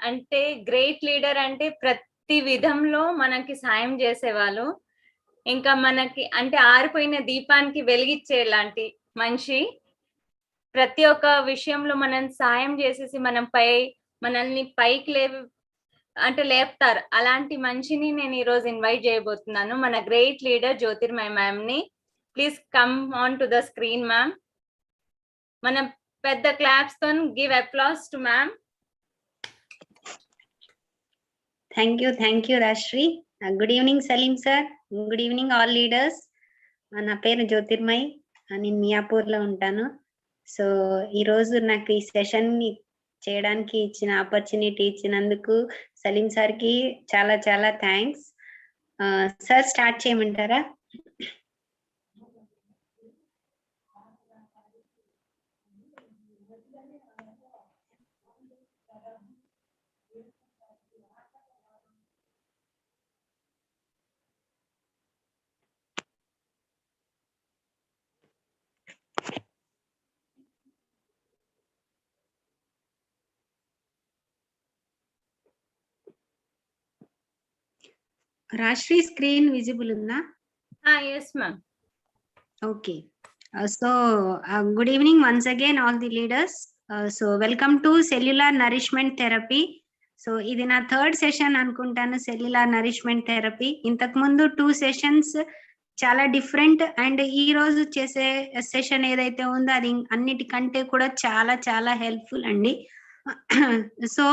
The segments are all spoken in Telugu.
అంటే గ్రేట్ లీడర్ అంటే ప్రతి విధంలో మనకి సాయం చేసేవాళ్ళు. ఇంకా మనకి అంటే ఆరిపోయిన దీపానికి వెలిగిచ్చేలాంటి మనిషి. ప్రతి ఒక్క విషయంలో మనం సాయం చేసేసి మనల్ని పైకి అంటే లేపుతారు. అలాంటి మనిషిని నేను ఈ రోజు ఇన్వైట్ చేయబోతున్నాను. మన గ్రేట్ లీడర్ జ్యోతిర్మయి మ్యామ్ ని. Please come on to the screen ma'am. మనం పెద్ద క్లాప్స్ తో give applause to ma'am. Thank you Rasri. Good evening Salim sir. Good evening all leaders. నా పేరు జ్యోతిర్మయి, నేను మియాపూర్ లో ఉంటాను. సో ఈ రోజు నాకు ఈ సెషన్ ని చేయడానికి ఇచ్చిన ఆపర్చునిటీ ఇచ్చినందుకు సలీం సార్ కి చాలా చాలా థ్యాంక్స్. సార్ స్టార్ట్ చేయమంటారా? రాశ్రీ స్క్రీన్ విజిబుల్ ఉందా? Yes ma'am. Okay. So good evening once again all the leaders. So welcome to cellular nourishment therapy. So ఇది నా థర్డ్ సెషన్ అనుకుంటాను సెల్యులార్ నరిష్మెంట్ థెరపీ. ఇంతకు ముందు 2 సెషన్స్ చాలా డిఫరెంట్ అండ్ ఈ రోజు చేసే సెషన్ ఏదైతే ఉందో అది అన్నిటికంటే కూడా చాలా చాలా హెల్ప్ఫుల్ అండి. సో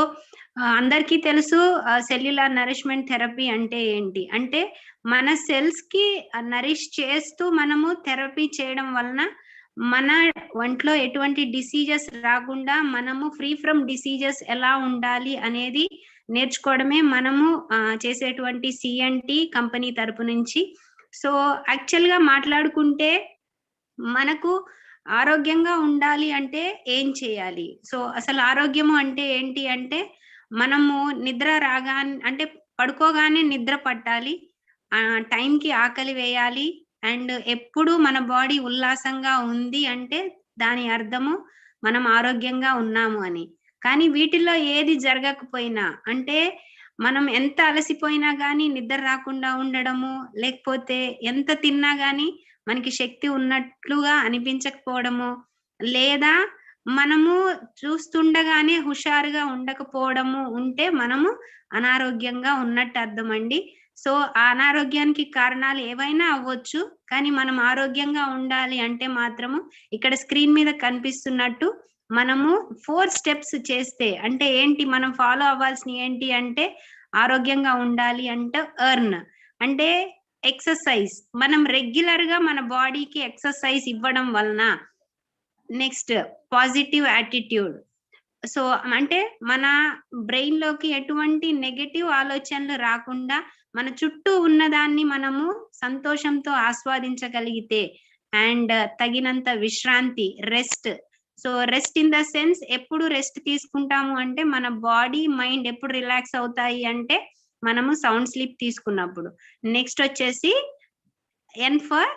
అందరికీ తెలుసు సెల్యులార్ నరిష్మెంట్ థెరపీ అంటే ఏంటి అంటే మన సెల్స్ కి నరిష్ చేస్తూ మనము థెరపీ చేయడం వలన మన ఒంట్లో ఎటువంటి డిసీజెస్ రాకుండా మనము ఫ్రీ ఫ్రమ్ డిసీజెస్ ఎలా ఉండాలి అనేది నేర్చుకోవడమే మనము చేసేటువంటి సిఎన్టి కంపెనీ తరపు నుంచి. సో యాక్చువల్ గా మాట్లాడుకుంటే మనకు ఆరోగ్యంగా ఉండాలి అంటే ఏం చేయాలి? సో అసలు ఆరోగ్యము అంటే ఏంటి అంటే మనము నిద్ర రాగానే అంటే పడుకోగానే నిద్ర పట్టాలి, టైంకి ఆకలి వేయాలి అండ్ ఎప్పుడు మన బాడీ ఉల్లాసంగా ఉంది అంటే దాని అర్థము మనం ఆరోగ్యంగా ఉన్నాము అని. కానీ వీటిల్లో ఏది జరగకపోయినా అంటే మనం ఎంత అలసిపోయినా గానీ నిద్ర రాకుండా ఉండడము, లేకపోతే ఎంత తిన్నా గానీ మనకి శక్తి ఉన్నట్లుగా అనిపించకపోవడము, లేదా మనము చూస్తుండగానే హుషారుగా ఉండకపోవడము ఉంటే మనము అనారోగ్యంగా ఉన్నట్టు అర్థం అండి. సో ఆ అనారోగ్యానికి కారణాలు ఏవైనా అవ్వచ్చు, కానీ మనం ఆరోగ్యంగా ఉండాలి అంటే మాత్రము ఇక్కడ స్క్రీన్ మీద కనిపిస్తున్నట్టు మనము 4 స్టెప్స్ చేస్తే అంటే ఏంటి మనం ఫాలో అవ్వాల్సిన ఏంటి అంటే ఆరోగ్యంగా ఉండాలి అంటే అంటే ఎక్సర్సైజ్. మనం రెగ్యులర్ గా మన బాడీకి ఎక్సర్సైజ్ ఇవ్వడం వలన, నెక్స్ట్ పాజిటివ్ యాటిట్యూడ్. సో అంటే మన బ్రెయిన్ లోకి ఎటువంటి నెగటివ్ ఆలోచనలు రాకుండా మన చుట్టూ ఉన్నదాన్ని మనము సంతోషంతో ఆస్వాదించగలిగితే అండ్ తగినంత విశ్రాంతి, rest. So rest in the sense ఎప్పుడు రెస్ట్ తీసుకుంటాము అంటే మన బాడీ మైండ్ ఎప్పుడు రిలాక్స్ అవుతాయి అంటే మనము సౌండ్ స్లీప్ తీసుకున్నప్పుడు. నెక్స్ట్ వచ్చేసి ఎన్ ఫర్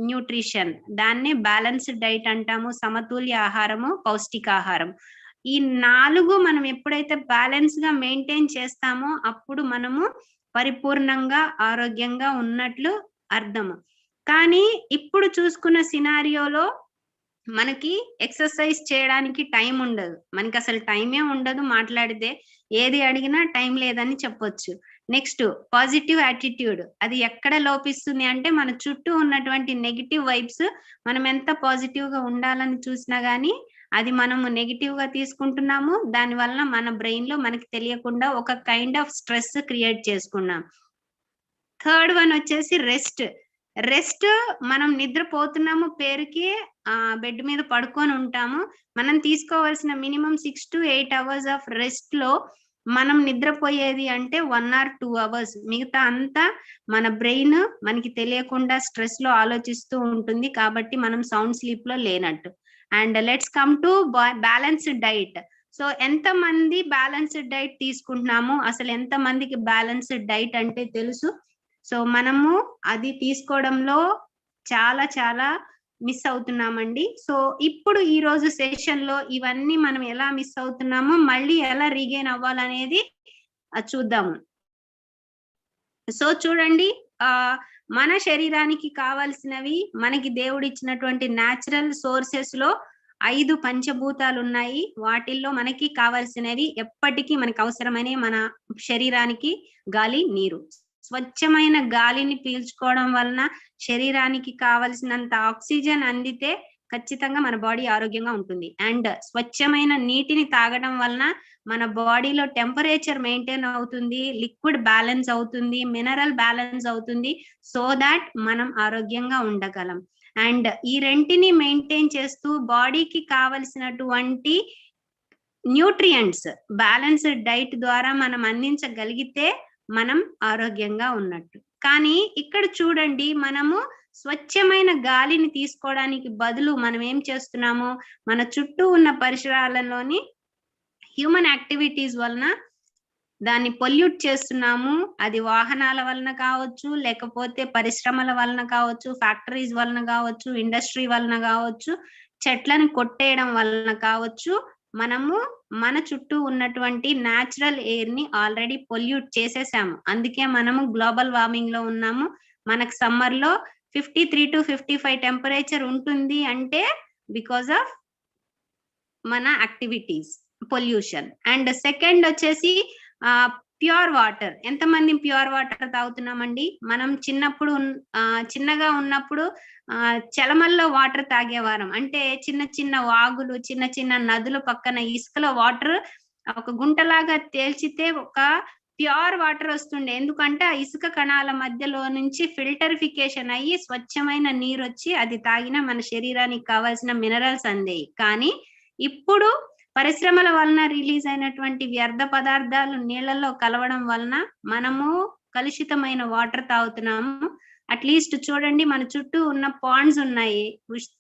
న్యూట్రిషన్, దాన్నే బ్యాలెన్స్డ్ డైట్ అంటాము, సమతుల్య ఆహారము, పౌష్టికాహారం. ఈ 4 మనం ఎప్పుడైతే బ్యాలెన్స్ గా మెయింటైన్ చేస్తామో అప్పుడు మనము పరిపూర్ణంగా ఆరోగ్యంగా ఉన్నట్లు అర్థము. కానీ ఇప్పుడు చూసుకున్న సినారియోలో మనకి ఎక్సర్సైజ్ చేయడానికి టైం ఉండదు, మనకి అసలు టైమే ఉండదు, మాట్లాడితే ఏది అడిగినా టైం లేదని చెప్పొచ్చు. నెక్స్ట్ పాజిటివ్ యాటిట్యూడ్, అది ఎక్కడ లోపిస్తుంది అంటే మన చుట్టూ ఉన్నటువంటి నెగిటివ్ వైబ్స్ మనం ఎంత పాజిటివ్ గా ఉండాలని చూసినా గానీ అది మనము నెగిటివ్ గా తీసుకుంటున్నాము, దాని వల్ల మన బ్రెయిన్ లో మనకి తెలియకుండా ఒక కైండ్ ఆఫ్ స్ట్రెస్ క్రియేట్ చేసుకున్నాం. థర్డ్ వన్ వచ్చేసి రెస్ట్. రెస్ట్ మనం నిద్రపోతున్నాము పేరుకి, బెడ్ మీద పడుకొని ఉంటాము. మనం తీసుకోవాల్సిన minimum 6 to 8 hours of rest లో మనం నిద్రపోయేది అంటే 1 or 2 hours. మిగతా అంతా మన బ్రెయిన్ మనకి తెలియకుండా స్ట్రెస్ లో ఆలోచిస్తూ ఉంటుంది, కాబట్టి మనం సౌండ్ స్లీప్ లో లేనట్టు. And let's come to balanced diet. So ఎంత మంది బ్యాలెన్స్డ్ డైట్ తీసుకుంటున్నాము, అసలు ఎంత మందికి బ్యాలెన్స్డ్ డైట్ అంటే తెలుసు? సో మనము అది తీసుకోవడంలో చాలా చాలా మిస్ అవుతున్నామండి. సో ఇప్పుడు ఈ రోజు సెషన్ లో ఇవన్నీ మనం ఎలా మిస్ అవుతున్నామో మళ్ళీ ఎలా రీగెయిన్ అవ్వాలనేది చూద్దాము. సో చూడండి, మన శరీరానికి కావాల్సినవి మనకి దేవుడిచ్చినటువంటి న్యాచురల్ సోర్సెస్ లో 5 పంచభూతాలు ఉన్నాయి. వాటిల్లో మనకి కావాల్సినవి ఎప్పటికీ మనకు అవసరమైన మన శరీరానికి గాలి, నీరు. స్వచ్ఛమైన గాలిని పీల్చుకోవడం వలన శరీరానికి కావలసినంత ఆక్సిజన్ అందితే ఖచ్చితంగా మన బాడీ ఆరోగ్యంగా ఉంటుంది. అండ్ స్వచ్ఛమైన నీటిని తాగడం వలన మన బాడీలో టెంపరేచర్ మెయింటైన్ అవుతుంది, లిక్విడ్ బ్యాలెన్స్ అవుతుంది, మినరల్ బ్యాలెన్స్ అవుతుంది. సో దాట్ మనం ఆరోగ్యంగా ఉండగలం. అండ్ ఈ రెంటిని మెయింటైన్ చేస్తూ బాడీకి కావలసినటువంటి న్యూట్రియంట్స్ బ్యాలెన్స్డ్ డైట్ ద్వారా మనం అందించగలిగితే మనం ఆరోగ్యంగా ఉన్నట్టు. కానీ ఇక్కడ చూడండి, మనము స్వచ్ఛమైన గాలిని తీసుకోవడానికి బదులు మనం ఏం చేస్తున్నాము, మన చుట్టూ ఉన్న పరిసరాలలోని హ్యూమన్ యాక్టివిటీస్ వలన దాన్ని పొల్యూట్ చేస్తున్నాము. అది వాహనాల వలన కావచ్చు, లేకపోతే పరిశ్రమల వలన కావచ్చు, ఫ్యాక్టరీస్ వలన కావచ్చు, ఇండస్ట్రీ వలన కావచ్చు, చెట్లను కొట్టేయడం వలన కావచ్చు. మనము మన చుట్టూ ఉన్నటువంటి న్యాచురల్ ఎయిర్ ని ఆల్రెడీ పొల్యూట్ చేసేసాము. అందుకే మనము గ్లోబల్ వార్మింగ్ లో ఉన్నాము. మనకు సమ్మర్ లో 53 to 55 టెంపరేచర్ ఉంటుంది అంటే బికాస్ ఆఫ్ మన యాక్టివిటీస్, పొల్యూషన్. అండ్ సెకండ్ వచ్చేసి ప్యూర్ వాటర్. ఎంతమంది ప్యూర్ వాటర్ తాగుతున్నామండి? మనం చిన్నగా ఉన్నప్పుడు చలమల్లో వాటర్ తాగేవారం. అంటే చిన్న చిన్న వాగులు, చిన్న చిన్న నదుల పక్కన ఇసుకలో వాటర్ ఒక గుంటలాగా తేల్చితే ఒక ప్యూర్ వాటర్ వస్తుండే. ఎందుకంటే ఆ ఇసుక కణాల మధ్యలో నుంచి ఫిల్టరిఫికేషన్ అయ్యి స్వచ్ఛమైన నీరు వచ్చి అది తాగిన మన శరీరానికి కావాల్సిన మినరల్స్ అందేవి. కానీ ఇప్పుడు పరిశ్రమల వలన రిలీజ్ అయినటువంటి వ్యర్థ పదార్థాలు నీళ్లలో కలవడం వలన మనము కలుషితమైన వాటర్ తాగుతున్నాము. అట్లీస్ట్ చూడండి, మన చుట్టూ ఉన్న పాండ్స్ ఉన్నాయి,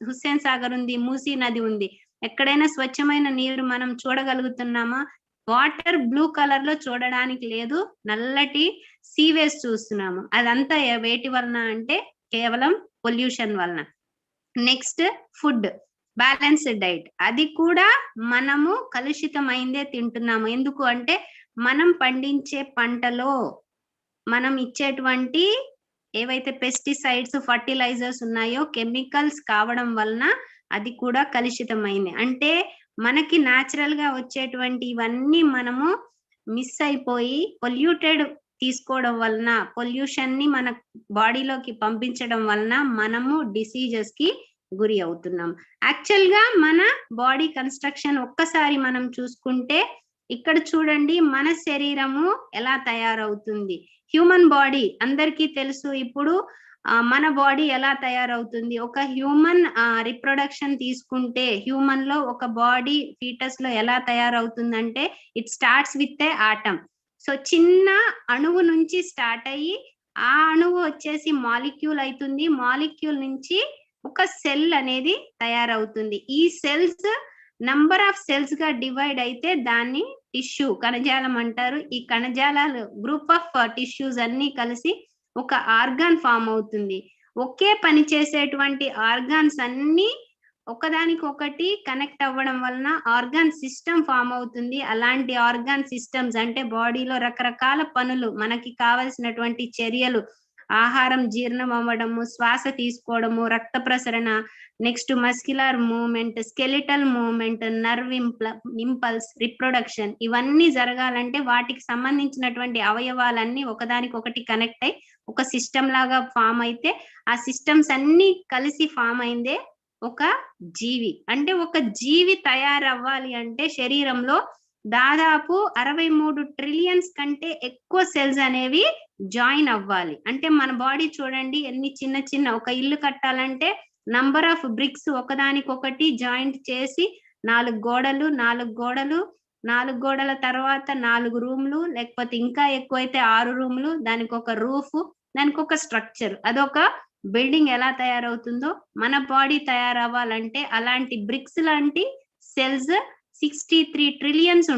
హుస్సేన్ సాగర్ ఉంది, మూసీ నది ఉంది. ఎక్కడైనా స్వచ్ఛమైన నీరు మనం చూడగలుగుతున్నామా? వాటర్ బ్లూ కలర్ లో చూడడానికి లేదు, నల్లటి సీవేస్ చూస్తున్నాము. అదంతా వేటి వలన అంటే కేవలం పొల్యూషన్ వలన. Next food, balanced diet. అది కూడా మనము కలుషితమైందే తింటున్నాము. ఎందుకు అంటే మనం పండించే పంటలో మనం ఇచ్చేటువంటి ఏవైతే పెస్టిసైడ్స్, ఫర్టిలైజర్స్ ఉన్నాయో కెమికల్స్ కావడం వలన అది కూడా కలుషితమైంది. అంటే మనకి న్యాచురల్ గా వచ్చేటువంటి ఇవన్నీ మనము మిస్ అయిపోయి పొల్యూటెడ్ తీసుకోవడం వలన, పొల్యూషన్ ని మన బాడీలోకి పంపించడం వలన మనము డిసీజెస్ కి గురి అవుతున్నాం. యాక్చువల్ గా మన బాడీ కన్స్ట్రక్షన్ ఒక్కసారి మనం చూసుకుంటే ఇక్కడ చూడండి, మన శరీరము ఎలా తయారవుతుంది. హ్యూమన్ బాడీ అందరికీ తెలుసు. ఇప్పుడు మన బాడీ ఎలా తయారవుతుంది, ఒక హ్యూమన్ రిప్రొడక్షన్ తీసుకుంటే హ్యూమన్ లో ఒక బాడీ ఫీటస్ లో ఎలా తయారవుతుందంటే it starts with a atom. So చిన్న అణువు నుంచి స్టార్ట్ అయ్యి ఆ అణువు వచ్చేసి మాలిక్యూల్ అవుతుంది. మాలిక్యూల్ నుంచి ఒక సెల్ అనేది తయారవుతుంది. ఈ సెల్స్ నంబర్ ఆఫ్ సెల్స్ గా డివైడ్ అయితే దాన్ని టిష్యూ, కణజాలం అంటారు. ఈ కణజాలాలు గ్రూప్ ఆఫ్ టిష్యూస్ అన్ని కలిసి ఒక ఆర్గాన్ ఫామ్ అవుతుంది. ఒకే పని చేసేటువంటి ఆర్గాన్స్ అన్ని ఒకదానికి ఒకటి కనెక్ట్ అవ్వడం వలన ఆర్గాన్ సిస్టమ్ ఫామ్ అవుతుంది. అలాంటి ఆర్గాన్ సిస్టమ్స్ అంటే బాడీలో రకరకాల పనులు, మనకి కావలసినటువంటి చర్యలు, ఆహారం జీర్ణం అవ్వడము, శ్వాస తీసుకోవడము, రక్త ప్రసరణ, next muscular movement, skeletal movement, nerve impulse, reproduction, ఇవన్నీ జరగాలంటే వాటికి సంబంధించినటువంటి అవయవాలన్నీ ఒకదానికొకటి కనెక్ట్ అయి ఒక సిస్టమ్ లాగా ఫామ్ అయితే ఆ సిస్టమ్స్ అన్ని కలిసి ఫామ్ అయిందే ఒక జీవి. అంటే ఒక జీవి తయారవ్వాలి అంటే శరీరంలో దాదాపు 63 ట్రిలియన్స్ కంటే ఎక్కువ సెల్స్ అనేవి జాయిన్ అవ్వాలి. అంటే మన బాడీ చూడండి ఎన్ని చిన్న చిన్న, ఒక ఇల్లు కట్టాలంటే నంబర్ ఆఫ్ బ్రిక్స్ ఒకదానికొకటి జాయింట్ చేసి 4 గోడలు, 4 గోడలు, 4 గోడల తర్వాత 4 రూమ్లు, లేకపోతే ఇంకా ఎక్కువైతే 6 రూమ్లు, దానికి ఒక రూఫ్, దానికి ఒక స్ట్రక్చర్. అదొక బిల్డింగ్ ఎలా తయారవుతుందో మన బాడీ తయారవ్వాలంటే అలాంటి బ్రిక్స్ లాంటి cells 63 trillions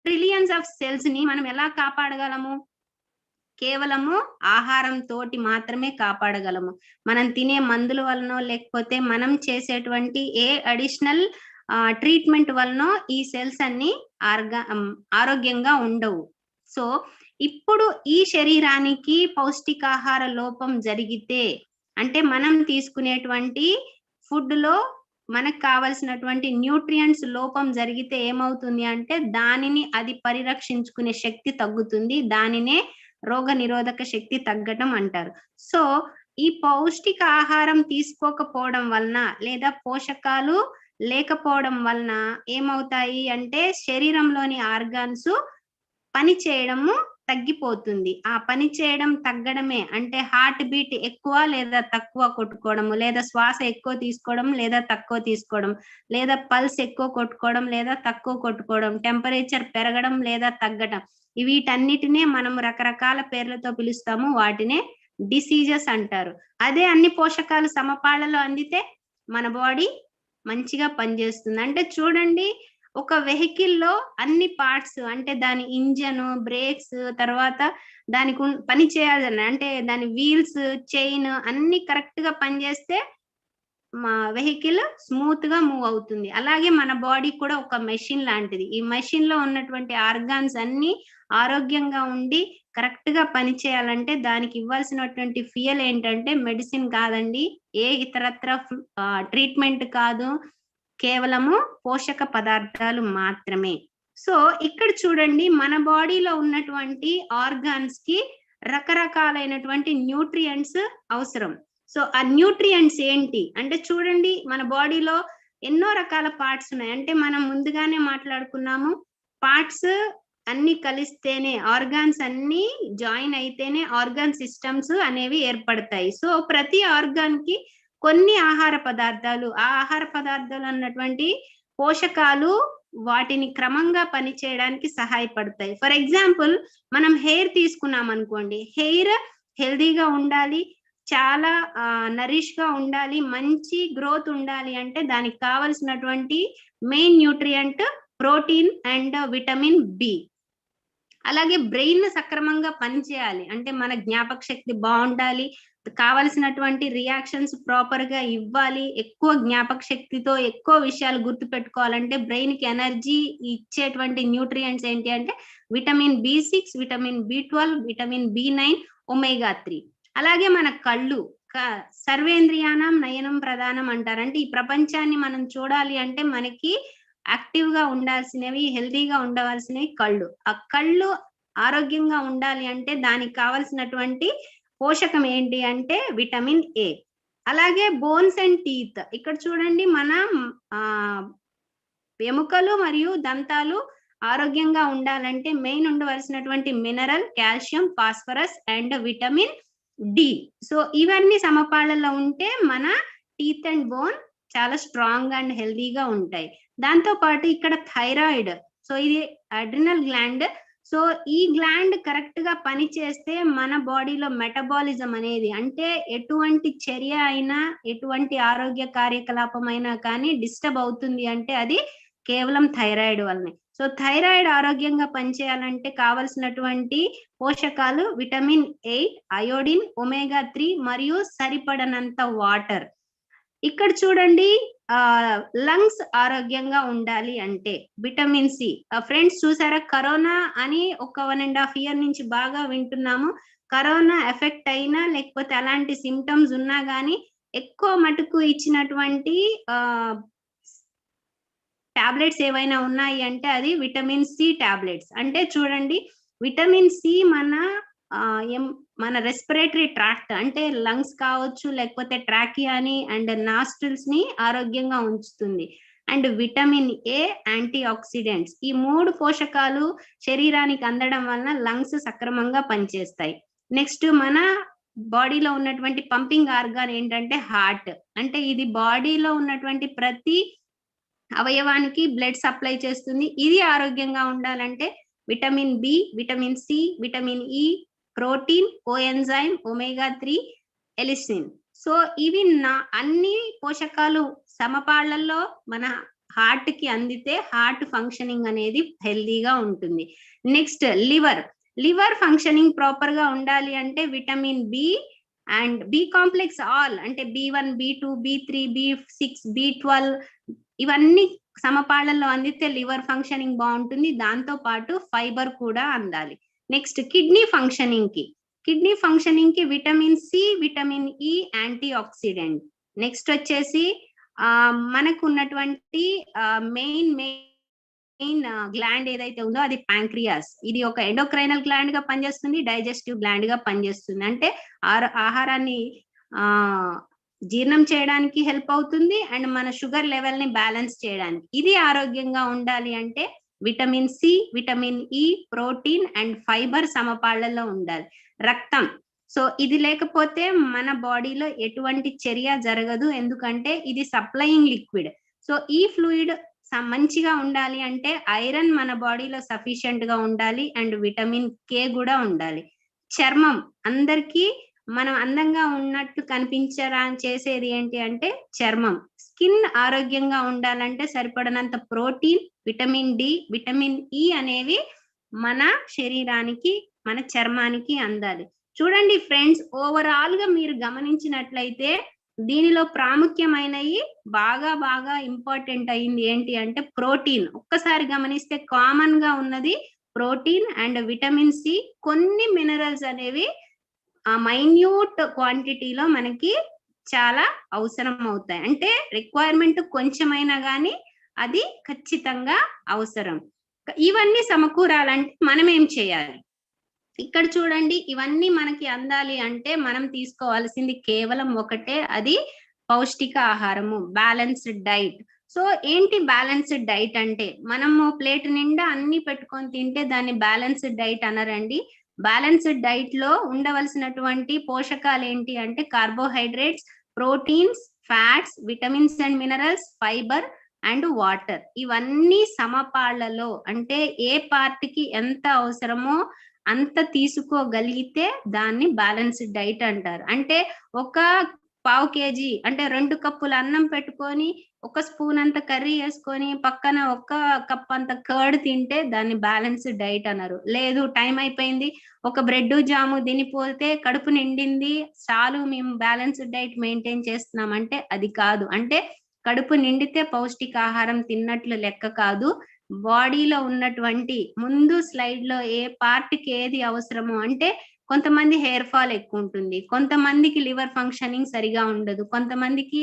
trillions of cells ని మనం ఎలా కాపాడగలము? కేవలము ఆహారం తోటి మాత్రమే కాపాడగలము. మనం తినే మందుల వలనో లేకపోతే మనం చేసేటువంటి ఏ అడిషనల్ ట్రీట్మెంట్ వలనో ఈ సెల్స్ అన్ని ఆరోగ్యంగా ఉండవు. సో ఇప్పుడు ఈ శరీరానికి పౌష్టికాహార లోపం జరిగితే, అంటే మనం తీసుకునేటువంటి ఫుడ్ లో మనకు కావలసినటువంటి న్యూట్రియంట్స్ లోపం జరిగితే ఏమవుతుంది అంటే దానిని అది పరిరక్షించుకునే శక్తి తగ్గుతుంది. దానినే రోగ నిరోధక శక్తి తగ్గటం అంటారు. సో ఈ పౌష్టిక ఆహారం తీసుకోకపోవడం వలన లేదా పోషకాలు లేకపోవడం వలన ఏమవుతాయి అంటే శరీరంలోని ఆర్గాన్స్ పని చేయడము తగ్గిపోతుంది. ఆ పని చేయడం తగ్గడమే అంటే హార్ట్ బీట్ ఎక్కువ లేదా తక్కువ కొట్టుకోవడము, లేదా శ్వాస ఎక్కువ తీసుకోవడం లేదా తక్కువ తీసుకోవడం, లేదా పల్స్ ఎక్కువ కొట్టుకోవడం లేదా తక్కువ కొట్టుకోవడం, టెంపరేచర్ పెరగడం లేదా తగ్గడం, వీటన్నిటినే మనం రకరకాల పేర్లతో పిలుస్తాము. వాటినే డిసీజెస్ అంటారు. అదే అన్ని పోషకాలు సమపాళ్లలో అందితే మన బాడీ మంచిగా పనిచేస్తుంది. అంటే చూడండి, ఒక వెహికల్ లో అన్ని పార్ట్స్ అంటే దాని ఇంజన్, బ్రేక్స్, తర్వాత దానికి పని చేయాలని అంటే దాని వీల్స్, చైన్ అన్ని కరెక్ట్ గా పనిచేస్తే మా వెహికల్ స్మూత్ గా మూవ్ అవుతుంది. అలాగే మన బాడీ కూడా ఒక మెషిన్ లాంటిది. ఈ మెషిన్ లో ఉన్నటువంటి ఆర్గాన్స్ అన్ని ఆరోగ్యంగా ఉండి కరెక్ట్ గా పని చేయాలంటే దానికి ఇవ్వాల్సినటువంటి ఫ్యూయల్ ఏంటంటే మెడిసిన్ కాదండి, ఏ ఇతరత్ర ట్రీట్మెంట్ కాదు, కేవలము పోషక పదార్థాలు మాత్రమే. సో ఇక్కడ చూడండి, మన బాడీలో ఉన్నటువంటి ఆర్గాన్స్ కి రకరకాలైనటువంటి న్యూట్రియంట్స్ అవసరం. సో ఆ న్యూట్రియంట్స్ ఏంటి అంటే చూడండి, మన బాడీలో ఎన్నో రకాల పార్ట్స్ ఉన్నాయి. అంటే మనం ముందుగానే మాట్లాడుకున్నాము, పార్ట్స్ అన్ని కలిస్తేనే, ఆర్గాన్స్ అన్ని జాయిన్ అయితేనే ఆర్గాన్ సిస్టమ్స్ అనేవి ఏర్పడతాయి. సో ప్రతి ఆర్గాన్ కి కొన్ని ఆహార పదార్థాలు, ఆ ఆహార పదార్థాలు అన్నటువంటి పోషకాలు వాటిని క్రమంగా పనిచేయడానికి సహాయపడతాయి. ఫర్ ఎగ్జాంపుల్ మనం హెయిర్ తీసుకున్నాం అనుకోండి, హెయిర్ హెల్దీగా ఉండాలి, చాలా నరిష్ గా ఉండాలి, మంచి గ్రోత్ ఉండాలి అంటే దానికి కావలసినటువంటి main nutrient protein and vitamin B. అలాగే బ్రెయిన్ సక్రమంగా పనిచేయాలి అంటే మన జ్ఞాపక శక్తి బాగుండాలి, కావలసినటువంటి రియాక్షన్స్ ప్రాపర్ గా ఇవ్వాలి, ఎక్కువ జ్ఞాపక శక్తితో ఎక్కువ విషయాలు గుర్తు పెట్టుకోవాలంటే బ్రెయిన్ కి ఎనర్జీ ఇచ్చేటువంటి న్యూట్రియంట్స్ ఏంటి అంటే vitamin B6, vitamin B12, vitamin B9, omega-3. అలాగే మన కళ్ళు, సర్వేంద్రియానం నయనం ప్రధానం అంటారు. అంటే ఈ ప్రపంచాన్ని మనం చూడాలి అంటే మనకి యాక్టివ్ గా ఉండాల్సినవి, హెల్తీగా ఉండవలసినవి కళ్ళు. ఆ కళ్ళు ఆరోగ్యంగా ఉండాలి అంటే దానికి కావలసినటువంటి పోషకం ఏంటి అంటే విటమిన్ ఏ. అలాగే బోన్స్ అండ్ టీత్, ఇక్కడ చూడండి మనం ఎముకలు మరియు దంతాలు ఆరోగ్యంగా ఉండాలంటే మెయిన్ ఉండవలసినటువంటి mineral calcium, phosphorus and vitamin D. So ఇవన్నీ సమపాళ్లలో ఉంటే మన టీత్ అండ్ బోన్ చాలా స్ట్రాంగ్ అండ్ హెల్దీగా ఉంటాయి. దాంతో పాటు ఇక్కడ థైరాయిడ్, సో ఇది అడ్రినల్ గ్లాండ్. సో ఈ గ్లాండ్ కరెక్ట్ గా పని చేస్తే మన బాడీలో మెటబాలిజం అనేది, అంటే ఎటువంటి చర్య అయినా ఎటువంటి ఆరోగ్య కార్యకలాపం అయినా కానీ డిస్టర్బ్ అవుతుంది అంటే అది కేవలం థైరాయిడ్ వల్లనే. సో థైరాయిడ్ ఆరోగ్యంగా పనిచేయాలంటే కావలసినటువంటి పోషకాలు విటమిన్ 8, అయోడిన్, omega-3 మరియు సరిపడనంత వాటర్. ఇక్కడ చూడండి, లంగ్స్ ఆరోగ్యంగా ఉండాలి అంటే విటమిన్ సి. ఫ్రెండ్స్ చూసారా, కరోనా అని ఒక 1.5 year నుంచి బాగా వింటున్నాము. కరోనా ఎఫెక్ట్ అయినా లేకపోతే అలాంటి సిమ్టమ్స్ ఉన్నా గానీ ఎక్కువ మటుకు ఇచ్చినటువంటి టాబ్లెట్స్ ఏవైనా ఉన్నాయి అంటే అది విటమిన్ సి టాబ్లెట్స్. అంటే చూడండి, విటమిన్ సి మన రెస్పిరేటరీ ట్రాక్ట్ అంటే లంగ్స్ కావచ్చు లేకపోతే ట్రాకియాని అండ్ నాస్ట్రిల్స్ ని ఆరోగ్యంగా ఉంచుతుంది. And vitamin A antioxidants, ఈ 3 పోషకాలు శరీరానికి అందడం వలన లంగ్స్ సక్రమంగా పనిచేస్తాయి. నెక్స్ట్ మన బాడీలో ఉన్నటువంటి పంపింగ్ ఆర్గాన్ ఏంటంటే హార్ట్. అంటే ఇది బాడీలో ఉన్నటువంటి ప్రతి అవయవానికి బ్లడ్ సప్లై చేస్తుంది. ఇది ఆరోగ్యంగా ఉండాలంటే vitamin B, vitamin C, vitamin E, protein, coenzyme, omega-3, allicin. So ఇవి అన్ని పోషకాలు సమపాళ్లలో మన హార్ట్ కి అందితే హార్ట్ ఫంక్షనింగ్ అనేది హెల్దీగా ఉంటుంది. Next liver. Liver functioning proper గా ఉండాలి అంటే vitamin B and B complex all అంటే B1 B2 B3 B6 B12 ఇవన్నీ సమపాళ్లలో అందితే లివర్ ఫంక్షనింగ్ బాగుంటుంది. దాంతో పాటు ఫైబర్ కూడా అందాలి. నెక్స్ట్ కిడ్నీ ఫంక్షనింగ్ కి vitamin C, vitamin E antioxidant. Next వచ్చేసి మనకు ఉన్నటువంటి మెయిన్ గ్లాండ్ ఏదైతే ఉందో అది ప్యాంక్రియాస్. ఇది ఒక ఎండోక్రైనల్ గ్లాండ్ గా పనిచేస్తుంది, డైజెస్టివ్ గ్లాండ్ గా పనిచేస్తుంది. అంటే ఆహారాన్ని జీర్ణం చేయడానికి హెల్ప్ అవుతుంది అండ్ మన షుగర్ లెవెల్ ని బ్యాలెన్స్ చేయడానికి. ఇది ఆరోగ్యంగా ఉండాలి అంటే vitamin C, vitamin E, protein and fibre సమపాళ్లలో ఉండాలి. రక్తం, సో ఇది లేకపోతే మన బాడీలో ఎటువంటి చర్య జరగదు, ఎందుకంటే ఇది సప్లయింగ్ లిక్విడ్. సో ఈ ఫ్లూయిడ్ మంచిగా ఉండాలి అంటే ఐరన్ మన బాడీలో సఫిషియెంట్ గా ఉండాలి అండ్ విటమిన్ కే కూడా ఉండాలి. చర్మం, అందరికీ మనం అందంగా ఉన్నట్టు కనిపించరా చేసేది ఏంటి అంటే చర్మం. స్కిన్ ఆరోగ్యంగా ఉండాలంటే సరిపడనంత protein, vitamin D, vitamin E అనేవి మన శరీరానికి, మన చర్మానికి అందాలి. చూడండి ఫ్రెండ్స్, ఓవరాల్ గా మీరు గమనించినట్లయితే దీనిలో ప్రాముఖ్యమైనవి బాగా ఇంపార్టెంట్ అయింది ఏంటి అంటే ప్రోటీన్. ఒక్కసారి గమనిస్తే కామన్ గా ఉన్నది ప్రోటీన్ అండ్ విటమిన్ సి. కొన్ని మినరల్స్ అనేవి మైన్యూట్ క్వాంటిటీలో మనకి చాలా అవసరం అవుతాయి. అంటే రిక్వైర్మెంట్ కొంచెమైనా కానీ అది ఖచ్చితంగా అవసరం. ఇవన్నీ సమకూరాలంటే మనం ఏం చేయాలి? ఇక్కడ చూడండి, ఇవన్నీ మనకి అందాలి అంటే మనం తీసుకోవాల్సింది కేవలం ఒకటే, అది పౌష్టిక ఆహారము, బ్యాలెన్స్డ్ డైట్. సో ఏంటి బ్యాలెన్స్డ్ డైట్ అంటే? మనము ప్లేట్ నిండా అన్ని పెట్టుకొని తింటే దాన్ని బ్యాలెన్స్డ్ డైట్ అనరండి. బ్యాలెన్స్డ్ డైట్ లో ఉండవలసినటువంటి పోషకాలు ఏంటి అంటే carbohydrates, proteins, fats, vitamins and minerals, fibre and water. ఇవన్నీ సమపాళ్లలో, అంటే ఏ పార్ట్ కి ఎంత అవసరమో అంత తీసుకోగలిగితే దాన్ని బ్యాలెన్స్డ్ డైట్ అంటారు. అంటే ఒక పావు కేజీ అంటే 2 కప్పుల అన్నం పెట్టుకొని 1 స్పూన్ అంత కర్రీ వేసుకొని పక్కన 1 కప్ అంత కర్డ్ తింటే దాన్ని బ్యాలెన్స్డ్ డైట్ అన్నారు. లేదు, టైం అయిపోయింది, ఒక బ్రెడ్ జాము తినిపోతే కడుపు నిండింది చాలు, మేము బ్యాలెన్స్డ్ డైట్ మెయింటైన్ చేస్తున్నాం అంటే అది కాదు. అంటే కడుపు నిండితే పౌష్టికాహారం తిన్నట్లు లెక్క కాదు. బాడీలో ఉన్నటువంటి ముందు స్లైడ్ లో ఏ పార్ట్ కి ఏది అవసరమో, అంటే కొంతమంది హెయిర్ ఫాల్ ఎక్కువ ఉంటుంది, కొంతమందికి లివర్ ఫంక్షనింగ్ సరిగా ఉండదు, కొంతమందికి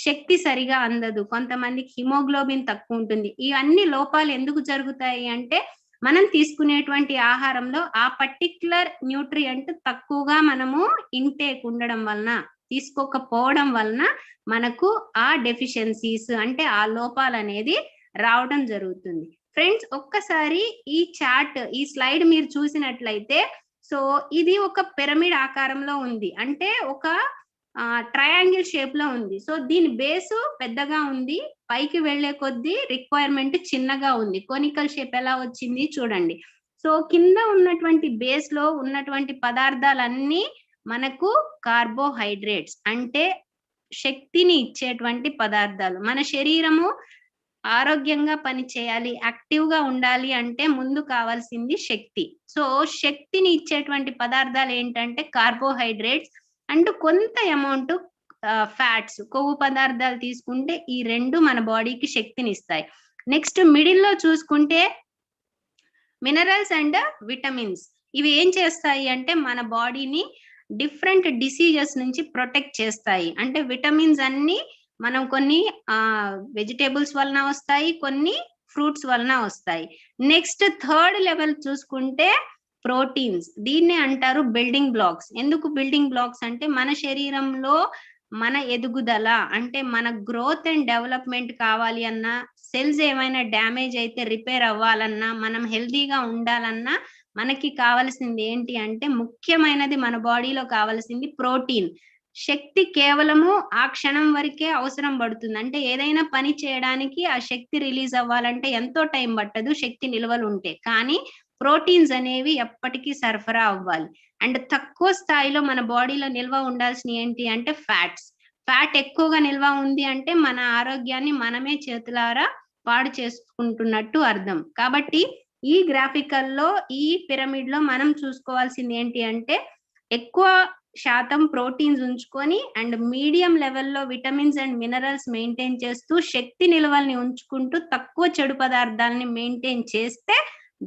శక్తి సరిగా అందదు, కొంతమందికి హిమోగ్లోబిన్ తక్కువ ఉంటుంది. ఇవన్నీ లోపాలు ఎందుకు జరుగుతాయి అంటే మనం తీసుకునేటువంటి ఆహారంలో ఆ పర్టిక్యులర్ న్యూట్రియంట్ తక్కువగా మనము ఇంటేక్ ఉండడం వలన, తీసుకోకపోవడం వలన మనకు ఆ డెఫిషియన్సీస్ అంటే ఆ లోపాలు అనేది రావడం జరుగుతుంది. ఫ్రెండ్స్, ఒక్కసారి ఈ చార్ట్, ఈ స్లైడ్ మీరు చూసినట్లయితే, సో ఇది ఒక పిరమిడ్ ఆకారంలో ఉంది, అంటే ఒక ట్రయాంగిల్ షేప్ లో ఉంది. సో దీని బేసు పెద్దగా ఉంది, పైకి వెళ్లే కొద్దీ రిక్వైర్మెంట్ చిన్నగా ఉంది. కోనికల్ షేప్ ఎలా వచ్చింది చూడండి. సో కింద ఉన్నటువంటి బేస్ లో ఉన్నటువంటి పదార్థాలన్నీ మనకు కార్బోహైడ్రేట్స్, అంటే శక్తిని ఇచ్చేటువంటి పదార్థాలు. మన శరీరము ఆరోగ్యంగా పని చేయాలి, యాక్టివ్ గా ఉండాలి అంటే ముందు కావాల్సింది శక్తి. సో శక్తిని ఇచ్చేటువంటి పదార్థాలు ఏంటంటే కార్బోహైడ్రేట్స్ అండ్ కొంత అమౌంట్ ఫ్యాట్స్, కొవ్వు పదార్థాలు తీసుకుంటే ఈ రెండు మన బాడీకి శక్తిని ఇస్తాయి. నెక్స్ట్ మిడిల్ లో చూసుకుంటే మినరల్స్ అండ్ విటమిన్స్. ఇవి ఏం చేస్తాయి అంటే మన బాడీని డిఫరెంట్ డిసీజెస్ నుంచి ప్రొటెక్ట్ చేస్తాయి. అంటే విటమిన్స్ అన్ని మనం కొన్ని వెజిటేబుల్స్ వలన వస్తాయి, కొన్ని ఫ్రూట్స్ వలన వస్తాయి. నెక్స్ట్ థర్డ్ లెవెల్ చూసుకుంటే ప్రోటీన్స్. దీన్నే అంటారు బిల్డింగ్ బ్లాక్స్. ఎందుకు బిల్డింగ్ బ్లాక్స్ అంటే మన శరీరంలో మన ఎదుగుదల, అంటే మన గ్రోత్ అండ్ డెవలప్మెంట్ కావాలి అన్నా, సెల్స్ ఏమైనా డ్యామేజ్ అయితే రిపేర్ అవ్వాలన్నా, మనం హెల్తీగా ఉండాలన్నా మనకి కావాల్సింది ఏంటి అంటే ముఖ్యమైనది మన బాడీలో కావాల్సింది ప్రోటీన్. శక్తి కేవలము ఆ క్షణం వరకే అవసరం పడుతుంది. అంటే ఏదైనా పని చేయడానికి ఆ శక్తి రిలీజ్ అవ్వాలంటే ఎంతో టైం పట్టదు శక్తి నిల్వలు ఉంటే, కానీ ప్రోటీన్స్ అనేవి ఎప్పటికీ సరఫరా అవ్వాలి. అండ్ తక్కువ స్థాయిలో మన బాడీలో నిల్వ ఉండాల్సిన ఏంటి అంటే ఫ్యాట్స్. ఫ్యాట్ ఎక్కువగా నిల్వ ఉంది అంటే మన ఆరోగ్యాన్ని మనమే చేతులారా పాడు చేసుకుంటున్నట్టు అర్థం. కాబట్టి ఈ గ్రాఫికల్లో ఈ పిరమిడ్ లో మనం చూసుకోవాల్సింది ఏంటి అంటే ఎక్కువ శాతం ప్రోటీన్స్ ఉంచుకొని అండ్ మీడియం లెవెల్లో విటమిన్స్ అండ్ మినరల్స్ మెయింటైన్ చేస్తూ శక్తి నిల్వల్ని ఉంచుకుంటూ తక్కువ చెడు పదార్థాలని మెయింటైన్ చేస్తే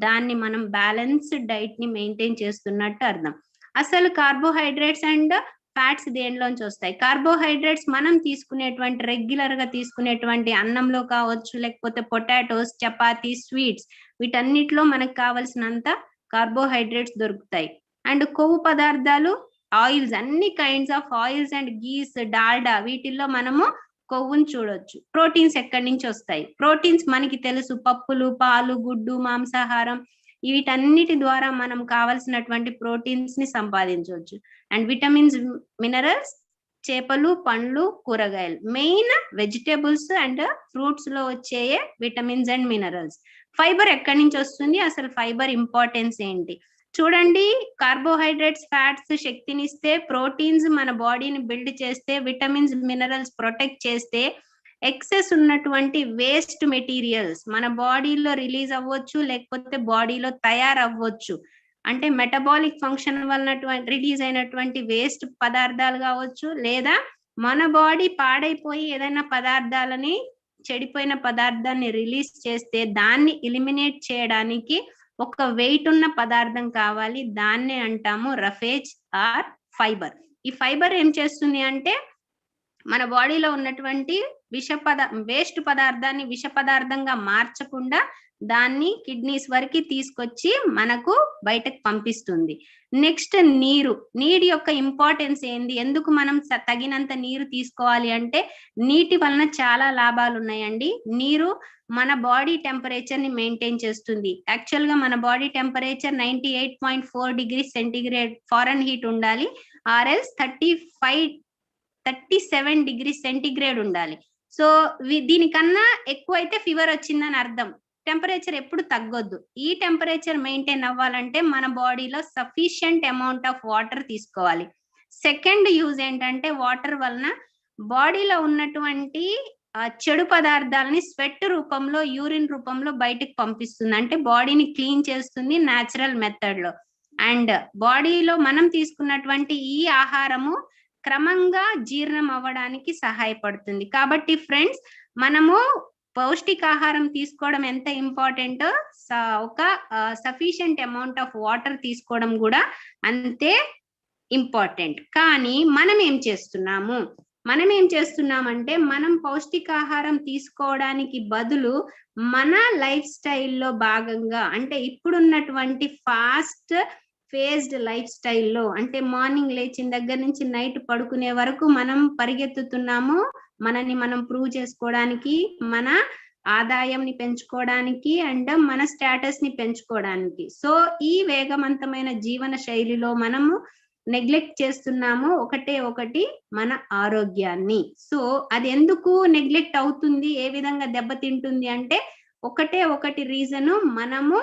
దాన్ని మనం బ్యాలెన్స్డ్ డైట్ ని మెయింటైన్ చేస్తున్నట్టు అర్థం. అసలు కార్బోహైడ్రేట్స్ అండ్ ఫ్యాట్స్ దేనిలోంచి వస్తాయి? కార్బోహైడ్రేట్స్ మనం తీసుకునేటువంటి రెగ్యులర్ గా తీసుకునేటువంటి అన్నంలో కావచ్చు, లేకపోతే పొటాటోస్, చపాతీ, స్వీట్స్, వీటన్నిటిలో మనకు కావలసినంత కార్బోహైడ్రేట్స్ దొరుకుతాయి. అండ్ కొవ్వు పదార్థాలు, ఆయిల్స్, అన్ని kinds of oils and ghees, Dalda, వీటిల్లో మనము కొవ్వుని చూడొచ్చు. ప్రోటీన్స్ ఎక్కడి నుంచి వస్తాయి? ప్రోటీన్స్ మనకి తెలుసు, పప్పులు, పాలు, గుడ్డు, మాంసాహారం, వీటన్నిటి ద్వారా మనం కావలసినటువంటి ప్రోటీన్స్ ని సంపాదించవచ్చు. అండ్ విటమిన్స్, మినరల్స్ చేపలు, పండ్లు, కూరగాయలు, మెయిన్ వెజిటేబుల్స్ అండ్ ఫ్రూట్స్ లో వచ్చే విటమిన్స్ అండ్ మినరల్స్. ఫైబర్ ఎక్కడి నుంచి వస్తుంది? అసలు ఫైబర్ ఇంపార్టెన్స్ ఏంటి చూడండి. కార్బోహైడ్రేట్స్, ఫ్యాట్స్ శక్తినిస్తే, ప్రోటీన్స్ మన బాడీని బిల్డ్ చేస్తే, విటమిన్స్, మినరల్స్ ప్రొటెక్ట్ చేస్తే, ఎక్సెస్ ఉన్నటువంటి వేస్ట్ మెటీరియల్స్ మన బాడీలో రిలీజ్ అవ్వచ్చు, లేకపోతే బాడీలో తయారవ్వచ్చు. అంటే మెటబాలిక్ ఫంక్షన్ వలన రిలీజ్ అయినటువంటి వేస్ట్ పదార్థాలు కావచ్చు, లేదా మన బాడీ పాడైపోయి ఏదైనా పదార్థాలని, చెడిపోయిన పదార్థాన్ని రిలీజ్ చేస్తే దాన్ని ఎలిమినేట్ చేయడానికి ఒక వెయిట్ ఉన్న పదార్థం కావాలి. దాన్నే అంటాము రఫేజ్ ఆర్ ఫైబర్. ఈ ఫైబర్ ఏం చేస్తుంది అంటే మన బాడీలో ఉన్నటువంటి వేస్ట్ పదార్థాన్ని విష పదార్థంగా మార్చకుండా దాన్ని కిడ్నీస్ వరకు తీసుకొచ్చి మనకు బయటకు పంపిస్తుంది. నెక్స్ట్ నీరు యొక్క ఇంపార్టెన్స్ ఏంది? ఎందుకు మనం తగినంత నీరు తీసుకోవాలి అంటే నీటి వలన చాలా లాభాలు ఉన్నాయండి. నీరు మన బాడీ టెంపరేచర్ ని మెయింటైన్ చేస్తుంది. యాక్చువల్ గా మన body temperature 98.4 degree centigrade foreign heat ఉండాలి, ఆర్ఎల్స్ 37 డిగ్రీ సెంటిగ్రేడ్ ఉండాలి. సో దీనికన్నా ఎక్కువ అయితే ఫీవర్ వచ్చిందని అర్థం. టెంపరేచర్ ఎప్పుడు తగ్గొద్దు. ఈ టెంపరేచర్ మెయింటైన్ అవ్వాలంటే మన బాడీలో సఫిషియంట్ అమౌంట్ ఆఫ్ వాటర్ తీసుకోవాలి. సెకండ్ యూజ్ ఏంటంటే వాటర్ వలన బాడీలో ఉన్నటువంటి చెడు పదార్థాలని స్వెట్ రూపంలో, యూరిన్ రూపంలో బయటకు పంపిస్తుంది. అంటే బాడీని క్లీన్ చేస్తుంది న్యాచురల్ మెథడ్ లో. అండ్ బాడీలో మనం తీసుకున్నటువంటి ఈ ఆహారము క్రమంగా జీర్ణం అవ్వడానికి సహాయపడుతుంది. కాబట్టి ఫ్రెండ్స్, మనము పౌష్టికాహారం తీసుకోవడం ఎంత ఇంపార్టెంట్, ఒక సఫిషియంట్ అమౌంట్ ఆఫ్ వాటర్ తీసుకోవడం కూడా అంతే ఇంపార్టెంట్. కానీ మనం ఏం చేస్తున్నామంటే మనం పౌష్టికాహారం తీసుకోవడానికి బదులు మన లైఫ్ స్టైల్లో భాగంగా, అంటే ఇప్పుడున్నటువంటి ఫాస్ట్ ఫేజ్డ్ లైఫ్ స్టైల్లో, అంటే మార్నింగ్ లేచిన దగ్గర నుంచి నైట్ పడుకునే వరకు మనం పరిగెత్తుతున్నాము. మనని మనం ప్రూవ్ చేసుకోవడానికి, మన ఆదాయంని పెంచుకోవడానికి, అండ్ మన స్టేటస్ ని పెంచుకోవడానికి. సో ఈ వేగవంతమైన జీవన శైలిలో మనము నెగ్లెక్ట్ చేస్తున్నాము ఒకటి మన ఆరోగ్యాన్ని. సో అది ఎందుకు నెగ్లెక్ట్ అవుతుంది, ఏ విధంగా దెబ్బతింటుంది అంటే ఒకటి రీజను, మనము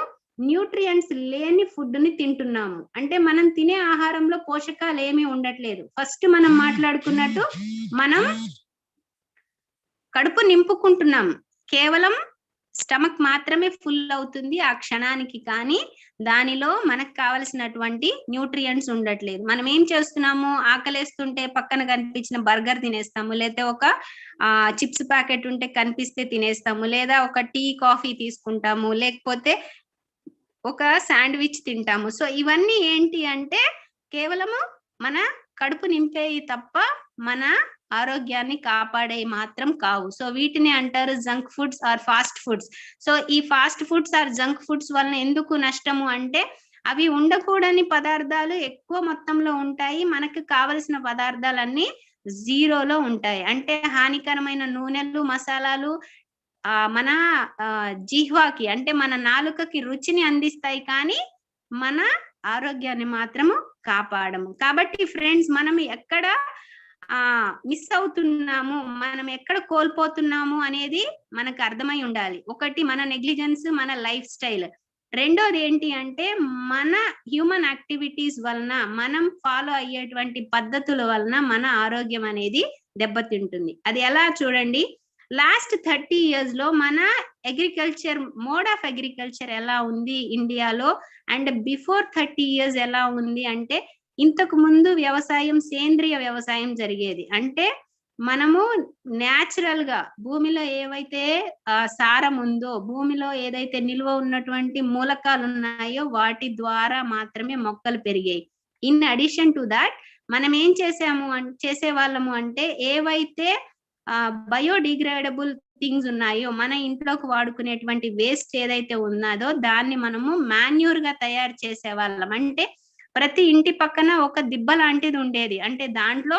న్యూట్రియంట్స్ లేని ఫుడ్ ని తింటున్నాము. అంటే మనం తినే ఆహారంలో పోషకాలు ఏమీ ఉండట్లేదు. ఫస్ట్ మనం మాట్లాడుకున్నట్టు మనం కడుపు నింపుకుంటున్నాం, కేవలం స్టమక్ మాత్రమే ఫుల్ అవుతుంది ఆ క్షణానికి, కానీ దానిలో మనకు కావలసినటువంటి న్యూట్రియంట్స్ ఉండట్లేదు. మనం ఏం చేస్తున్నాము, ఆకలేస్తుంటే పక్కన కనిపించిన బర్గర్ తినేస్తాము, లేదా ఒక చిప్స్ ప్యాకెట్ ఉంటే కనిపిస్తే తినేస్తాము, లేదా ఒక టీ కాఫీ తీసుకుంటాము, లేకపోతే ఒక శాండ్విచ్ తింటాము. సో ఇవన్నీ ఏంటి అంటే కేవలము మన కడుపు నింపేవి తప్ప మన ఆరోగ్యాన్ని కాపాడే మాత్రం కావు. సో వీటిని అంటారు junk foods or fast foods. So ఈ fast foods or junk foods వలన ఎందుకు నష్టము అంటే అవి ఉండకూడని పదార్థాలు ఎక్కువ మొత్తంలో ఉంటాయి, మనకు కావలసిన పదార్థాలన్నీ జీరోలో ఉంటాయి. అంటే హానికరమైన నూనెలు, మసాలాలు మన జిహ్వాకి, అంటే మన నాలుకకి రుచిని అందిస్తాయి, కానీ మన ఆరోగ్యాన్ని మాత్రము కాపాడము. కాబట్టి ఫ్రెండ్స్, మనం ఎక్కడ మిస్ అవుతున్నాము, మనం ఎక్కడ కోల్పోతున్నాము అనేది మనకు అర్థమై ఉండాలి. ఒకటి మన నెగ్లిజెన్స్, మన లైఫ్ స్టైల్. రెండోది ఏంటి అంటే మన హ్యూమన్ యాక్టివిటీస్ వలన, మనం ఫాలో అయ్యేటువంటి పద్ధతుల వలన మన ఆరోగ్యం అనేది దెబ్బతింటుంది. అది ఎలా చూడండి, లాస్ట్ 30 years లో మన అగ్రికల్చర్ మోడ్ ఆఫ్ అగ్రికల్చర్ ఎలా ఉంది ఇండియాలో, అండ్ బిఫోర్ 30 years ఎలా ఉంది అంటే, ఇంతకు ముందు వ్యవసాయం సేంద్రియ వ్యవసాయం జరిగేది. అంటే మనము న్యాచురల్ గా భూమిలో ఏవైతే సారం ఉందో, భూమిలో ఏదైతే నిల్వ ఉన్నటువంటి మూలకాలు ఉన్నాయో వాటి ద్వారా మాత్రమే మొక్కలు పెరిగాయి. ఇన్ అడిషన్ టు దాట్ మనం ఏం చేసేవాళ్ళము అంటే, ఏవైతే బయోడిగ్రేడబుల్ థింగ్స్ ఉన్నాయో, మన ఇంట్లోకి వాడుకునేటువంటి వేస్ట్ ఏదైతే ఉన్నదో దాన్ని మనము మాన్యూర్ గా తయారు చేసేవాళ్ళం. అంటే ప్రతి ఇంటి పక్కన ఒక దిబ్బ లాంటిది ఉండేది. అంటే దాంట్లో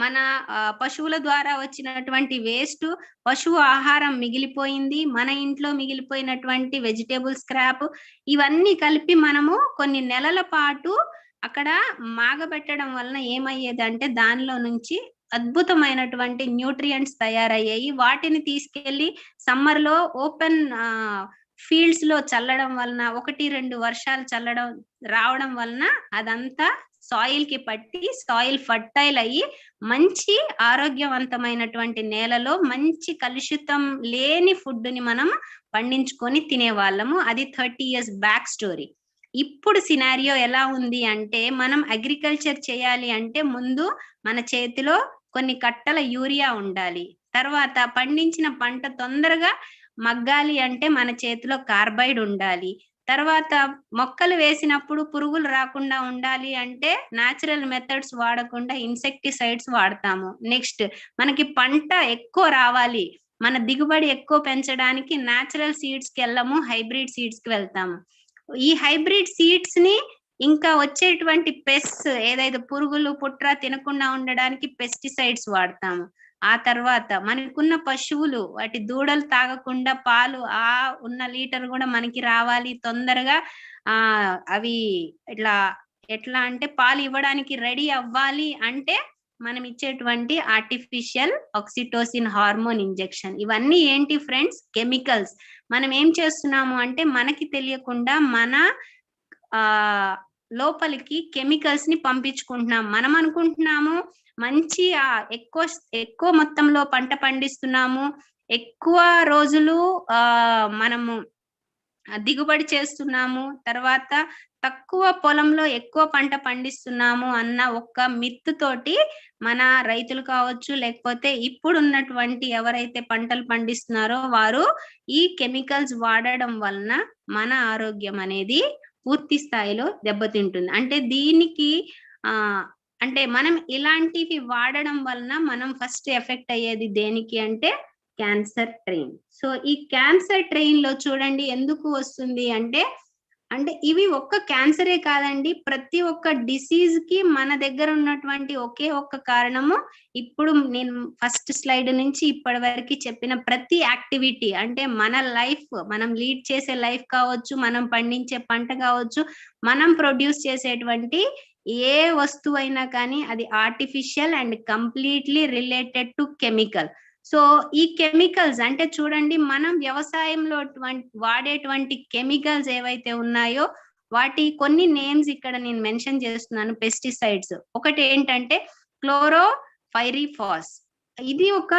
మన పశువుల ద్వారా వచ్చినటువంటి వేస్ట్, పశువు ఆహారం మిగిలిపోయింది, మన ఇంట్లో మిగిలిపోయినటువంటి వెజిటేబుల్ స్క్రాప్, ఇవన్నీ కలిపి మనము కొన్ని నెలల పాటు అక్కడ మాగబెట్టడం వలన ఏమయ్యేదంటే దానిలో నుంచి అద్భుతమైనటువంటి న్యూట్రియంట్స్ తయారయ్యాయి. వాటిని తీసుకెళ్లి సమ్మర్ లో ఓపెన్ ఫీల్డ్స్ లో చల్లడం వలన, 1-2 వర్షాలు రావడం వలన అదంతా సాయిల్ కి పట్టి సాయిల్ ఫర్టైల్ అయ్యి మంచి ఆరోగ్యవంతమైనటువంటి నేలలో మంచి కలుషితం లేని ఫుడ్ ని మనం పండించుకొని తినేవాళ్ళము. అది 30 years బ్యాక్ స్టోరీ. ఇప్పుడు సినారియో ఎలా ఉంది అంటే, మనం అగ్రికల్చర్ చేయాలి అంటే ముందు మన చేతిలో కొన్ని కట్టల యూరియా ఉండాలి. తర్వాత పండించిన పంట తొందరగా మగ్గాలి అంటే మన చేతిలో కార్బైడ్ ఉండాలి. తర్వాత మొక్కలు వేసినప్పుడు పురుగులు రాకుండా ఉండాలి అంటే న్యాచురల్ మెథడ్స్ వాడకుండా ఇన్సెక్టిసైడ్స్ వాడతాము. నెక్స్ట్ మనకి పంట ఎక్కువ రావాలి, మన దిగుబడి ఎక్కువ పెంచడానికి న్యాచురల్ సీడ్స్ కి వెళ్ళము, హైబ్రిడ్ సీడ్స్ కి వెళ్తాము. ఈ హైబ్రిడ్ సీడ్స్ ని ఇంకా వచ్చేటువంటి పెస్ట్ ఏదైతే పురుగులు పుట్ర తినకుండా ఉండడానికి పెస్టిసైడ్స్ వాడతాము. ఆ తర్వాత మనకున్న పశువులు వాటి దూడలు తాగకుండా పాలు ఉన్న లీటర్ కూడా మనకి రావాలి తొందరగా, అవి ఎట్లా అంటే పాలు ఇవ్వడానికి రెడీ అవ్వాలి అంటే మనం ఇచ్చేటువంటి ఆర్టిఫిషియల్ ఆక్సిటోసిన్ హార్మోన్ ఇంజెక్షన్. ఇవన్నీ ఏంటి ఫ్రెండ్స్? కెమికల్స్. మనం ఏం చేస్తున్నాము అంటే మనకి తెలియకుండా మన లోపలికి కెమికల్స్ ని పంపించుకుంటున్నాం. మనం అనుకుంటున్నాము మంచి ఎక్కువ మొత్తంలో పంట పండిస్తున్నాము, ఎక్కువ రోజులు మనము దిగుబడి చేస్తున్నాము, తర్వాత తక్కువ పొలంలో ఎక్కువ పంట పండిస్తున్నాము అన్న ఒక మిత్ తోటి మన రైతులు కావచ్చు, లేకపోతే ఇప్పుడు ఉన్నటువంటి ఎవరైతే పంటలు పండిస్తున్నారో వారు ఈ కెమికల్స్ వాడడం వలన మన ఆరోగ్యం అనేది పూర్తి స్థాయిలో దెబ్బతింటుంది. అంటే దీనికి అంటే మనం ఇలాంటివి వాడడం వలన మనం ఫస్ట్ ఎఫెక్ట్ అయ్యేది దేనికి అంటే క్యాన్సర్ ట్రైన్. సో ఈ క్యాన్సర్ ట్రైన్ లో చూడండి ఎందుకు వస్తుంది అంటే ఇవి ఒక్క క్యాన్సరే కాదండి, ప్రతి ఒక్క డిసీజ్ కి మన దగ్గర ఉన్నటువంటి ఒకే ఒక్క కారణము ఇప్పుడు నేను ఫస్ట్ స్లైడ్ నుంచి ఇప్పటి వరకు చెప్పిన ప్రతి యాక్టివిటీ. అంటే మన లైఫ్, మనం లీడ్ చేసే లైఫ్ కావచ్చు, మనం పండించే పంట కావచ్చు, మనం ప్రొడ్యూస్ చేసేటువంటి ఏ వస్తువు అయినా కానీ అది artificial and completely related to chemical. So ఈ కెమికల్స్ అంటే చూడండి, మనం వ్యవసాయంలో వాడేటువంటి కెమికల్స్ ఏవైతే ఉన్నాయో వాటి కొన్ని నేమ్స్ ఇక్కడ నేను మెన్షన్ చేస్తున్నాను. పెస్టిసైడ్స్ ఒకటి ఏంటంటే క్లోరోపైరిఫాస్, ఇది ఒక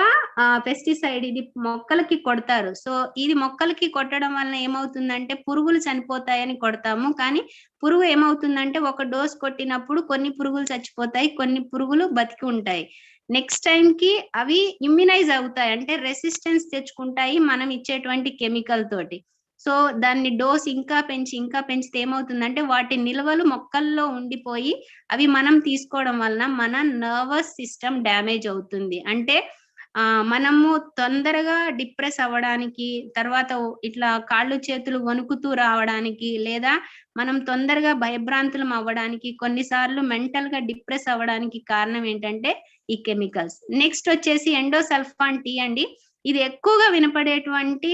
పెస్టిసైడ్, ఇది మొక్కలకి కొడతారు. సో ఇది మొక్కలకి కొట్టడం వలన ఏమవుతుందంటే పురుగులు చనిపోతాయని కొడతాము, కానీ పురుగు ఏమవుతుందంటే ఒక డోస్ కొట్టినప్పుడు కొన్ని పురుగులు చచ్చిపోతాయి, కొన్ని పురుగులు బతికి ఉంటాయి. నెక్స్ట్ టైం కి అవి ఇమ్యునైజ్ అవుతాయి, అంటే రెసిస్టెన్స్ తెచ్చుకుంటాయి మనం ఇచ్చేటువంటి కెమికల్ తోటి. సో దాన్ని డోస్ ఇంకా పెంచితే ఏమవుతుందంటే వాటి నిల్వలు మొక్కల్లో ఉండిపోయి అవి మనం తీసుకోవడం వలన మన నర్వస్ సిస్టమ్ డ్యామేజ్ అవుతుంది. అంటే మనము తొందరగా డిప్రెస్ అవ్వడానికి, తర్వాత ఇట్లా కాళ్ళు చేతులు వణుకుతూ రావడానికి, లేదా మనం తొందరగా భయభ్రాంతులం అవ్వడానికి, కొన్నిసార్లు మెంటల్ గా డిప్రెస్ అవ్వడానికి కారణం ఏంటంటే ఈ కెమికల్స్. నెక్స్ట్ వచ్చేసి ఎండోసల్ఫాన్ టీ అండి, ఇది ఎక్కువగా వినపడేటువంటి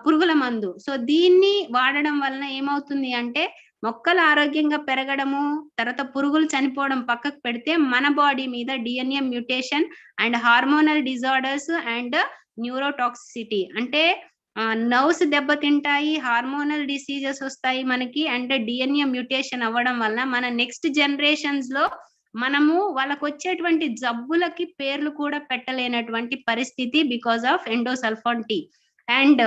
పురుగుల మందు. సో దీన్ని వాడడం వలన ఏమవుతుంది అంటే మొక్కలు ఆరోగ్యంగా పెరగడము, తర్వాత పురుగులు చనిపోవడం పక్కకు పెడితే మన బాడీ మీద DNA mutation and hormonal disorders and neurotoxicity, అంటే నర్వ్స్ దెబ్బతింటాయి, హార్మోనల్ డిసీజెస్ వస్తాయి మనకి, అండ్ డిఎన్ఏ మ్యూటేషన్ అవ్వడం వల్ల మన నెక్స్ట్ జనరేషన్స్ లో మనము వాళ్ళకు వచ్చేటువంటి జబ్బులకి పేర్లు కూడా పెట్టలేనటువంటి పరిస్థితి బికాస్ ఆఫ్ ఎండోసల్ఫాన్ టీ. అండ్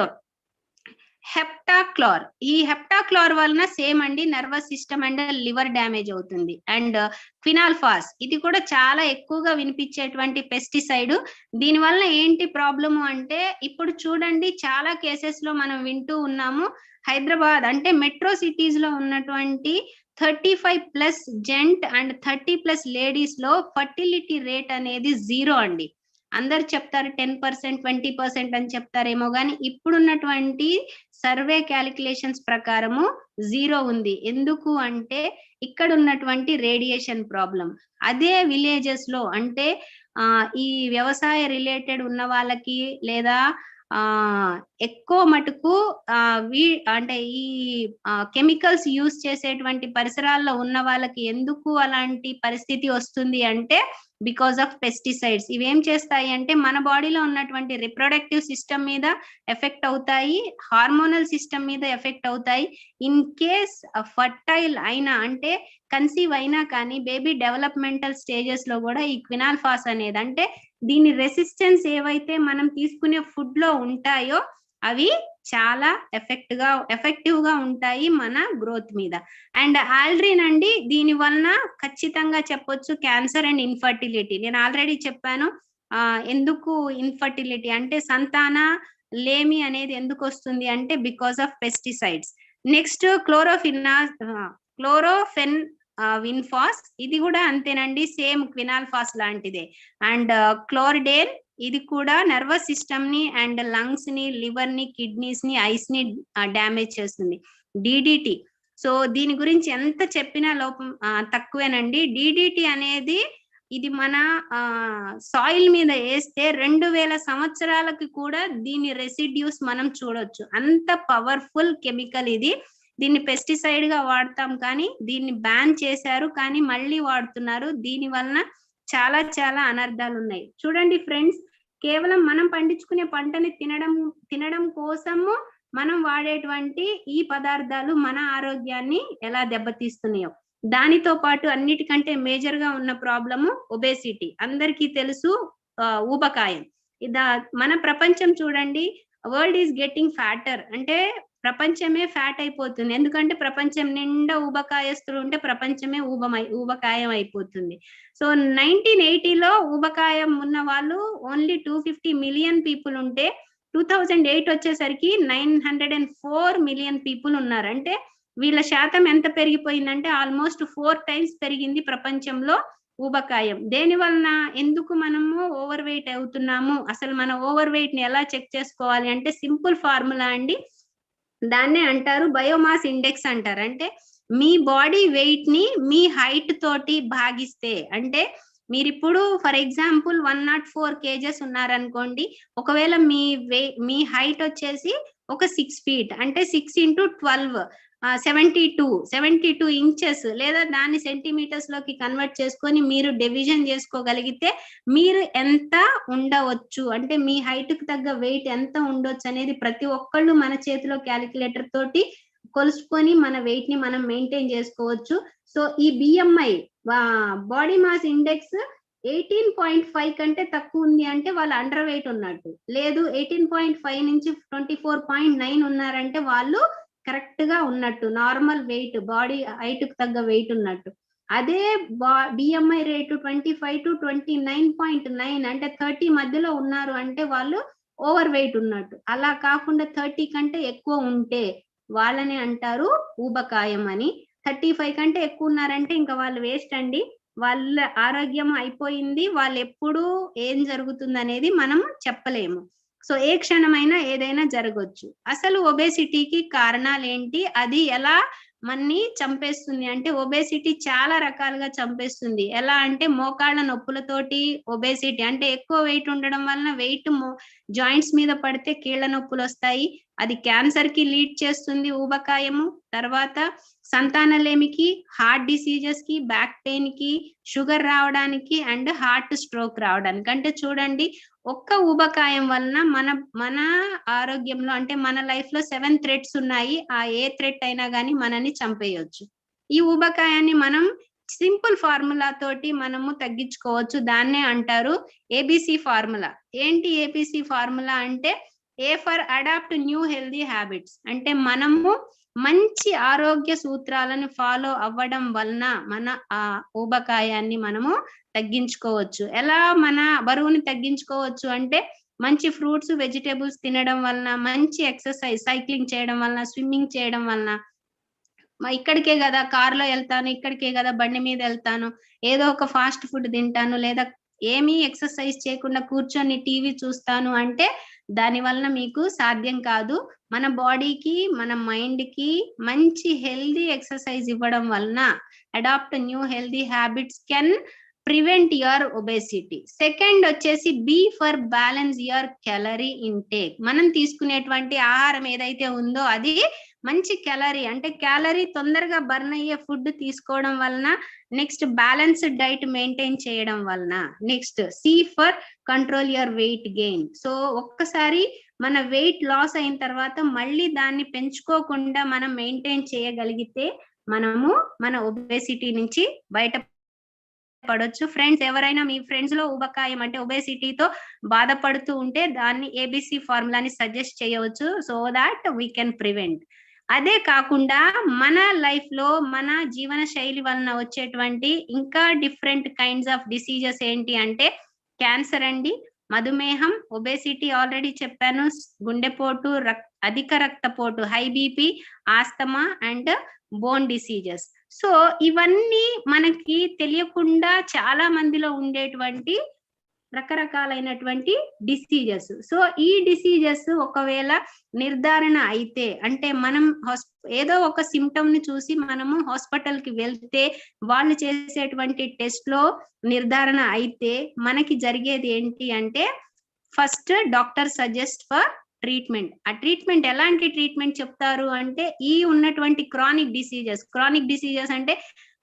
హెప్టాక్లోర్, ఈ హెప్టాక్లోర్ వలన సేమ్ అండి nervous system and liver damage అవుతుంది. అండ్ క్వినాల్ఫాస్, ఇది కూడా చాలా ఎక్కువగా వినిపించేటువంటి పెస్టిసైడ్. దీని వలన ఏంటి ప్రాబ్లము అంటే ఇప్పుడు చూడండి చాలా కేసెస్ లో మనం వింటూ ఉన్నాము, హైదరాబాద్ అంటే మెట్రో సిటీస్ లో ఉన్నటువంటి 35+ జెంట్ అండ్ 30+ లేడీస్ లో ఫర్టిలిటీ రేట్ అనేది 0 అండి. అందరు చెప్తారు 10%, 20% అని చెప్తారేమో కానీ ఇప్పుడున్నటువంటి సర్వే క్యాలిక్యులేషన్స్ ప్రకారము 0 ఉంది. ఎందుకు అంటే ఇక్కడ ఉన్నటువంటి రేడియేషన్ ప్రాబ్లం. అదే విలేజెస్ లో అంటే ఈ వ్యవసాయ రిలేటెడ్ ఉన్న వాళ్ళకి లేదా ఎక్కువ మటుకు అంటే ఈ కెమికల్స్ యూజ్ చేసేటువంటి పరిసరాల్లో ఉన్న వాళ్ళకి ఎందుకు అలాంటి పరిస్థితి వస్తుంది అంటే బికాస్ ఆఫ్ పెస్టిసైడ్స్. ఇవేం చేస్తాయి అంటే మన బాడీలో ఉన్నటువంటి రిప్రొడక్టివ్ సిస్టమ్ మీద ఎఫెక్ట్ అవుతాయి, హార్మోనల్ సిస్టమ్ మీద ఎఫెక్ట్ అవుతాయి. ఇన్ కేస్ ఫర్టైల్ అయినా అంటే కన్సీవ్ అయినా కానీ బేబీ డెవలప్మెంటల్ స్టేజెస్ లో కూడా ఈ క్వినాల్ఫాస్ అనేది అంటే దీని రెసిస్టెన్స్ ఏవైతే మనం తీసుకునే ఫుడ్ లో ఉంటాయో అవి చాలా ఎఫెక్టివ్ గా ఉంటాయి మన గ్రోత్ మీద. అండ్ ఆల్డ్రిన్ అండి, దీని వలన ఖచ్చితంగా చెప్పొచ్చు క్యాన్సర్ అండ్ ఇన్ఫర్టిలిటీ. నేను ఆల్రెడీ చెప్పాను ఎందుకు ఇన్ఫర్టిలిటీ అంటే సంతాన లేమి అనేది ఎందుకు వస్తుంది అంటే బికాస్ ఆఫ్ పెస్టిసైడ్స్. నెక్స్ట్ క్లోరోఫెన్ విన్ఫాస్, ఇది కూడా అంతేనండి, సేమ్ క్వినాల్ఫాస్ లాంటిదే. అండ్ క్లోరిడేన్, ఇది కూడా నర్వస్ సిస్టమ్ ని అండ్ లంగ్స్ ని, లివర్ ని, కిడ్నీస్ ని, ఐస్ ని డ్యామేజ్ చేస్తుంది. డిడిటి, సో దీని గురించి ఎంత చెప్పినా లోపం తక్కువేనండి. డిడిటి అనేది ఇది మన సాయిల్ మీద వేస్తే 2000 సంవత్సరాలకి కూడా దీని రెసిడ్యూస్ మనం చూడొచ్చు. అంత పవర్ఫుల్ కెమికల్ ఇది. దీన్ని పెస్టిసైడ్ గా వాడతాం కానీ దీన్ని బ్యాన్ చేశారు కానీ మళ్ళీ వాడుతున్నారు. దీని వలన చాలా చాలా అనర్థాలు ఉన్నాయి. చూడండి ఫ్రెండ్స్, కేవలం మనం పండించుకునే పంటని తినడం కోసము మనం వాడేటువంటి ఈ పదార్థాలు మన ఆరోగ్యాన్ని ఎలా దెబ్బతీస్తున్నాయో. దానితో పాటు అన్నిటికంటే మేజర్ గా ఉన్న ప్రాబ్లము ఒబేసిటీ. అందరికీ తెలుసు, ఊబకాయం. మన ప్రపంచం చూడండి, వరల్డ్ ఈస్ గెట్టింగ్ ఫ్యాటర్ అంటే ప్రపంచమే ఫ్యాట్ అయిపోతుంది. ఎందుకంటే ప్రపంచం నిండా ఊబకాయస్తులు ఉంటే ప్రపంచమే ఊబకాయం అయిపోతుంది. సో 1980లో ఊబకాయం ఉన్న వాళ్ళు ఓన్లీ 250 మిలియన్ పీపుల్ ఉంటే 2008 వచ్చేసరికి 904 మిలియన్ పీపుల్ ఉన్నారు. అంటే వీళ్ళ శాతం ఎంత పెరిగిపోయిందంటే ఆల్మోస్ట్ 4 times పెరిగింది ప్రపంచంలో ఊబకాయం. దేని వలన ఎందుకు మనము ఓవర్ వెయిట్ అవుతున్నాము, అసలు మన ఓవర్ వెయిట్ ని ఎలా చెక్ చేసుకోవాలి అంటే సింపుల్ ఫార్ములా అండి. దాన్నే అంటారు బయోమాస్ ఇండెక్స్ అంటారు. అంటే మీ బాడీ వెయిట్ ని మీ హైట్ తోటి భాగిస్తే, అంటే మీరు ఇప్పుడు ఫర్ ఎగ్జాంపుల్ 104 kgs ఉన్నారనుకోండి, ఒకవేళ మీ హైట్ వచ్చేసి ఒక 6 feet అంటే 6 into 12 72 inches లేదా దాన్ని సెంటీమీటర్స్ లోకి కన్వర్ట్ చేసుకొని మీరు డివిజన్ చేసుకోగలిగితే మీరు ఎంత ఉండవచ్చు అంటే మీ హైట్ కు తగ్గ వెయిట్ ఎంత ఉండొచ్చు అనేది ప్రతి ఒక్కళ్ళు మన చేతిలో క్యాలిక్యులేటర్ తోటి కొలుసుకొని మన వెయిట్ ని మనం మెయింటైన్ చేసుకోవచ్చు. సో ఈ బిఎంఐ బాడీ మాస్ ఇండెక్స్ 18.5 కంటే తక్కువ ఉంది అంటే వాళ్ళు అండర్ వెయిట్ ఉన్నట్టు, లేదు 18.5 నుంచి 24.9 ఉన్నారంటే వాళ్ళు కరెక్ట్ గా ఉన్నట్టు, నార్మల్ వెయిట్, బాడీ హైట్ కు తగ్గ వెయిట్ ఉన్నట్టు. అదే బిఎంఐ రేటు 25 to 29.9 అంటే 30 మధ్యలో ఉన్నారు అంటే వాళ్ళు ఓవర్ వెయిట్ ఉన్నట్టు. అలా కాకుండా 30 కంటే ఎక్కువ ఉంటే వాళ్ళని అంటారు ఊబకాయం అని. 35 కంటే ఎక్కువ ఉన్నారంటే ఇంకా వాళ్ళు వేస్ట్ అండి, వాళ్ళ ఆరోగ్యం అయిపోయింది, వాళ్ళు ఎప్పుడు ఏం జరుగుతుంది అనేది మనం చెప్పలేము. సో ఏ క్షణమైనా ఏదైనా జరగవచ్చు. అసలు ఒబేసిటీకి కారణాలు ఏంటి, అది ఎలా మన్ని చంపేస్తుంది అంటే ఒబేసిటీ చాలా రకాలుగా చంపేస్తుంది. ఎలా అంటే మోకాళ్ళ నొప్పులతోటి ఒబేసిటీ అంటే ఎక్కువ వెయిట్ ఉండడం వలన వెయిట్ జాయింట్స్ మీద పడితే కీళ్ళ నొప్పులు వస్తాయి, అది క్యాన్సర్ కి లీడ్ చేస్తుంది ఊబకాయము. తర్వాత సంతానలేమికి, హార్ట్ డిసీజెస్ కి, బ్యాక్ పెయిన్ కి, షుగర్ రావడానికి అండ్ హార్ట్ స్ట్రోక్ రావడానికి. అంటే చూడండి, ఒక్క ఊబకాయం వలన మన ఆరోగ్యంలో అంటే మన లైఫ్ లో 7 threats ఉన్నాయి. ఆ ఏ థ్రెట్ అయినా గానీ మనని చంపేయొచ్చు. ఈ ఊబకాయాన్ని మనం సింపుల్ ఫార్ములా తోటి మనము తగ్గించుకోవచ్చు. దాన్నే అంటారు ఏబిసి ఫార్ములా. ఏంటి ఏబిసి ఫార్ములా అంటే A for adapt new healthy habits. అంటే మనము మంచి ఆరోగ్య సూత్రాలను ఫాలో అవ్వడం వలన మన ఆ ఊబకాయాన్ని మనము తగ్గించుకోవచ్చు. ఎలా మన బరువుని తగ్గించుకోవచ్చు అంటే మంచి ఫ్రూట్స్ వెజిటేబుల్స్ తినడం వలన, మంచి ఎక్సర్సైజ్ సైక్లింగ్ చేయడం వలన, స్విమ్మింగ్ చేయడం వలన. ఇక్కడికే కదా కారులో వెళ్తాను, ఇక్కడికే కదా బండి మీద వెళ్తాను, ఏదో ఒక ఫాస్ట్ ఫుడ్ తింటాను, లేదా ఏమీ ఎక్సర్సైజ్ చేయకుండా కూర్చొని టీవీ చూస్తాను అంటే దాని వలన మీకు సాధ్యం కాదు. మన బాడీకి, మన మైండ్ కి మంచి హెల్దీ ఎక్సర్సైజ్ ఇవ్వడం వలన adopt new healthy habits can prevent your obesity. Second వచ్చేసి B for balance your calorie intake. మనం తీసుకునేటువంటి ఆహారం ఏదైతే ఉందో అది మంచి క్యాలరీ, అంటే క్యాలరీ తొందరగా బర్న్ అయ్యే ఫుడ్ తీసుకోవడం వలన, నెక్స్ట్ బ్యాలెన్స్డ్ డైట్ మెయింటైన్ చేయడం వలన. Next C for control your weight gain. So ఒక్కసారి మన వెయిట్ లాస్ అయిన తర్వాత మళ్ళీ దాన్ని పెంచుకోకుండా మనం మెయింటైన్ చేయగలిగితే మనము మన ఒబేసిటీ నుంచి బయట పడొచ్చు. ఫ్రెండ్స్, ఎవరైనా మీ ఫ్రెండ్స్ లో ఊబకాయం అంటే ఒబేసిటీతో బాధపడుతూ ఉంటే దాన్ని ఏబిసి ఫార్ములాని సజెస్ట్ చేయవచ్చు, so that we can prevent. అదే కాకుండా మన లైఫ్ లో మన జీవన శైలి వలన వచ్చేటువంటి ఇంకా డిఫరెంట్ కైండ్స్ ఆఫ్ డిసీజెస్ ఏంటి అంటే క్యాన్సర్ అండి, మధుమేహం, ఒబేసిటీ ఆల్రెడీ చెప్పాను, గుండెపోటు, అధిక రక్తపోటు, high BP, asthma and bone diseases. So ఇవన్నీ మనకి తెలియకుండా చాలా మందిలో ఉండేటువంటి రకరకాలైనటువంటి డిసీజెస్. సో ఈ డిసీజెస్ ఒకవేళ నిర్ధారణ అయితే, అంటే మనం ఏదో ఒక సిమ్టమ్ ని చూసి మనము హాస్పిటల్ కి వెళ్తే వాళ్ళు చేసేటువంటి టెస్ట్ లో నిర్ధారణ అయితే మనకి జరిగేది ఏంటి అంటే first doctor suggest for treatment. ఆ ట్రీట్మెంట్ ఎలాంటి ట్రీట్మెంట్ చెప్తారు అంటే ఈ ఉన్నటువంటి క్రానిక్ డిసీజెస్ అంటే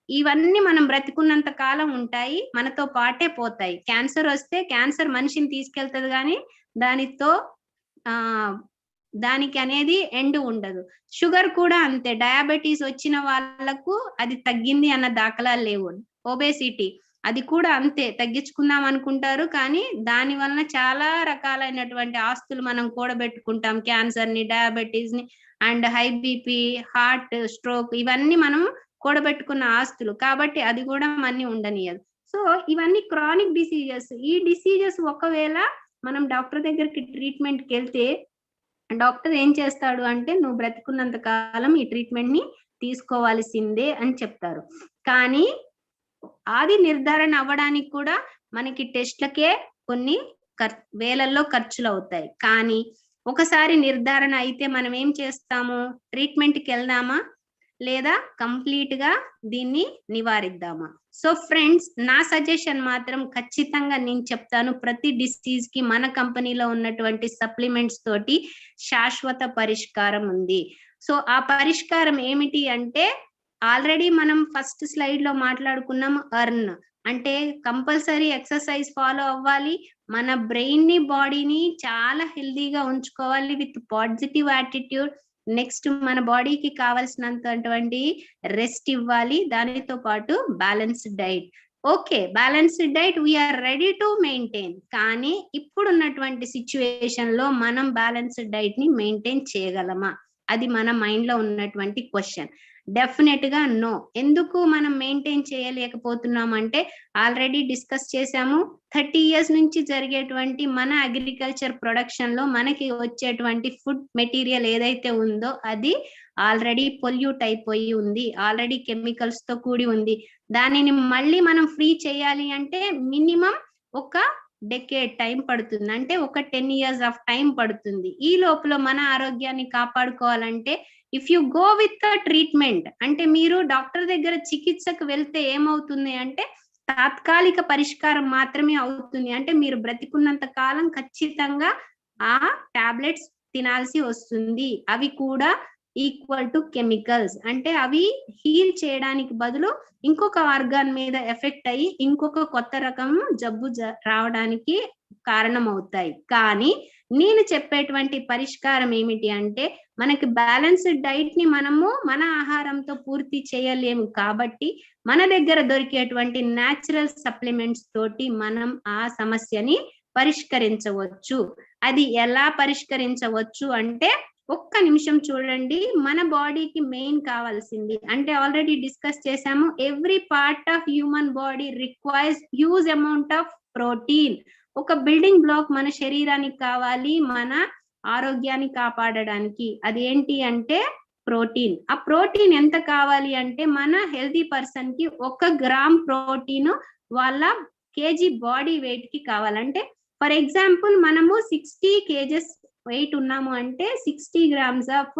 ఇవన్నీ మనం బ్రతికున్నంత కాలం ఉంటాయి, మనతో పాటే పోతాయి. క్యాన్సర్ వస్తే క్యాన్సర్ మనిషిని తీసుకెళ్తది కానీ దానికి అనేది ఎండ్ ఉండదు. షుగర్ కూడా అంతే, డయాబెటీస్ వచ్చిన వాళ్ళకు అది తగ్గింది అన్న దాఖలాలు లేవు. ఒబేసిటీ అది కూడా అంతే, తగ్గించుకుందాం అనుకుంటారు కానీ దాని వలన చాలా రకాలైనటువంటి ఆస్తులు మనం కూడబెట్టుకుంటాం. క్యాన్సర్ ని, డయాబెటీస్ ని and high BP, heart, stroke ఇవన్నీ మనం కూడబెట్టుకున్న ఆస్తులు కాబట్టి అది కూడా మన్ని ఉండనియదు. సో ఇవన్నీ క్రానిక్ డిసీజెస్. ఈ డిసీజెస్ ఒకవేళ మనం డాక్టర్ దగ్గరికి ట్రీట్మెంట్ కి వెళ్తే డాక్టర్ ఏం చేస్తాడు అంటే నువ్వు బ్రతికున్నంత కాలం ఈ ట్రీట్మెంట్ ని తీసుకోవాల్సిందే అని చెప్తారు. కానీ అది నిర్ధారణ అవ్వడానికి కూడా మనకి టెస్ట్లకే కొన్ని వేలల్లో ఖర్చులు అవుతాయి. కానీ ఒకసారి నిర్ధారణ అయితే మనం ఏం చేస్తాము, ట్రీట్మెంట్ కి వెళ్దామా లేదా కంప్లీట్ గా దీన్ని నివారిద్దామా? సో ఫ్రెండ్స్, నా సజెషన్ మాత్రం ఖచ్చితంగా నేను చెప్తాను, ప్రతి డిసీజ్ కి మన కంపెనీలో ఉన్నటువంటి సప్లిమెంట్స్ తోటి శాశ్వత పరిష్కారం ఉంది. సో ఆ పరిష్కారం ఏమిటి అంటే ఆల్రెడీ మనం ఫస్ట్ స్లైడ్ లో మాట్లాడుకున్నాం, ఎర్న్ అంటే కంపల్సరీ ఎక్సర్సైజ్ ఫాలో అవ్వాలి, మన బ్రెయిన్ ని, బాడీని చాలా హెల్దీగా ఉంచుకోవాలి విత్ పాజిటివ్ యాటిట్యూడ్. నెక్స్ట్ మన బాడీకి కావాల్సినంతటువంటి రెస్ట్ ఇవ్వాలి, దానితో పాటు balanced diet. Okay, balanced diet we are ready to maintain. కానీ ఇప్పుడున్నటువంటి సిచ్యువేషన్ లో మనం బ్యాలెన్స్డ్ డైట్ ని మెయింటైన్ చేయగలమా? అది మన మైండ్ లో ఉన్నటువంటి క్వశ్చన్. డెఫినెట్ గా నో. ఎందుకు మనం మెయింటైన్ చేయలేకపోతున్నాం అంటే ఆల్రెడీ డిస్కస్ చేసాము, 30 years నుంచి జరిగేటువంటి మన అగ్రికల్చర్ ప్రొడక్షన్ లో మనకి వచ్చేటువంటి ఫుడ్ మెటీరియల్ ఏదైతే ఉందో అది ఆల్రెడీ పొల్యూట్ అయిపోయి ఉంది, ఆల్రెడీ కెమికల్స్ తో కూడి ఉంది. దానిని మళ్ళీ మనం ఫ్రీ చేయాలి అంటే మినిమం ఒక డెకేడ్ టైం పడుతుంది, అంటే ఒక 10 years ఆఫ్ టైం పడుతుంది. ఈ లోపల మన ఆరోగ్యాన్ని కాపాడుకోవాలంటే if you go with treatment, అంటే మీరు డాక్టర్ దగ్గర చికిత్సకు వెళ్తే ఏమవుతుంది అంటే తాత్కాలిక పరిష్కారం మాత్రమే అవుతుంది. అంటే మీరు బ్రతికున్నంత కాలం ఖచ్చితంగా ఆ టాబ్లెట్స్ తినాల్సి వస్తుంది. అవి కూడా ఈక్వల్ టు కెమికల్స్, అంటే అవి హీల్ చేయడానికి బదులు ఇంకొక ఆర్గాన్ మీద ఎఫెక్ట్ అయ్యి ఇంకొక కొత్త రకం జబ్బు రావడానికి కారణం అవుతాయి. కానీ నేను చెప్పేటువంటి పరిష్కారం ఏమిటి అంటే, మనకి బ్యాలెన్స్డ్ డైట్ ని మనము మన ఆహారంతో పూర్తి చేయలేము కాబట్టి మన దగ్గర దొరికేటువంటి న్యాచురల్ సప్లిమెంట్స్ తోటి మనం ఆ సమస్యని పరిష్కరించవచ్చు. అది ఎలా పరిష్కరించవచ్చు అంటే, ఒక్క నిమిషం చూడండి. మన బాడీకి మెయిన్ కావాల్సింది అంటే ఆల్రెడీ డిస్కస్ చేసాము, every part of human body requires huge amount of protein. ఒక బిల్డింగ్ బ్లాక్ మన శరీరానికి కావాలి, మన ఆరోగ్యాన్ని కాపాడడానికి. అదేంటి అంటే ప్రోటీన్. ఆ ప్రోటీన్ ఎంత కావాలి అంటే, మన హెల్తీ పర్సన్ కి 1 గ్రామ్ ప్రోటీన్ వాళ్ళ కేజీ బాడీ వెయిట్ కి కావాలంటే, ఫర్ ఎగ్జాంపుల్ మనము 60 kgs వెయిట్ ఉన్నాము అంటే 60 grams ఆఫ్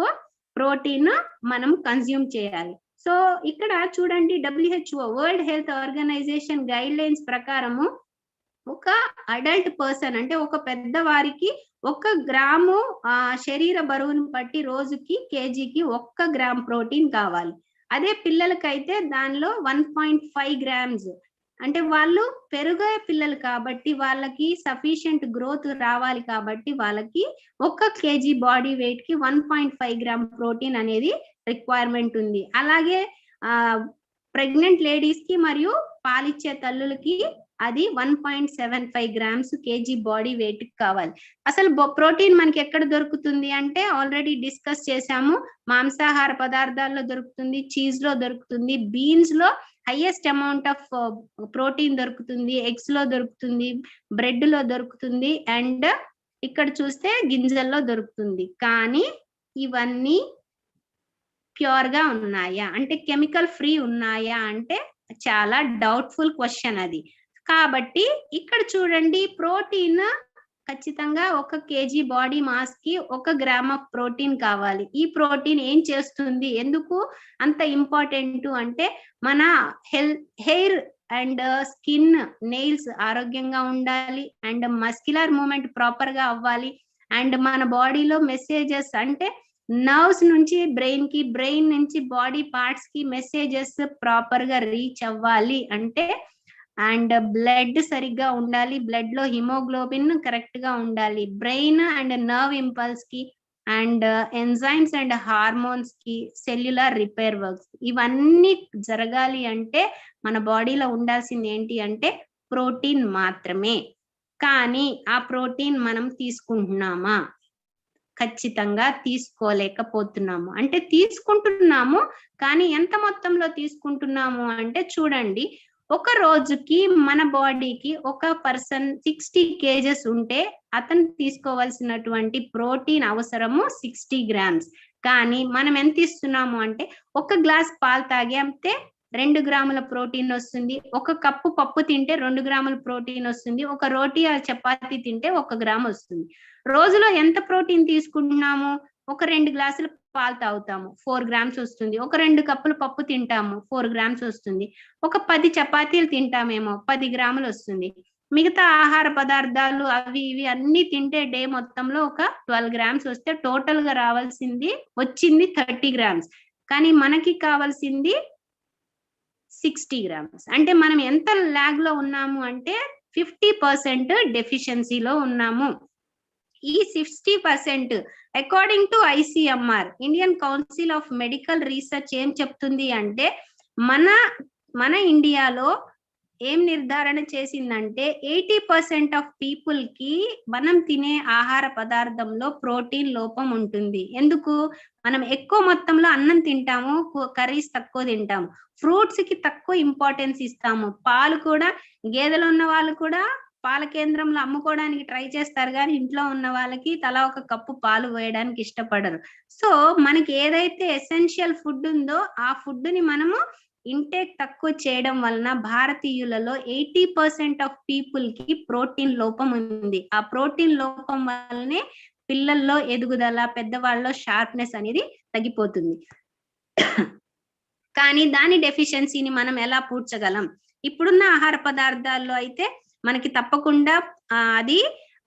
ప్రోటీన్ మనం కన్స్యూమ్ చేయాలి. సో ఇక్కడ చూడండి, WHO world health organization guidelines ప్రకారము ఒక అడల్ట్ పర్సన్ అంటే ఒక పెద్దవారికి 1 గ్రాము శరీర బరువును బట్టి రోజుకి కేజీకి 1 గ్రామ్ ప్రోటీన్ కావాలి. అదే పిల్లలకైతే దానిలో 1.5 grams. అంటే వాళ్ళు పెరుగే పిల్లలు కాబట్టి వాళ్ళకి సఫిషియంట్ గ్రోత్ రావాలి కాబట్టి వాళ్ళకి 1 kg బాడీ వెయిట్ కి 1.5 గ్రామ్ ప్రోటీన్ అనేది రిక్వైర్మెంట్ ఉంది. అలాగే ప్రెగ్నెంట్ లేడీస్ కి మరియు పాలిచ్చే తల్లులకి అది 1.75 grams కేజీ బాడీ వెయిట్ కావాలి. అసలు ప్రోటీన్ మనకి ఎక్కడ దొరుకుతుంది అంటే ఆల్రెడీ డిస్కస్ చేసాము. మాంసాహార పదార్థాల్లో దొరుకుతుంది, చీజ్ లో దొరుకుతుంది, బీన్స్ లో హైయెస్ట్ అమౌంట్ ఆఫ్ ప్రోటీన్ దొరుకుతుంది, ఎగ్స్ లో దొరుకుతుంది, బ్రెడ్ లో దొరుకుతుంది, అండ్ ఇక్కడ చూస్తే గింజల్లో దొరుకుతుంది. కానీ ఇవన్నీ ప్యూర్ గా ఉన్నాయా అంటే కెమికల్ ఫ్రీ ఉన్నాయా అంటే చాలా డౌట్ఫుల్ క్వశ్చన్ అది. కాబట్టి ఇక్కడ చూడండి, ప్రోటీన్ ఖచ్చితంగా 1 kg బాడీ మాస్ కి 1 గ్రామ్ ఆఫ్ ప్రోటీన్ కావాలి. ఈ ప్రోటీన్ ఏం చేస్తుంది, ఎందుకు అంత ఇంపార్టెంట్ అంటే, మన హెయిర్ అండ్ స్కిన్, నెయిల్స్ ఆరోగ్యంగా ఉండాలి, అండ్ మస్క్యులర్ మూవ్మెంట్ ప్రాపర్ గా అవ్వాలి, అండ్ మన బాడీలో మెసేజెస్ అంటే నర్వ్స్ నుంచి బ్రెయిన్ కి, బ్రెయిన్ నుంచి బాడీ పార్ట్స్ కి మెసేజెస్ ప్రాపర్ గా రీచ్ అవ్వాలి అంటే, అండ్ బ్లడ్ సరిగ్గా ఉండాలి, బ్లడ్ లో హిమోగ్లోబిన్ కరెక్ట్ గా ఉండాలి, బ్రెయిన్ అండ్ నర్వ్ ఇంపల్స్ కి, అండ్ ఎంజైమ్స్ అండ్ హార్మోన్స్ కి, సెల్యులర్ రిపేర్ వర్క్స్, ఇవన్నీ జరగాలి అంటే మన బాడీలో ఉండాల్సింది ఏంటి అంటే ప్రోటీన్ మాత్రమే. కానీ ఆ ప్రోటీన్ మనం తీసుకుంటున్నామా? ఖచ్చితంగా తీసుకోలేకపోతున్నాము. అంటే తీసుకుంటున్నాము, కానీ ఎంత మొత్తంలో తీసుకుంటున్నాము అంటే చూడండి, ఒక రోజుకి మన బాడీకి ఒక పర్సన్ 60 kgs ఉంటే అతను తీసుకోవాల్సినటువంటి ప్రోటీన్ అవసరము 60 grams. కానీ మనం ఎంత ఇస్తున్నాము అంటే, 1 గ్లాస్ పాలు తాగితే 2 గ్రాముల ప్రోటీన్ వస్తుంది, 1 కప్పు పప్పు తింటే 2 గ్రాముల ప్రోటీన్ వస్తుంది, 1 రోటీ చపాతీ తింటే 1 గ్రామ్ వస్తుంది. రోజులో ఎంత ప్రోటీన్ తీసుకుంటున్నాము? 2 గ్లాసులు పాలు తాగుతాము, 4 grams వస్తుంది. 2 కప్పులు పప్పు తింటాము, 4 grams వస్తుంది. 10 చపాతీలు తింటామేమో, 10 గ్రాములు వస్తుంది. మిగతా ఆహార పదార్థాలు అవి ఇవి అన్ని తింటే డే మొత్తంలో 12 grams వస్తే టోటల్ గా వచ్చింది 30 grams. కానీ మనకి కావాల్సింది 60 grams. అంటే మనం ఎంత లాగ్ లో ఉన్నాము అంటే 50% డెఫిషియన్సీలో ఉన్నాము. ఈ 60% according to ICMR, Indian council of medical research ఏం చెప్తుంది అంటే, మన ఇండియాలో ఏం నిర్ధారణ చేసిందంటే 80% ఆఫ్ పీపుల్ కి మనం తినే ఆహార పదార్థంలో ప్రోటీన్ లోపం ఉంటుంది. ఎందుకు? మనం ఎక్కువ మొత్తంలో అన్నం తింటాము, కర్రీస్ తక్కువ తింటాము, ఫ్రూట్స్ కి తక్కువ ఇంపార్టెన్స్ ఇస్తాము. పాలు కూడా, గేదెలు ఉన్న వాళ్ళు కూడా పాల కేంద్రంలో అమ్ముకోవడానికి ట్రై చేస్తారు, కానీ ఇంట్లో ఉన్న వాళ్ళకి తలా 1 కప్పు పాలు వేయడానికి ఇష్టపడరు. సో మనకి ఏదైతే ఎసెన్షియల్ ఫుడ్ ఉందో ఆ ఫుడ్ ని మనము ఇంటేక్ తక్కువ చేయడం వలన భారతీయులలో 80% ఆఫ్ పీపుల్ కి ప్రోటీన్ లోపం ఉంది. ఆ ప్రోటీన్ లోపం వల్లనే పిల్లల్లో ఎదుగుదల, పెద్దవాళ్ళలో షార్ప్నెస్ అనేది తగ్గిపోతుంది. కానీ దాని డెఫిషియన్సీని మనం ఎలా పూడ్చగలం? ఇప్పుడున్న ఆహార పదార్థాల్లో అయితే మనకి తప్పకుండా అది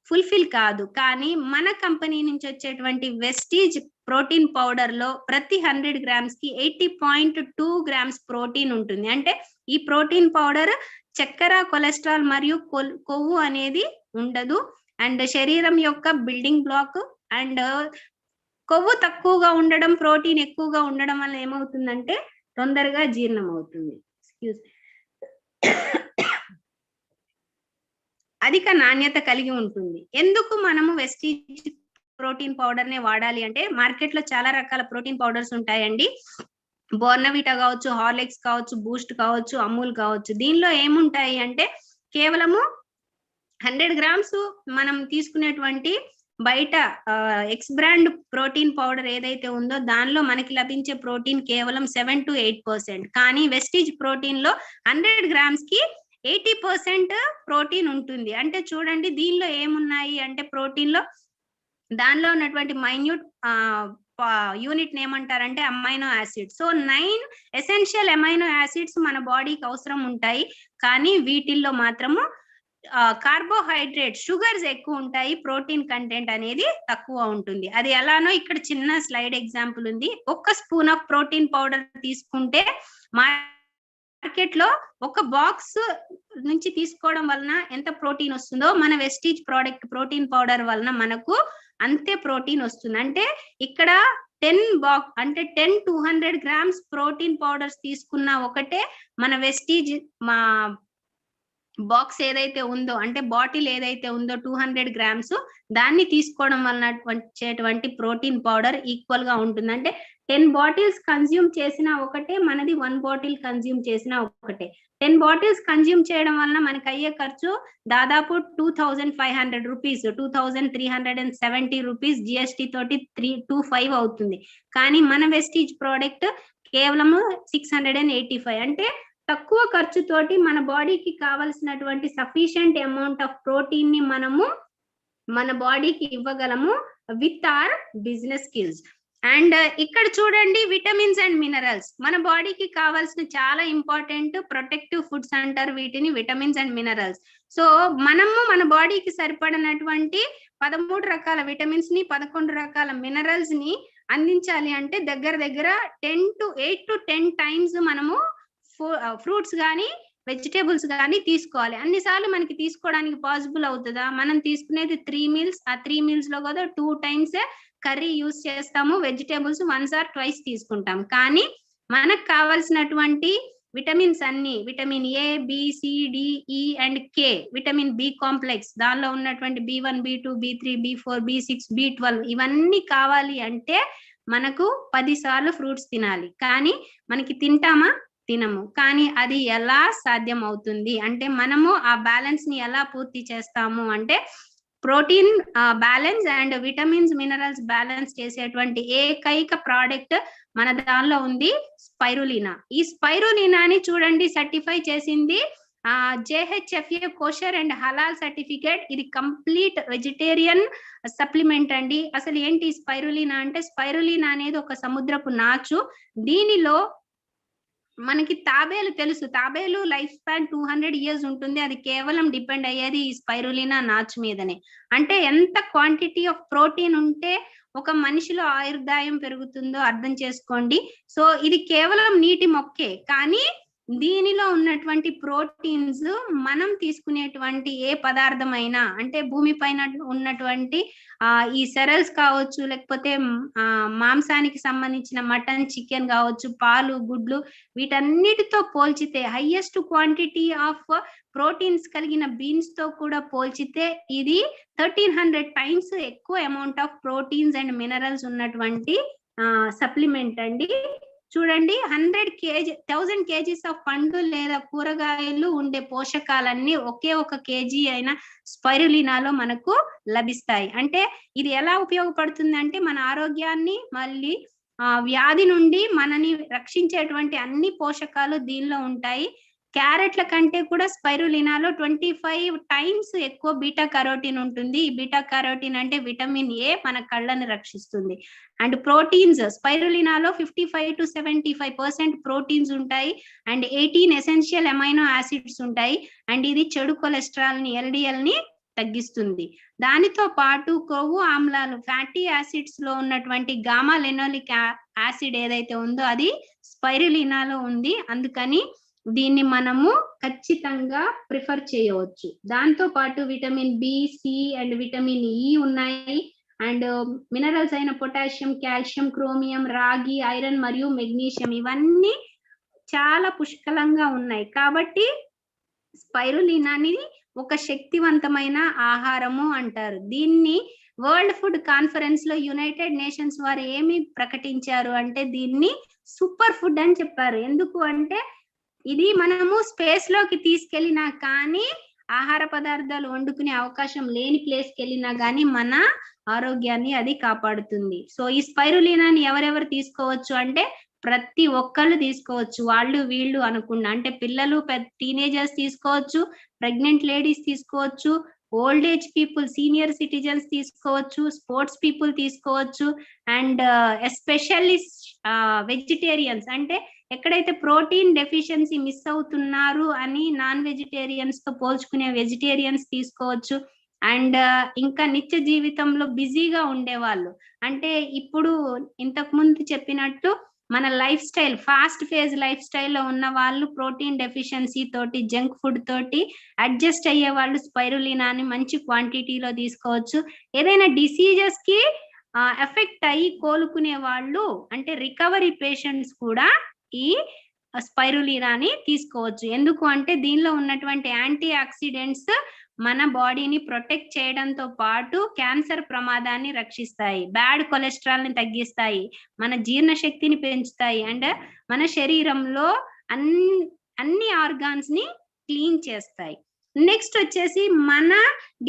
ఫుల్ఫిల్ కాదు. కానీ మన కంపెనీ నుంచి వచ్చేటువంటి వెస్టీజ్ ప్రోటీన్ పౌడర్ లో ప్రతి 100 grams కి 80.2 grams ప్రోటీన్ ఉంటుంది. అంటే ఈ ప్రోటీన్ పౌడర్ చక్కెర, కొలెస్ట్రాల్ మరియు కొవ్వు అనేది ఉండదు. అండ్ శరీరం యొక్క బిల్డింగ్ బ్లాక్. అండ్ కొవ్వు తక్కువగా ఉండడం, ప్రోటీన్ ఎక్కువగా ఉండడం వల్ల ఏమవుతుందంటే తొందరగా జీర్ణం అవుతుంది. అధిక నాణ్యత కలిగి ఉంటుంది. ఎందుకు మనము వెస్టీజ్ ప్రోటీన్ పౌడర్ నే వాడాలి అంటే, మార్కెట్ లో చాలా రకాల ప్రోటీన్ పౌడర్స్ ఉంటాయండి. బోర్నవిటా కావచ్చు, హార్లిక్స్ కావచ్చు, బూస్ట్ కావచ్చు, అమూల్ కావచ్చు. దీనిలో ఏముంటాయి అంటే కేవలము 100 grams మనం తీసుకునేటువంటి బయట ఎక్స్ బ్రాండ్ ప్రోటీన్ పౌడర్ ఏదైతే ఉందో దానిలో మనకి లభించే ప్రోటీన్ కేవలం 7 to 8%. కానీ వెస్టీజ్ ప్రోటీన్ లో 100 grams కి 80% ప్రోటీన్ ఉంటుంది. అంటే చూడండి దీనిలో ఏమున్నాయి అంటే ప్రోటీన్ లో దానిలో ఉన్నటువంటి మైన్యూట్ యూనిట్ ఏమంటారంటే amino acids. So 9 essential amino acids మన బాడీకి అవసరం ఉంటాయి. కానీ వీటిల్లో మాత్రము కార్బోహైడ్రేట్, షుగర్స్ ఎక్కువ ఉంటాయి, ప్రోటీన్ కంటెంట్ అనేది తక్కువ ఉంటుంది. అది ఎలానో ఇక్కడ చిన్న స్లైడ్ ఎగ్జాంపుల్ ఉంది. 1 స్పూన్ ఆఫ్ ప్రోటీన్ పౌడర్ తీసుకుంటే మార్కెట్ లో 1 బాక్స్ నుంచి తీసుకోవడం వలన ఎంత ప్రోటీన్ వస్తుందో మన వెస్టీజ్ ప్రోడక్ట్ ప్రోటీన్ పౌడర్ వలన మనకు అంతే ప్రోటీన్ వస్తుంది. అంటే ఇక్కడ 10 to 100 grams ప్రోటీన్ పౌడర్స్ తీసుకున్న ఒకటే మన వెస్టీజ్ మా బాక్స్ ఏదైతే ఉందో అంటే బాటిల్ ఏదైతే ఉందో 200 grams దాన్ని తీసుకోవడం వలన వచ్చేటువంటి ప్రోటీన్ పౌడర్ ఈక్వల్ గా ఉంటుంది. అంటే 10 bottles కన్జ్యూమ్ చేసిన ఒకటే, మనది 1 bottle కన్జ్యూమ్ చేసిన ఒకటే. 10 bottles కన్జ్యూమ్ చేయడం వలన మనకి అయ్యే ఖర్చు దాదాపు 2500 రూపీస్, 2370 రూపీస్ జిఎస్టి తోటి 325 అవుతుంది. కానీ మన వెస్టీజ్ ప్రోడక్ట్ కేవలము 685. అంటే తక్కువ ఖర్చుతోటి మన బాడీకి కావలసినటువంటి సఫిషియంట్ అమౌంట్ ఆఫ్ ప్రోటీన్ ని మనము మన బాడీకి ఇవ్వగలము with our business skills. And ఇక్కడ చూడండి విటమిన్స్ అండ్ మినరల్స్ మన బాడీకి కావాల్సిన చాలా ఇంపార్టెంట్ ప్రొటెక్టివ్ ఫుడ్స్ అంటారు వీటిని, విటమిన్స్ అండ్ మినరల్స్. సో మనము మన బాడీకి సరిపడినటువంటి 13 రకాల విటమిన్స్ ని, 11 రకాల మినరల్స్ ని అందించాలి అంటే దగ్గర 8 to 10 times మనము ఫ్రూట్స్ కానీ వెజిటేబుల్స్ కానీ తీసుకోవాలి. అన్నిసార్లు మనకి తీసుకోవడానికి పాసిబుల్ అవుతుందా? మనం తీసుకునేది 3 meals. ఆ 3 meals లో కూడా 2 times కర్రీ యూస్ చేస్తాము, వెజిటేబుల్స్ 1 or 2 తీసుకుంటాం. కానీ మనకు కావాల్సినటువంటి విటమిన్స్ అన్ని, vitamin A, B, C, D, E and K, vitamin B complex, దానిలో ఉన్నటువంటి B1, B2, B3, B4, B6, B12 ఇవన్నీ కావాలి అంటే మనకు 10 సార్లు ఫ్రూట్స్ తినాలి. కానీ మనకి తింటామా? తినము. కానీ అది ఎలా సాధ్యం అవుతుంది అంటే మనము ఆ బ్యాలెన్స్ ని ఎలా పూర్తి చేస్తాము అంటే protein balance and vitamins minerals balance చేసేటువంటి ఏకైక ప్రోడక్ట్ మన దానిలో ఉంది స్పైరులినా. ఈ స్పైరులినాని చూడండి సర్టిఫై చేసింది JHFA kosher and halal certificate. ఇది కంప్లీట్ వెజిటేరియన్ సప్లిమెంట్ అండి. అసలు ఏంటి స్పైరులినా అంటే, స్పైరులినా అనేది ఒక సముద్రపు నాచు. దీనిలో మనకి తాబేలు తెలుసు, తాబేలు లైఫ్ స్పాన్ 200 years ఉంటుంది. అది కేవలం డిపెండ్ అయ్యేది ఈ స్పైరులినా నాచు మీదనే. అంటే ఎంత క్వాంటిటీ ఆఫ్ ప్రోటీన్ ఉంటే ఒక మనిషిలో ఆయుర్దాయం పెరుగుతుందో అర్థం చేసుకోండి. సో ఇది కేవలం నీటి మొక్కే, కానీ దీనిలో ఉన్నటువంటి ప్రోటీన్స్ మనం తీసుకునేటువంటి ఏ పదార్థమైనా అంటే భూమి పైన ఉన్నటువంటి ఈ సెరల్స్ కావచ్చు, లేకపోతే మాంసానికి సంబంధించిన మటన్, చికెన్ కావచ్చు, పాలు, గుడ్లు, వీటన్నిటితో పోల్చితే హైయెస్ట్ క్వాంటిటీ ఆఫ్ ప్రోటీన్స్ కలిగిన బీన్స్ తో కూడా పోల్చితే ఇది 1300 times ఎక్కువ amount of proteins and minerals ఉన్నటువంటి సప్లిమెంట్ అండి. చూడండి 1000 kgs ఆఫ్ పండు లేదా కూరగాయలు ఉండే పోషకాలన్నీ ఒకే 1 kg అయిన స్పైరులినాలో మనకు లభిస్తాయి. అంటే ఇది ఎలా ఉపయోగపడుతుంది అంటే మన ఆరోగ్యాన్ని మళ్ళీ వ్యాధి నుండి మనని రక్షించేటువంటి అన్ని పోషకాలు దీనిలో ఉంటాయి. క్యారెట్ల కంటే కూడా స్పైరులినాలో 25 times ఎక్కువ బీటా కరోటిన్ ఉంటుంది. ఈ బీటా కరోటిన్ అంటే విటమిన్ ఏ, మన కళ్ళని రక్షిస్తుంది. అండ్ ప్రోటీన్స్ స్పైరులినాలో 55 to 75% ప్రోటీన్స్ ఉంటాయి అండ్ 18 ఎసెన్షియల్ అమైనో యాసిడ్స్ ఉంటాయి. అండ్ ఇది చెడు కొలెస్ట్రాల్ ని, LDL ని తగ్గిస్తుంది. దానితో పాటు కొవ్వు ఆమ్లాలు, ఫ్యాటీ యాసిడ్స్ లో ఉన్నటువంటి గామా లెనోలిక్ యాసిడ్ ఏదైతే ఉందో అది స్పైరులినాలో ఉంది. అందుకని దీన్ని మనము ఖచ్చితంగా ప్రిఫర్ చేయవచ్చు. దాంతో పాటు vitamin B, C and vitamin E ఉన్నాయి. అండ్ మినరల్స్ అయిన పొటాషియం, కాల్షియం, క్రోమియం, రాగి, ఐరన్ మరియు మెగ్నీషియం ఇవన్నీ చాలా పుష్కలంగా ఉన్నాయి. కాబట్టి స్పైరులినాని ఒక శక్తివంతమైన ఆహారము అంటారు. దీన్ని వరల్డ్ ఫుడ్ కాన్ఫరెన్స్ లో యునైటెడ్ నేషన్స్ వారు ఏమి ప్రకటించారు అంటే దీన్ని సూపర్ ఫుడ్ అని చెప్పారు. ఎందుకు అంటే ఇది మనము స్పేస్ లోకి తీసుకెళ్ళినా కానీ, ఆహార పదార్థాలు వండుకునే అవకాశం లేని ప్లేస్ కి వెళ్ళినా కానీ మన ఆరోగ్యాన్ని అది కాపాడుతుంది. సో ఈ స్పైరులినాని ఎవరెవరు తీసుకోవచ్చు అంటే ప్రతి ఒక్కళ్ళు తీసుకోవచ్చు, వాళ్ళు వీళ్ళు అనకుండా. అంటే పిల్లలు, టీనేజర్స్ తీసుకోవచ్చు, ప్రెగ్నెంట్ లేడీస్ తీసుకోవచ్చు, old age people, senior citizens తీసుకోవచ్చు, స్పోర్ట్స్ పీపుల్ తీసుకోవచ్చు, అండ్ ఎస్పెషల్లీ వెజిటేరియన్స్ అంటే ఎక్కడైతే ప్రోటీన్ డెఫిషియన్సీ మిస్ అవుతున్నారు అని నాన్ వెజిటేరియన్స్ తో పోల్చుకునే వెజిటేరియన్స్ తీసుకోవచ్చు. అండ్ ఇంకా నిత్య జీవితంలో బిజీగా ఉండేవాళ్ళు, అంటే ఇప్పుడు ఇంతకు ముందు చెప్పినట్టు మన life style, fast phase life స్టైల్లో ఉన్న వాళ్ళు ప్రోటీన్ డెఫిషియన్సీ తోటి, జంక్ ఫుడ్ తోటి అడ్జస్ట్ అయ్యే వాళ్ళు స్పైరులినాని మంచి క్వాంటిటీలో తీసుకోవచ్చు. ఏదైనా డిసీజెస్ కి ఎఫెక్ట్ అయ్యి కోలుకునే వాళ్ళు, అంటే రికవరీ పేషెంట్స్ కూడా ఈ స్పైరులినాని తీసుకోవచ్చు. ఎందుకు అంటే దీనిలో ఉన్నటువంటి యాంటీ ఆక్సిడెంట్స్ మన బాడీని ప్రొటెక్ట్ చేయడంతో పాటు క్యాన్సర్ ప్రమాదాన్ని రక్షిస్తాయి, బ్యాడ్ కొలెస్ట్రాల్ ని తగ్గిస్తాయి, మన జీర్ణ శక్తిని పెంచుతాయి, అండ్ మన శరీరంలో అన్ని ఆర్గాన్స్ ని క్లీన్ చేస్తాయి. నెక్స్ట్ వచ్చేసి మన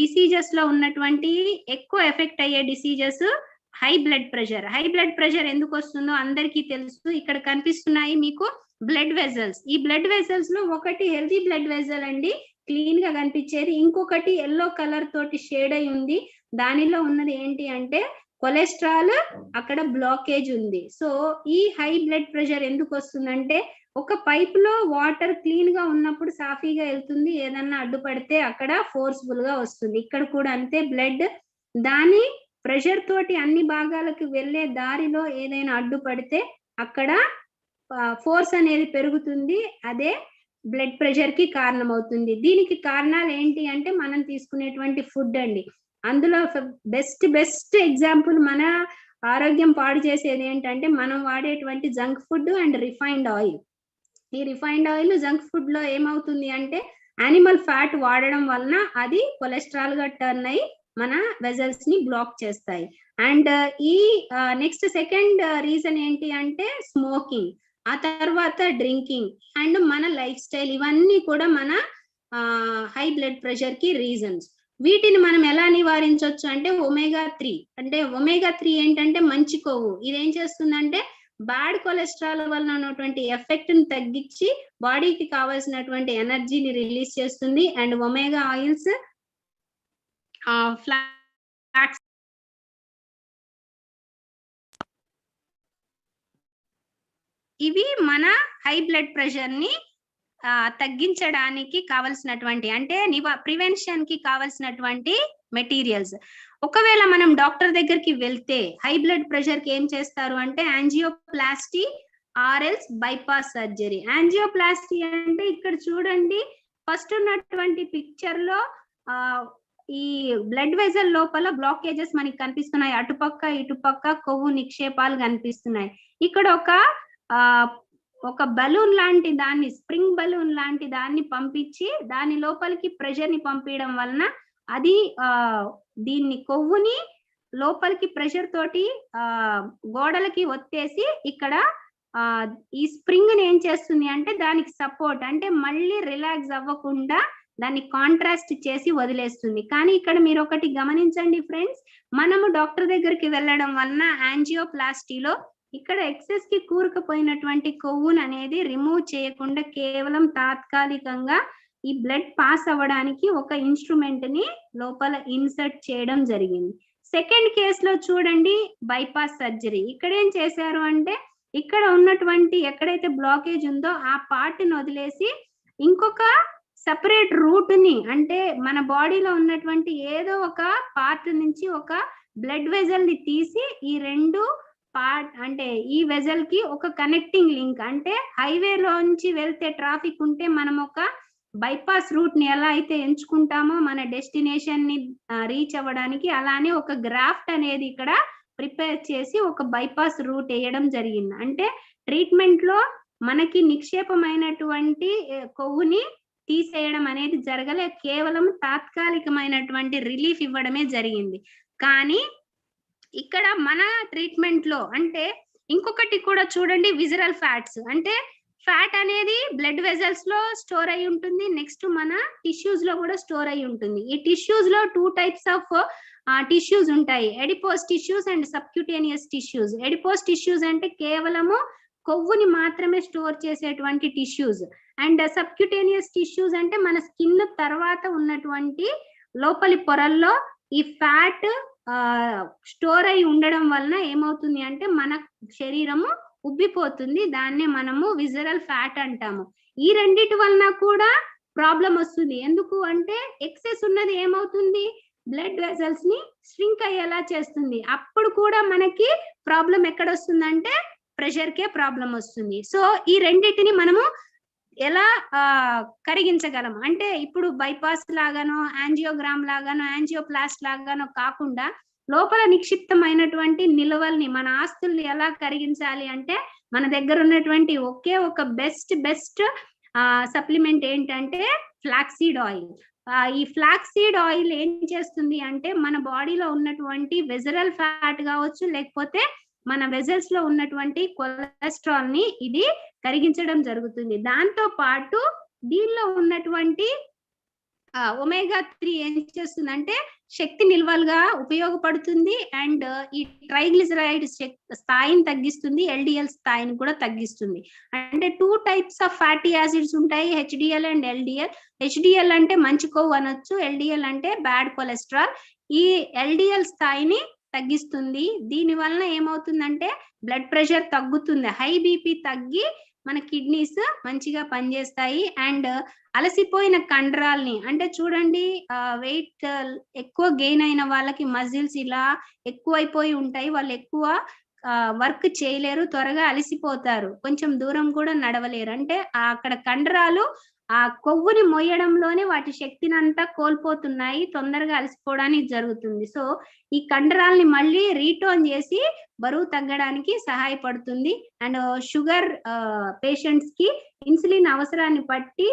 డిసీజెస్ లో ఉన్నటువంటి ఎక్కువ ఎఫెక్ట్ అయ్యే diseases high blood pressure. High blood pressure ఎందుకు వస్తుందో అందరికీ తెలుసు. ఇక్కడ కనిపిస్తున్నాయి మీకు బ్లడ్ వెజల్స్. ఈ బ్లడ్ వెజల్స్ లో ఒకటి హెల్తీ బ్లడ్ వెజల్ అండి, క్లీన్ గా కనిపించేది. ఇంకొకటి ఎల్లో కలర్ తోటి షేడ్ అయి ఉంది, దానిలో ఉన్నది ఏంటి అంటే కొలెస్ట్రాల్, అక్కడ బ్లాకేజ్ ఉంది. సో ఈ హై బ్లడ్ ప్రెషర్ ఎందుకు వస్తుందంటే ఒక పైప్ లో వాటర్ క్లీన్ గా ఉన్నప్పుడు సాఫీగా వెళ్తుంది, ఏదన్నా అడ్డుపడితే అక్కడ ఫోర్స్ఫుల్ గా వస్తుంది. ఇక్కడ కూడా అంతే, బ్లడ్ దాని ప్రెషర్ తోటి అన్ని భాగాలకు వెళ్లే దారిలో ఏదైనా అడ్డుపడితే అక్కడ ఫోర్స్ అనేది పెరుగుతుంది, అదే బ్లడ్ ప్రెషర్ కి కారణమవుతుంది. దీనికి కారణాలు ఏంటి అంటే మనం తీసుకునేటువంటి ఫుడ్ అండి. అందులో బెస్ట్ ఎగ్జాంపుల్ మన ఆరోగ్యం పాడు చేసేది ఏంటంటే మనం వాడేటువంటి junk food and refined oil. ఈ రిఫైన్డ్ ఆయిల్ జంక్ ఫుడ్ లో ఏమవుతుంది అంటే యానిమల్ ఫ్యాట్ వాడడం వలన అది కొలెస్ట్రాల్ గా టర్న్ అయ్యి మన వెజల్స్ ని బ్లాక్ చేస్తాయి. అండ్ ఈ నెక్స్ట్ సెకండ్ రీజన్ ఏంటి అంటే స్మోకింగ్, ఆ తర్వాత డ్రింకింగ్ అండ్ మన లైఫ్ స్టైల్, ఇవన్నీ కూడా మన హై బ్లడ్ ప్రెషర్ కి రీజన్స్. వీటిని మనం ఎలా నివారించవచ్చు అంటే omega-3. అంటే omega-3 ఏంటంటే మంచి కొవ్వు. ఇదేం చేస్తుందంటే బ్యాడ్ కొలెస్ట్రాల్ వలన ఉన్నటువంటి ఎఫెక్ట్ ని తగ్గించి బాడీకి కావాల్సినటువంటి ఎనర్జీని రిలీజ్ చేస్తుంది. అండ్ ఒమేగా ఆయిల్స్, ఫ్లాక్స్, ఇవి మన హై బ్లడ్ ప్రెషర్ ని తగ్గించడానికి కావలసినటువంటి, అంటే ప్రివెన్షన్ కి కావలసినటువంటి మెటీరియల్స్. ఒకవేళ మనం డాక్టర్ దగ్గరికి వెళ్తే హై బ్లడ్ ప్రెషర్ కి ఏం చేస్తారు అంటే యాంజియోప్లాస్టీ ఆర్ఎల్స్ బైపాస్ సర్జరీ. యాంజియోప్లాస్టీ అంటే ఇక్కడ చూడండి, ఫస్ట్ ఉన్నటువంటి పిక్చర్ లో ఈ బ్లడ్ వెజల్ లోపల బ్లాకేజెస్ మనకి కనిపిస్తున్నాయి, అటుపక్క ఇటుపక్క కొవ్వు నిక్షేపాలు కనిపిస్తున్నాయి. ఇక్కడ ఒక బలూన్ లాంటి దాన్ని, స్ప్రింగ్ బలూన్ లాంటి దాన్ని పంపించి దాని లోపలికి ప్రెషర్ ని పంపించడం వలన అది దీన్ని కొవ్వుని లోపలికి ప్రెషర్ తోటి గోడలకి ఒత్తేసి ఇక్కడ ఈ స్ప్రింగ్ ని ఏం చేస్తుంది అంటే దానికి సపోర్ట్, అంటే మళ్ళీ రిలాక్స్ అవ్వకుండా దాన్ని కాంట్రాస్ట్ చేసి వదిలేస్తుంది. కానీ ఇక్కడ మీరు ఒకటి గమనించండి ఫ్రెండ్స్, మనము డాక్టర్ దగ్గరికి వెళ్ళడం వలన యాంజియోప్లాస్టీలో ఇక్కడ ఎక్సెస్ కి కూరుకుపోయినటువంటి కొవ్వును అనేది రిమూవ్ చేయకుండా కేవలం తాత్కాలికంగా ఈ బ్లడ్ పాస్ అవ్వడానికి ఒక ఇన్స్ట్రుమెంట్ ని లోపల ఇన్సర్ట్ చేయడం జరిగింది. సెకండ్ కేసులో చూడండి బైపాస్ సర్జరీ. ఇక్కడ ఏం చేశారు అంటే ఇక్కడ ఉన్నటువంటి ఎక్కడైతే బ్లాకేజ్ ఉందో ఆ పార్ట్ ని వదిలేసి ఇంకొక సెపరేట్ రూట్ ని, అంటే మన బాడీలో ఉన్నటువంటి ఏదో ఒక పార్ట్ నుంచి ఒక బ్లడ్ వెజల్ ని తీసి ఈ రెండు పార్ట్ అంటే ఈ వెజల్ కి ఒక కనెక్టింగ్ లింక్. అంటే హైవేలోంచి వెళ్తే ట్రాఫిక్ ఉంటే మనం ఒక బైపాస్ రూట్ ని ఎలా అయితే ఎంచుకుంటామో మన డెస్టినేషన్ ని రీచ్ అవ్వడానికి, అలానే ఒక గ్రాఫ్ట్ అనేది ఇక్కడ ప్రిపేర్ చేసి ఒక బైపాస్ రూట్ వేయడం జరిగింది. అంటే ట్రీట్మెంట్ లో మనకి నిక్షేపమైనటువంటి కొవ్వుని తీసేయడం అనేది జరగలే, కేవలం తాత్కాలికమైనటువంటి రిలీఫ్ ఇవ్వడమే జరిగింది. కానీ ఇక్కడ మన ట్రీట్మెంట్ లో అంటే ఇంకొకటి కూడా చూడండి, విజరల్ ఫ్యాట్స్. అంటే ఫ్యాట్ అనేది బ్లడ్ వెజల్స్ లో స్టోర్ అయి ఉంటుంది, నెక్స్ట్ మన టిష్యూస్ లో కూడా స్టోర్ అయి ఉంటుంది. ఈ టిష్యూస్ లో 2 types ఆఫ్ టిష్యూస్ ఉంటాయి, adipose tissues and subcutaneous tissues. Adipose tissues అంటే కేవలము కొవ్వుని మాత్రమే స్టోర్ చేసేటువంటి టిష్యూస్, అండ్ సబ్క్యూటేనియస్ టిష్యూస్ అంటే మన స్కిన్ తర్వాత ఉన్నటువంటి లోపలి పొరల్లో ఈ ఫ్యాట్ స్టోర్ అయి ఉండడం వలన ఏమవుతుంది అంటే మన శరీరము ఉబ్బిపోతుంది, దాన్నే మనము విజరల్ ఫ్యాట్ అంటాము. ఈ రెండిటి వలన కూడా ప్రాబ్లం వస్తుంది. ఎందుకు అంటే ఎక్సెస్ ఉన్నది ఏమవుతుంది, బ్లడ్ వెజల్స్ ని స్ట్రింక్ అయ్యేలా చేస్తుంది. అప్పుడు కూడా మనకి ప్రాబ్లం ఎక్కడ వస్తుందంటే ప్రెషర్ కే ప్రాబ్లం వస్తుంది. సో ఈ రెండిటిని మనము ఎలా కరిగించగలం అంటే ఇప్పుడు బైపాస్ లాగానో యాంజియోగ్రామ్ లాగానో యాంజియోప్లాస్ట్ లాగానో కాకుండా లోపల నిక్షిప్తమైనటువంటి నిల్వల్ని, మన ఆస్తుల్ని ఎలా కరిగించాలి అంటే మన దగ్గర ఉన్నటువంటి ఒకే ఒక బెస్ట్ సప్లిమెంట్ ఏంటంటే ఫ్లాక్సీడ్ ఆయిల్. ఈ ఫ్లాక్సీడ్ ఆయిల్ ఏం చేస్తుంది అంటే మన బాడీలో ఉన్నటువంటి వెజరల్ ఫ్యాట్ కావచ్చు, లేకపోతే మన వెజల్స్ లో ఉన్నటువంటి కొలెస్ట్రాల్ ని ఇది కరిగించడం జరుగుతుంది. దాంతో పాటు దీనిలో ఉన్నటువంటి ఒమేగా 3 ఏం చేస్తుందంటే శక్తి నిల్వలుగా ఉపయోగపడుతుంది, అండ్ ఈ ట్రైగ్లిసరైడ్ స్థాయిని తగ్గిస్తుంది, ఎల్డిఎల్ స్థాయిని కూడా తగ్గిస్తుంది. అంటే 2 types ఆఫ్ ఫ్యాటీ యాసిడ్స్ ఉంటాయి, హెచ్డిఎల్ అండ్ ఎల్డిఎల్. హెచ్డిఎల్ అంటే మంచి కొవ్వు అనొచ్చు, ఎల్డిఎల్ అంటే బ్యాడ్ కొలెస్ట్రాల్. ఈ ఎల్డిఎల్ స్థాయిని తగ్గిస్తుంది. దీని వలన ఏమవుతుందంటే బ్లడ్ ప్రెషర్ తగ్గుతుంది, హై బీపీ తగ్గి మన కిడ్నీస్ మంచిగా పనిచేస్తాయి. అండ్ అలసిపోయిన కండరాల్ని అంటే చూడండి, వెయిట్ ఎక్కువ గెయిన్ అయిన వాళ్ళకి మజిల్స్ ఇలా ఎక్కువైపోయి ఉంటాయి, వాళ్ళు ఎక్కువ వర్క్ చేయలేరు, త్వరగా అలసిపోతారు, కొంచెం దూరం కూడా నడవలేరు. అంటే అక్కడ కండరాలు ఆ కొవ్వుని మోయడంలోనే వాటి శక్తిని అంతా కోల్పోతున్నాయి, తొందరగా అలసిపోవడానికి జరుగుతుంది. సో ఈ కండరాల్ని మళ్ళీ రీటోన్ చేసి బరువు తగ్గడానికి సహాయపడుతుంది. అండ్ షుగర్ పేషెంట్స్ కి ఇన్సులిన్ అవసరాన్ని బట్టి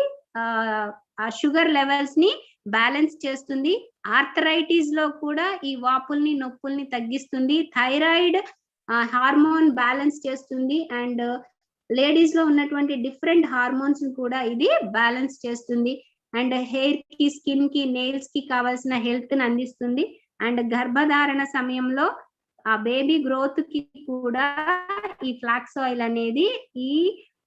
ఆ షుగర్ లెవెల్స్ ని బ్యాలెన్స్ చేస్తుంది. ఆర్థరైటిస్ లో కూడా ఈ వాపుల్ని నొప్పుల్ని తగ్గిస్తుంది. థైరాయిడ్ హార్మోన్ బ్యాలెన్స్ చేస్తుంది. అండ్ లేడీస్ లో ఉన్నటువంటి డిఫరెంట్ హార్మోన్స్ కూడా ఇది బ్యాలెన్స్ చేస్తుంది. అండ్ హెయిర్ కి, స్కిన్ కి, నెయిల్స్ కి కావాల్సిన హెల్త్ ని అందిస్తుంది. అండ్ గర్భధారణ సమయంలో ఆ బేబీ గ్రోత్ కి కూడా ఈ ఫ్లాక్స్ ఆయిల్ అనేది ఈ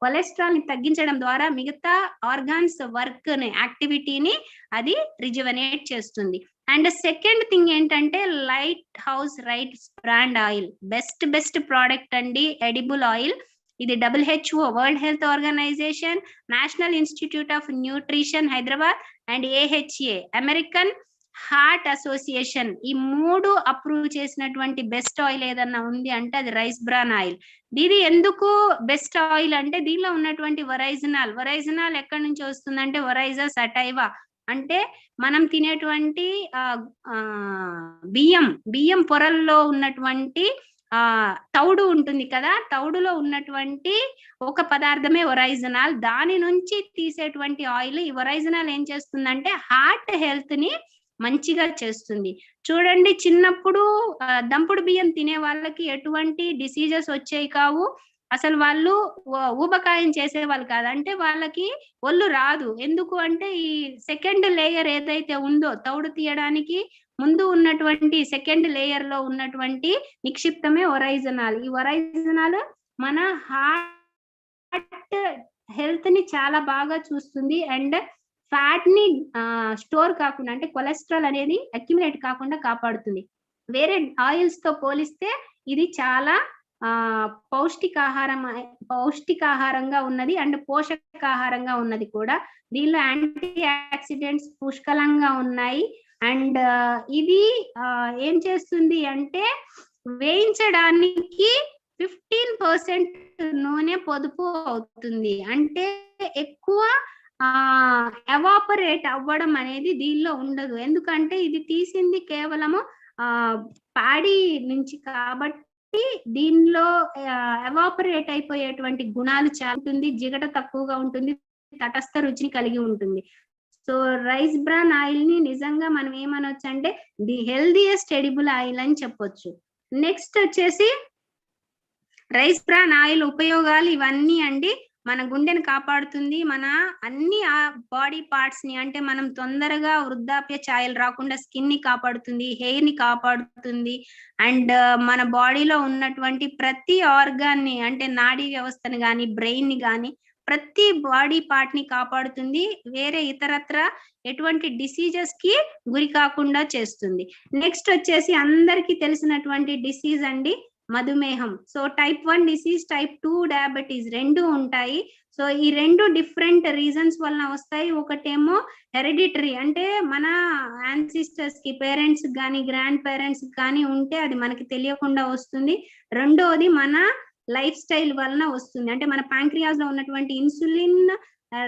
కొలెస్ట్రాల్ ని తగ్గించడం ద్వారా మిగతా ఆర్గాన్స్ వర్క్ ని, యాక్టివిటీని అది రిజువనేట్ చేస్తుంది. అండ్ సెకండ్ థింగ్ ఏంటంటే light house rights brand oil best product అండి, ఎడిబుల్ ఆయిల్. ఇది WHO, world health organization, national institute of nutrition Hyderabad and AHA, American heart association, ఈ 3 అప్రూవ్ చేసినటువంటి బెస్ట్ ఆయిల్ ఏదన్నా ఉంది అంటే అది రైస్ బ్రాన్ ఆయిల్. దీని ఎందుకు బెస్ట్ ఆయిల్ అంటే దీనిలో ఉన్నటువంటి వరైజనాల్ ఎక్కడి నుంచి వస్తుందంటే వరైజా సటైవా, అంటే మనం తినేటువంటి బియ్యం పొరల్లో ఉన్నటువంటి తౌడు ఉంటుంది కదా, తౌడులో ఉన్నటువంటి ఒక పదార్థమే ఒరైజనాల్. దాని నుంచి తీసేటువంటి ఆయిల్, ఈ ఒరైజనాల్ ఏం చేస్తుందంటే హార్ట్ హెల్త్ ని మంచిగా చేస్తుంది. చూడండి, చిన్నప్పుడు దంపుడు బియ్యం తినే వాళ్ళకి ఎటువంటి డిసీజెస్ వచ్చేవి కావు, అసలు వాళ్ళు ఊబకాయం చేసేవాళ్ళు కాదు. అంటే వాళ్ళకి ఒళ్ళు రాదు. ఎందుకు అంటే ఈ సెకండ్ లేయర్ ఏదైతే ఉందో, తౌడు తీయడానికి ముందు ఉన్నటువంటి సెకండ్ లేయర్ లో ఉన్నటువంటి నిక్షిప్తమే ఒరైజనాల్. ఈ ఒరైజనాల్ మన హార్ట్ హెల్త్ ని చాలా బాగా చూస్తుంది. అండ్ ఫ్యాట్ ని స్టోర్ కాకుండా, అంటే కొలెస్ట్రాల్ అనేది అక్యుములేట్ కాకుండా కాపాడుతుంది. వేరే ఆయిల్స్ తో పోలిస్తే ఇది చాలా పౌష్టికాహారంగా ఉన్నది అండ్ పోషకాహారంగా ఉన్నది కూడా. దీనిలో యాంటీ ఆక్సిడెంట్స్ పుష్కలంగా ఉన్నాయి. అండ్ ఇది ఏం చేస్తుంది అంటే వేయించడానికి 15% నూనె పొదుపు అవుతుంది. అంటే ఎక్కువ ఎవాపరేట్ అవ్వడం అనేది దీనిలో ఉండదు. ఎందుకంటే ఇది తీసింది కేవలము పాడి నుంచి కాబట్టి దీనిలో ఎవాపరేట్ అయిపోయేటువంటి గుణాలు చాలా ఉంటుంది, జిగట తక్కువగా ఉంటుంది, తటస్థ రుచిని కలిగి ఉంటుంది. సో రైస్ బ్రాన్ ఆయిల్ ని నిజంగా మనం ఏమనొచ్చు అంటే ది హెల్దియెస్ట్ ఎడిబుల్ ఆయిల్ అని చెప్పొచ్చు. నెక్స్ట్ వచ్చేసి రైస్ బ్రాన్ ఆయిల్ ఉపయోగాలు ఇవన్నీ అండి. మన గుండెని కాపాడుతుంది, మన అన్ని బాడీ పార్ట్స్ ని, అంటే మనం తొందరగా వృద్ధాప్య ఛాయలు రాకుండా స్కిన్ ని కాపాడుతుంది, హెయిర్ ని కాపాడుతుంది, అండ్ మన బాడీలో ఉన్నటువంటి ప్రతి ఆర్గాన్ ని, అంటే నాడీ వ్యవస్థని గాని, బ్రెయిన్ ని గాని, ప్రతి బాడీ పార్ట్ ని కాపాడుతుంది. వేరే ఇతరత్ర ఎటువంటి డిసీజెస్ కి గురి కాకుండా చేస్తుంది. నెక్స్ట్ వచ్చేసి అందరికీ తెలిసినటువంటి డిసీజ్ అండి మధుమేహం. So type 1 disease, type 2 diabetes రెండు ఉంటాయి. సో ఈ రెండు డిఫరెంట్ రీజన్స్ వలన వస్తాయి. ఒకటేమో హెరిడిటరీ, అంటే మన యాన్సిస్టర్స్ కి, పేరెంట్స్ కానీ గ్రాండ్ పేరెంట్స్ కానీ ఉంటే అది మనకి తెలియకుండా వస్తుంది. రెండోది మన లైఫ్ స్టైల్ వలన వస్తుంది. అంటే మన ప్యాంక్రియాస్ లో ఉన్నటువంటి ఇన్సులిన్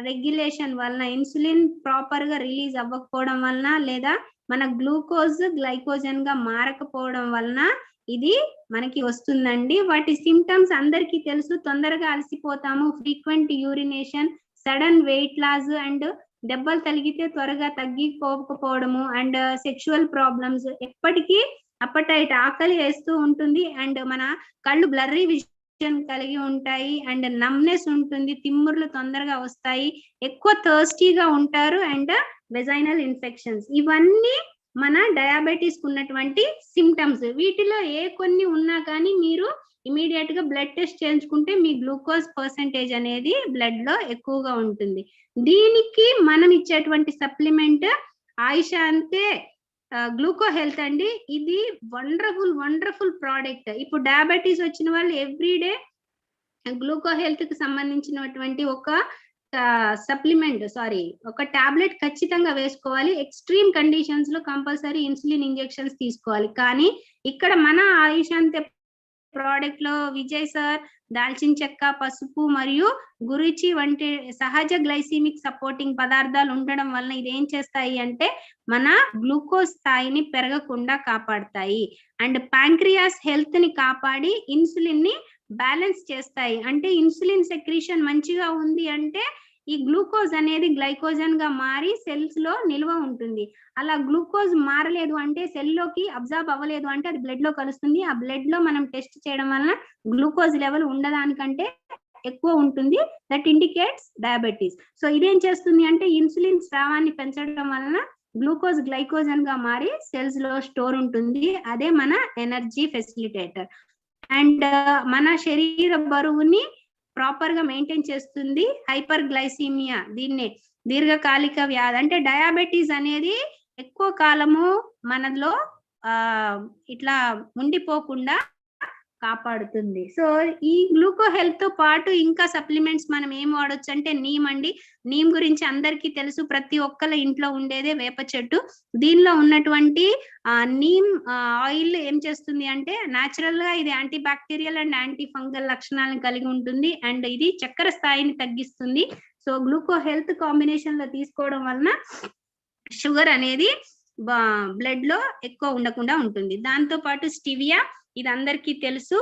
రెగ్యులేషన్ వలన, ఇన్సులిన్ ప్రాపర్ గా రిలీజ్ అవ్వకపోవడం వలన, లేదా మన గ్లూకోజ్ గ్లైకోజన్ గా మారకపోవడం వలన ఇది మనకి వస్తుందండి. వాటి సిమ్టమ్స్ అందరికీ తెలుసు. తొందరగా అలసిపోతాము, frequent urination, sudden weight loss, and దెబ్బలు తగిలితే త్వరగా తగ్గిపోకపోవడము, అండ్ సెక్షువల్ ప్రాబ్లమ్స్, ఎప్పటికీ అప్పటైట్ ఆకలి వేస్తూ ఉంటుంది, అండ్ మన కళ్ళు బ్లర్రీ విజన్ కలిగి ఉంటాయి, అండ్ నమ్నెస్ ఉంటుంది, తిమ్ముర్లు తొందరగా వస్తాయి, ఎక్కువ థర్స్టీగా ఉంటారు, అండ్ వెజైనల్ ఇన్ఫెక్షన్స్. ఇవన్నీ మన డయాబెటీస్ ఉన్నటువంటి సిమ్టమ్స్. వీటిలో ఏ కొన్ని ఉన్నా కానీ మీరు ఇమీడియట్ గా బ్లడ్ టెస్ట్ చేయించుకుంటే మీ గ్లూకోజ్ పర్సెంటేజ్ అనేది బ్లడ్ లో ఎక్కువగా ఉంటుంది. దీనికి మనం ఇచ్చేటువంటి సప్లిమెంట్ ఆయుషాంతే గ్లూకో హెల్త్ అండి. ఇది వండర్ఫుల్ ప్రోడక్ట్. ఇప్పుడు డయాబెటీస్ వచ్చిన వాళ్ళు ఎవ్రీడే గ్లూకో హెల్త్ కి సంబంధించినటువంటి ఒక ఒక టాబ్లెట్ ఖచ్చితంగా వేసుకోవాలి. ఎక్స్ట్రీమ్ కండిషన్స్ లో కంపల్సరీ ఇన్సులిన్ ఇంజెక్షన్స్ తీసుకోవాలి. కానీ ఇక్కడ మన ఆయుషాంతే ప్రోడక్ట్ లో విజయ్ సార్ దాల్చిన చెక్క, పసుపు మరియు గురుచి వంటి సహజ గ్లైసిమిక్ సపోర్టింగ్ పదార్థాలు ఉండడం వలన ఇది ఏం చేస్తాయి అంటే మన గ్లూకోజ్ స్థాయిని పెరగకుండా కాపాడతాయి, అండ్ ప్యాంక్రియాస్ హెల్త్ ని కాపాడి ఇన్సులిన్ ని బ్యాలెన్స్ చేస్తాయి. అంటే ఇన్సులిన్ సెక్రీషన్ మంచిగా ఉంది అంటే ఈ గ్లూకోజ్ అనేది గ్లైకోజన్ గా మారి సెల్స్ లో నిల్వ ఉంటుంది. అలా గ్లూకోజ్ మారలేదు అంటే, సెల్ లోకి అబ్జార్బ్ అవ్వలేదు అంటే అది బ్లడ్ లో కలుస్తుంది. ఆ బ్లడ్ లో మనం టెస్ట్ చేయడం వలన గ్లూకోజ్ లెవెల్ ఉండదానికంటే ఎక్కువ ఉంటుంది. That indicates diabetes. సో ఇదేం చేస్తుంది అంటే ఇన్సులిన్ స్రావాన్ని పెంచడం వలన గ్లూకోజ్ గ్లైకోజన్ గా మారి సెల్స్ లో స్టోర్ ఉంటుంది. అదే మన ఎనర్జీ ఫెసిలిటేటర్. అండ్ మన శరీర బరువుని ప్రాపర్ గా మెయింటైన్ చేస్తుంది. హైపర్ గ్లైసీమియా, దీన్నే దీర్ఘకాలిక వ్యాధి, అంటే డయాబెటీస్ అనేది ఎక్కువ కాలము మనలో ఇట్లా ఉండిపోకుండా కాపాడుతుంది. సో ఈ గ్లూకో హెల్త్ తో పాటు ఇంకా సప్లిమెంట్స్ మనం ఏం వాడొచ్చు అంటే నీమ్ అండి. నీమ్ గురించి అందరికీ తెలుసు, ప్రతి ఒక్కళ్ళ ఇంట్లో ఉండేదే వేప చెట్టు. దీనిలో ఉన్నటువంటి నీమ్ ఆయిల్ ఏం చేస్తుంది అంటే న్యాచురల్ గా ఇది anti bacterial and anti fungal లక్షణాలను కలిగి ఉంటుంది, అండ్ ఇది చక్కెర స్థాయిని తగ్గిస్తుంది. సో గ్లూకో హెల్త్ కాంబినేషన్ లో తీసుకోవడం వలన షుగర్ అనేది బ్లడ్ లో ఎక్కువ ఉండకుండా ఉంటుంది. దాంతో పాటు స్టివియా, ఇది అందరికీ తెలుసు.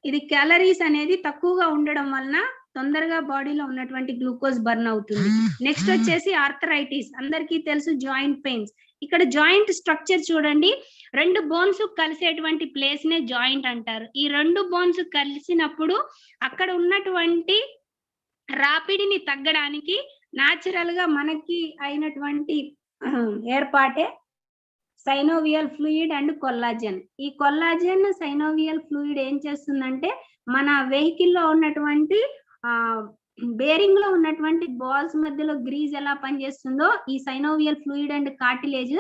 ఇది క్యాలరీస్ అనేది తక్కువగా ఉండడం వలన తొందరగా బాడీలో ఉన్నటువంటి గ్లూకోజ్ బర్న్ అవుతుంది. నెక్స్ట్ వచ్చేసి ఆర్థరైటిస్, అందరికీ తెలుసు, జాయింట్ పెయిన్స్. ఇక్కడ జాయింట్ స్ట్రక్చర్ చూడండి, రెండు బోన్స్ కలిసేటువంటి ప్లేస్ నే జాయింట్ అంటారు. ఈ రెండు బోన్స్ కలిసినప్పుడు అక్కడ ఉన్నటువంటి రాపిడిని తగ్గడానికి న్యాచురల్ గా మనకి అయినటువంటి ఏర్పాటే సైనోవియల్ ఫ్లూయిడ్ అండ్ కొల్లాజెన్. ఈ కొల్లాజెన్ సైనోవియల్ ఫ్లూయిడ్ ఏం చేస్తుందంటే మన వెహికల్ లో ఉన్నటువంటి బేరింగ్ లో ఉన్నటువంటి బాల్స్ మధ్యలో గ్రీజ్ ఎలా పనిచేస్తుందో ఈ సైనోవియల్ ఫ్లూయిడ్ అండ్ కార్టిలేజ్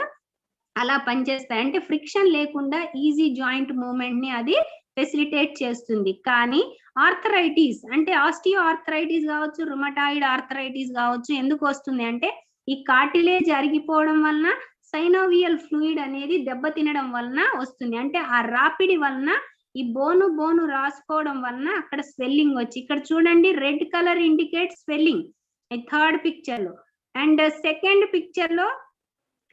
అలా పనిచేస్తాయి. అంటే ఫ్రిక్షన్ లేకుండా ఈజీ జాయింట్ మూవ్మెంట్ ని అది ఫెసిలిటేట్ చేస్తుంది. కానీ ఆర్థరైటిస్ అంటే ఆస్టియో ఆర్థరైటిస్ కావచ్చు, రుమటాయిడ్ ఆర్థరైటిస్ కావచ్చు, ఎందుకు వస్తుంది అంటే ఈ కార్టిలేజ్ అరిగిపోవడం వలన సైనోవియల్ ఫ్లూయిడ్ అనేది దెబ్బతినడం వలన వస్తుంది. అంటే ఆ రాపిడి వలన ఈ బోను రాసుకోవడం వలన అక్కడ స్వెల్లింగ్ వచ్చి, ఇక్కడ చూడండి రెడ్ కలర్ ఇండికేట్ స్వెల్లింగ్ ఈ థర్డ్ పిక్చర్ లో. అండ్ సెకండ్ పిక్చర్ లో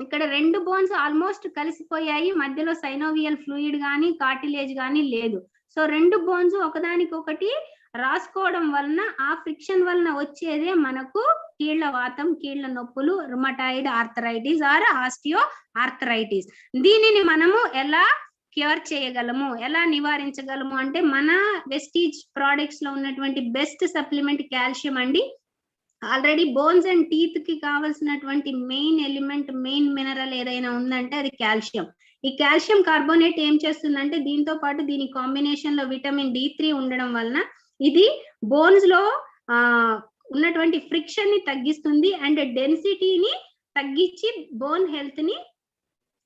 ఇక్కడ రెండు బోన్స్ ఆల్మోస్ట్ కలిసిపోయాయి, మధ్యలో సైనోవియల్ ఫ్లూయిడ్ గానీ కార్టిలేజ్ గానీ లేదు. సో రెండు బోన్స్ ఒకదానికొకటి రాసుకోవడం వలన ఆ ఫ్రిక్షన్ వలన వచ్చేదే మనకు కీళ్ల వాతం, కీళ్ల నొప్పులు, rheumatoid arthritis or osteoarthritis. దీనిని మనము ఎలా క్యూర్ చేయగలము, ఎలా నివారించగలము అంటే మన వెస్టీజ్ ప్రొడక్ట్స్ లో ఉన్నటువంటి బెస్ట్ సప్లిమెంట్ కాల్షియం అండి. ఆల్రెడీ బోన్స్ అండ్ టీత్ కి కావాల్సినటువంటి మెయిన్ ఎలిమెంట్, మెయిన్ మినరల్ ఏదైనా ఉందంటే అది కాల్షియం. ఈ కాల్షియం కార్బోనేట్ ఏం చేస్తుందంటే దీంతో పాటు దీని కాంబినేషన్ లో విటమిన్ D3 ఉండడం వలన ఇది బోన్స్ లో ఉన్నటువంటి ఫ్రిక్షన్ ని తగ్గిస్తుంది అండ్ డెన్సిటీని తగ్గించి బోన్ హెల్త్ ని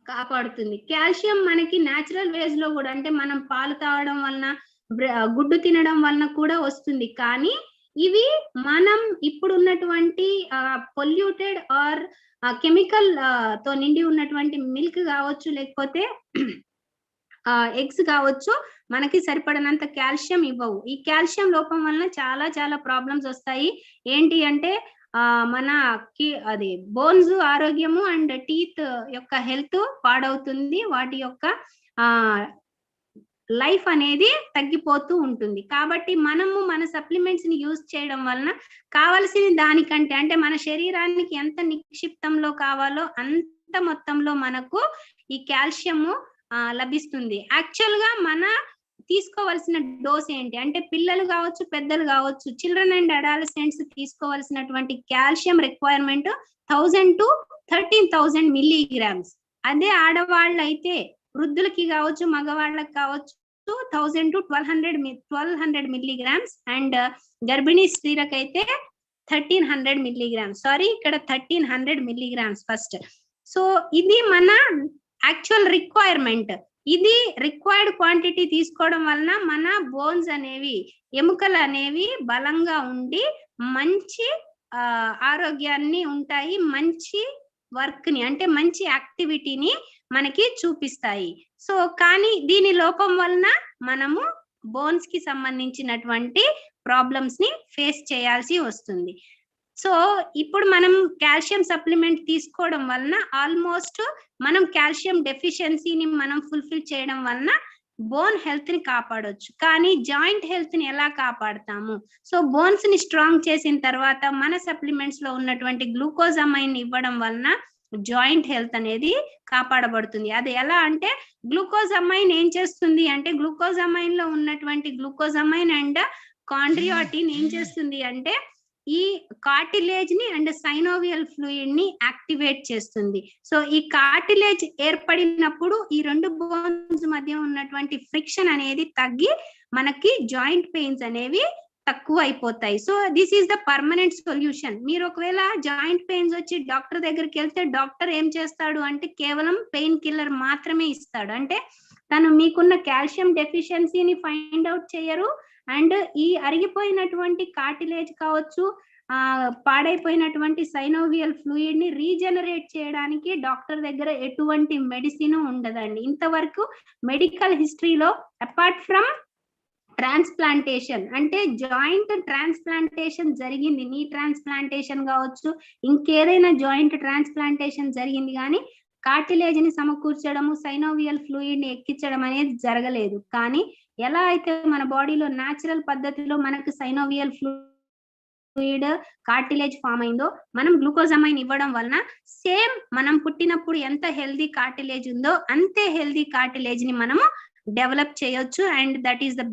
కాపాడుతుంది. కాల్షియం మనకి న్యాచురల్ వేస్ లో కూడా, అంటే మనం పాలు తాగడం వలన, గుడ్డు తినడం వలన కూడా వస్తుంది. కానీ ఇవి మనం ఇప్పుడు ఉన్నటువంటి పొల్యూటెడ్ ఆర్ కెమికల్ తో నిండి ఉన్నటువంటి మిల్క్ కావచ్చు, లేకపోతే ఎగ్స్ కావచ్చు, మనకి సరిపడినంత కాల్షియం ఇవ్వవు. ఈ కాల్షియం లోపం వలన చాలా చాలా ప్రాబ్లమ్స్ వస్తాయి. ఏంటి అంటే మనకి అది బోన్స్ ఆరోగ్యము అండ్ టీత్ యొక్క హెల్త్ పాడవుతుంది, వాటి యొక్క లైఫ్ అనేది తగ్గిపోతూ ఉంటుంది. కాబట్టి మనము మన సప్లిమెంట్స్ ని యూజ్ చేయడం వలన కావలసిన దానికంటే, అంటే మన శరీరానికి ఎంత నిక్షిప్తంలో కావాలో అంత మొత్తంలో మనకు ఈ కాల్షియము లభిస్తుంది. యాక్చువల్ గా మన తీసుకోవాల్సిన డోస్ ఏంటి అంటే పిల్లలు కావచ్చు, పెద్దలు కావచ్చు, చిల్డ్రన్ అండ్ అడాలసెంట్స్ తీసుకోవాల్సినటువంటి కాల్షియం రిక్వైర్మెంట్ 1000 to 13,000 మిల్లీగ్రామ్స్. అదే ఆడవాళ్ళు అయితే, వృద్ధులకి కావచ్చు, మగవాళ్ళకి కావచ్చు 1000 to 1200 మిల్లీగ్రామ్స్. అండ్ గర్భిణీ స్త్రీలకైతే 1300 మిల్లీగ్రామ్స్. సారీ, ఇక్కడ 1300 మిల్లీగ్రామ్స్ ఫస్ట్. సో ఇది మన యాక్చువల్ రిక్వైర్మెంట్. ఇది రిక్వైర్డ్ క్వాంటిటీ తీసుకోవడం వలన మన బోన్స్ అనేవి, ఎముకలు అనేవి బలంగా ఉండి మంచి ఆరోగ్యాన్ని ఉంటాయి, మంచి వర్క్ ని, అంటే మంచి యాక్టివిటీని మనకి చూపిస్తాయి. సో కానీ దీని లోపం వలన మనము బోన్స్ కి సంబంధించినటువంటి ప్రాబ్లమ్స్ ని ఫేస్ చేయాల్సి వస్తుంది. సో ఇప్పుడు మనం కాల్షియం సప్లిమెంట్ తీసుకోవడం వలన ఆల్మోస్ట్ మనం కాల్షియం డెఫిషియన్సీని మనం ఫుల్ఫిల్ చేయడం వలన బోన్ హెల్త్ ని కాపాడొచ్చు. కానీ జాయింట్ హెల్త్ ని ఎలా కాపాడతాము? సో బోన్స్ ని స్ట్రాంగ్ చేసిన తర్వాత మన సప్లిమెంట్స్ లో ఉన్నటువంటి గ్లూకోజమైన్ ఇవ్వడం వలన జాయింట్ హెల్త్ అనేది కాపాడబడుతుంది. అది ఎలా అంటే గ్లూకోజమైన్ ఏం చేస్తుంది అంటే, గ్లూకోజమైన్ లో ఉన్నటువంటి గ్లూకోజమైన్ అండ్ కాండ్రియాటిన్ ఏం చేస్తుంది అంటే ఈ కార్టిలేజ్ ని అండ్ సైనోవియల్ ఫ్లూయిడ్ ని యాక్టివేట్ చేస్తుంది. సో ఈ కార్టిలేజ్ ఏర్పడినప్పుడు ఈ రెండు బోన్స్ మధ్య ఉన్నటువంటి ఫ్రిక్షన్ అనేది తగ్గి మనకి జాయింట్ పెయిన్స్ అనేవి తక్కువ అయిపోతాయి. So this is the permanent solution. మీరు ఒకవేళ జాయింట్ పెయిన్స్ వచ్చి డాక్టర్ దగ్గరికి వెళ్తే డాక్టర్ ఏం చేస్తాడు అంటే కేవలం పెయిన్ కిల్లర్ మాత్రమే ఇస్తాడు. అంటే తను మీకున్న కాల్షియం డెఫిషియన్సీని ఫైండ్ అవుట్ చేయరు అండ్ ఈ అరిగిపోయినటువంటి కార్టిలేజ్ కావచ్చు, పాడైపోయినటువంటి సైనోవియల్ ఫ్లూయిడ్ ని రీజనరేట్ చేయడానికి డాక్టర్ దగ్గర ఎటువంటి మెడిసిన్ ఉండదండి. ఇంతవరకు మెడికల్ హిస్టరీలో అపార్ట్ ఫ్రమ్ ట్రాన్స్ప్లాంటేషన్, అంటే జాయింట్ ట్రాన్స్ప్లాంటేషన్ జరిగింది, నీ ట్రాన్స్ప్లాంటేషన్ కావచ్చు, ఇంకేదైనా జాయింట్ ట్రాన్స్ప్లాంటేషన్ జరిగింది, కానీ కార్టిలేజ్ ని సమకూర్చడము, సైనోవియల్ ఫ్లూయిడ్ ని ఎక్కించడం అనేది జరగలేదు. కానీ ఎలా అయితే మన బాడీలో న్యాచురల్ పద్ధతిలో మనకు సైనోవియల్ ఫ్లూయిడ్, కార్టిలేజ్ ఫామ్ అయిందో, మనం గ్లూకోజమైన్ ఇవ్వడం వలన సేమ్ మనం పుట్టినప్పుడు ఎంత హెల్దీ కార్టిలేజ్ ఉందో అంతే హెల్దీ కార్టిలేజ్ ని మనము డెవలప్ చేయొచ్చు. And that is the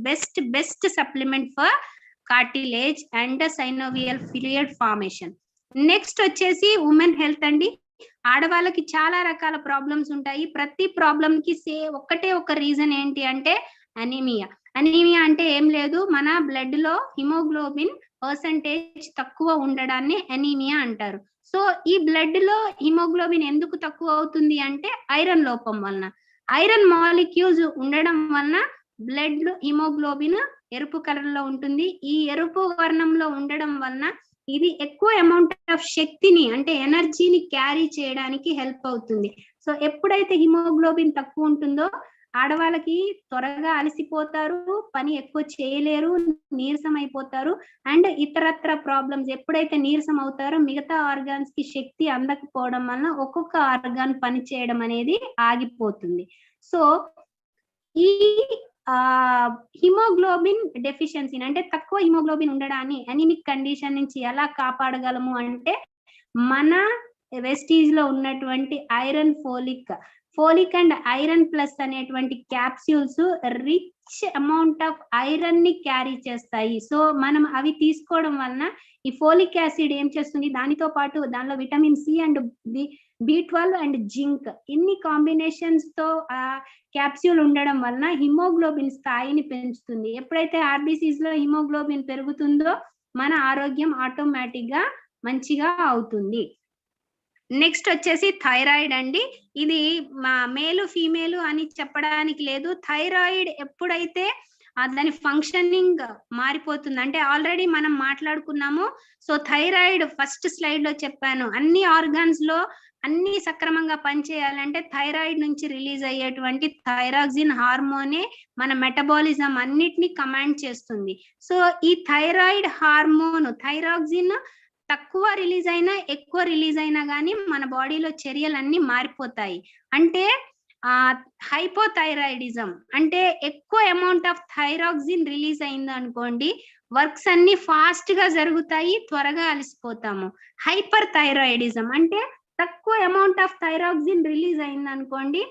best supplement for cartilage and synovial fluid formation. Next వచ్చేసి ఉమెన్ హెల్త్ అండి. ఆడవాళ్ళకి చాలా రకాల ప్రాబ్లమ్స్ ఉంటాయి. ప్రతి ప్రాబ్లమ్ కి ఒక్కటే ఒక రీజన్ ఏంటి అంటే అనీమియా. అనీమియా అంటే ఏం లేదు, మన బ్లడ్ లో హిమోగ్లోబిన్ పర్సంటేజ్ తక్కువ ఉండడాన్ని అనీమియా అంటారు. సో ఈ బ్లడ్ లో హిమోగ్లోబిన్ ఎందుకు తక్కువ అవుతుంది అంటే ఐరన్ లోపం వలన. ఐరన్ మాలిక్యూల్స్ ఉండడం వలన బ్లడ్ లో హిమోగ్లోబిన్ ఎరుపు కలర్ లో ఉంటుంది. ఈ ఎరుపు వర్ణంలో ఉండడం వలన ఇది ఎక్కువ అమౌంట్ ఆఫ్ శక్తిని అంటే ఎనర్జీని క్యారీ చేయడానికి హెల్ప్ అవుతుంది. సో ఎప్పుడైతే హిమోగ్లోబిన్ తక్కువ ఉంటుందో ఆడవాళ్ళకి త్వరగా అలసిపోతారు, పని ఎక్కువ చేయలేరు, నీరసం అయిపోతారు. అండ్ ఇతరత్ర ప్రాబ్లమ్స్ ఎప్పుడైతే నీరసం అవుతారో మిగతా ఆర్గాన్స్ కి శక్తి అందకపోవడం వలన ఒక్కొక్క ఆర్గాన్ పని చేయడం అనేది ఆగిపోతుంది. సో ఈ హిమోగ్లోబిన్ డెఫిషియన్సీ అంటే తక్కువ హిమోగ్లోబిన్ ఉండడాన్ని అనీమిక్ కండిషన్ నుంచి ఎలా కాపాడగలము అంటే మన వెస్టీజ్ లో ఉన్నటువంటి iron folic and iron plus అనేటువంటి capsules rich amount of iron ని క్యారీ చేస్తాయి. సో మనం అవి తీసుకోవడం వలన ఈ ఫోలిక్ యాసిడ్ ఏం చేస్తుంది, దానితో పాటు దానిలో vitamin C and B12 and zinc ఇన్ని కాంబినేషన్స్ తో ఆ క్యాప్సూల్ ఉండడం వలన హిమోగ్లోబిన్ స్థాయిని పెంచుతుంది. ఎప్పుడైతే ఆర్బిసిస్ లో హిమోగ్లోబిన్ పెరుగుతుందో మన ఆరోగ్యం ఆటోమేటిక్ గా మంచిగా అవుతుంది. నెక్స్ట్ వచ్చేసి థైరాయిడ్ అండి. ఇది మేలు ఫీమేలు అని చెప్పడానికి లేదు. థైరాయిడ్ ఎప్పుడైతే దాని ఫంక్షనింగ్ మారిపోతుంది అంటే ఆల్రెడీ మనం మాట్లాడుకున్నాము. సో థైరాయిడ్ ఫస్ట్ స్లైడ్ లో చెప్పాను, అన్ని ఆర్గాన్స్ లో అన్ని సక్రమంగా పనిచేయాలంటే థైరాయిడ్ నుంచి రిలీజ్ అయ్యేటువంటి థైరాక్సిన్ హార్మోనే మన మెటబాలిజం అన్నిటిని కమాండ్ చేస్తుంది. సో ఈ థైరాయిడ్ హార్మోన్ థైరాక్సిన్ తక్కువ రిలీజ్ అయినా ఎక్కువ రిలీజ్ అయినా కానీ మన బాడీలో చర్యలన్నీ మారిపోతాయి. అంటే హైపోథైరాయిడిజం అంటే ఎక్కువ అమౌంట్ ఆఫ్ థైరాక్సిన్ రిలీజ్ అయింది అనుకోండి, వర్క్స్ అన్ని ఫాస్ట్ గా జరుగుతాయి, త్వరగా అలసిపోతాము. హైపర్ థైరాయిడిజం అంటే తక్కువ అమౌంట్ ఆఫ్ థైరాక్సిన్ రిలీజ్ అయింది అనుకోండి,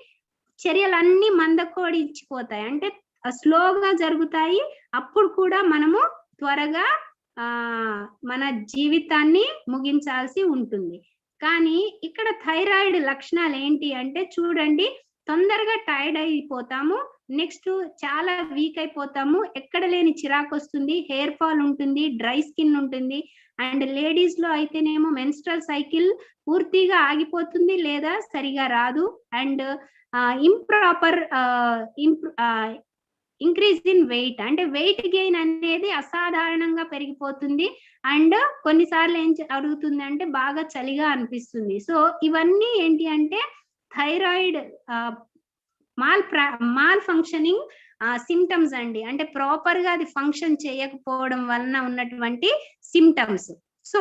చర్యలన్నీ మందకోడించిపోతాయి, అంటే స్లోగా జరుగుతాయి. అప్పుడు కూడా మనము త్వరగా మన జీవితాన్ని ముగించాల్సి ఉంటుంది. కానీ ఇక్కడ థైరాయిడ్ లక్షణాలు ఏంటి అంటే చూడండి, తొందరగా టైర్డ్ అయిపోతాము, నెక్స్ట్ చాలా వీక్ అయిపోతాము, ఎక్కడ లేని చిరాకు వస్తుంది, హెయిర్ ఫాల్ ఉంటుంది, డ్రై స్కిన్ ఉంటుంది. అండ్ లేడీస్ లో అయితేనేమో మెన్స్ట్రల్ సైకిల్ పూర్తిగా ఆగిపోతుంది లేదా సరిగా రాదు. And improper increase in weight అంటే వెయిట్ గెయిన్ అనేది అసాధారణంగా పెరిగిపోతుంది. అండ్ కొన్నిసార్లు ఏం అడుగుతుంది అంటే బాగా చలిగా అనిపిస్తుంది. సో ఇవన్నీ ఏంటి అంటే థైరాయిడ్ మాల్ ఫంక్షనింగ్ సిమ్టమ్స్ అండి, అంటే ప్రాపర్ గా అది ఫంక్షన్ చేయకపోవడం వలన ఉన్నటువంటి సిమ్టమ్స్. సో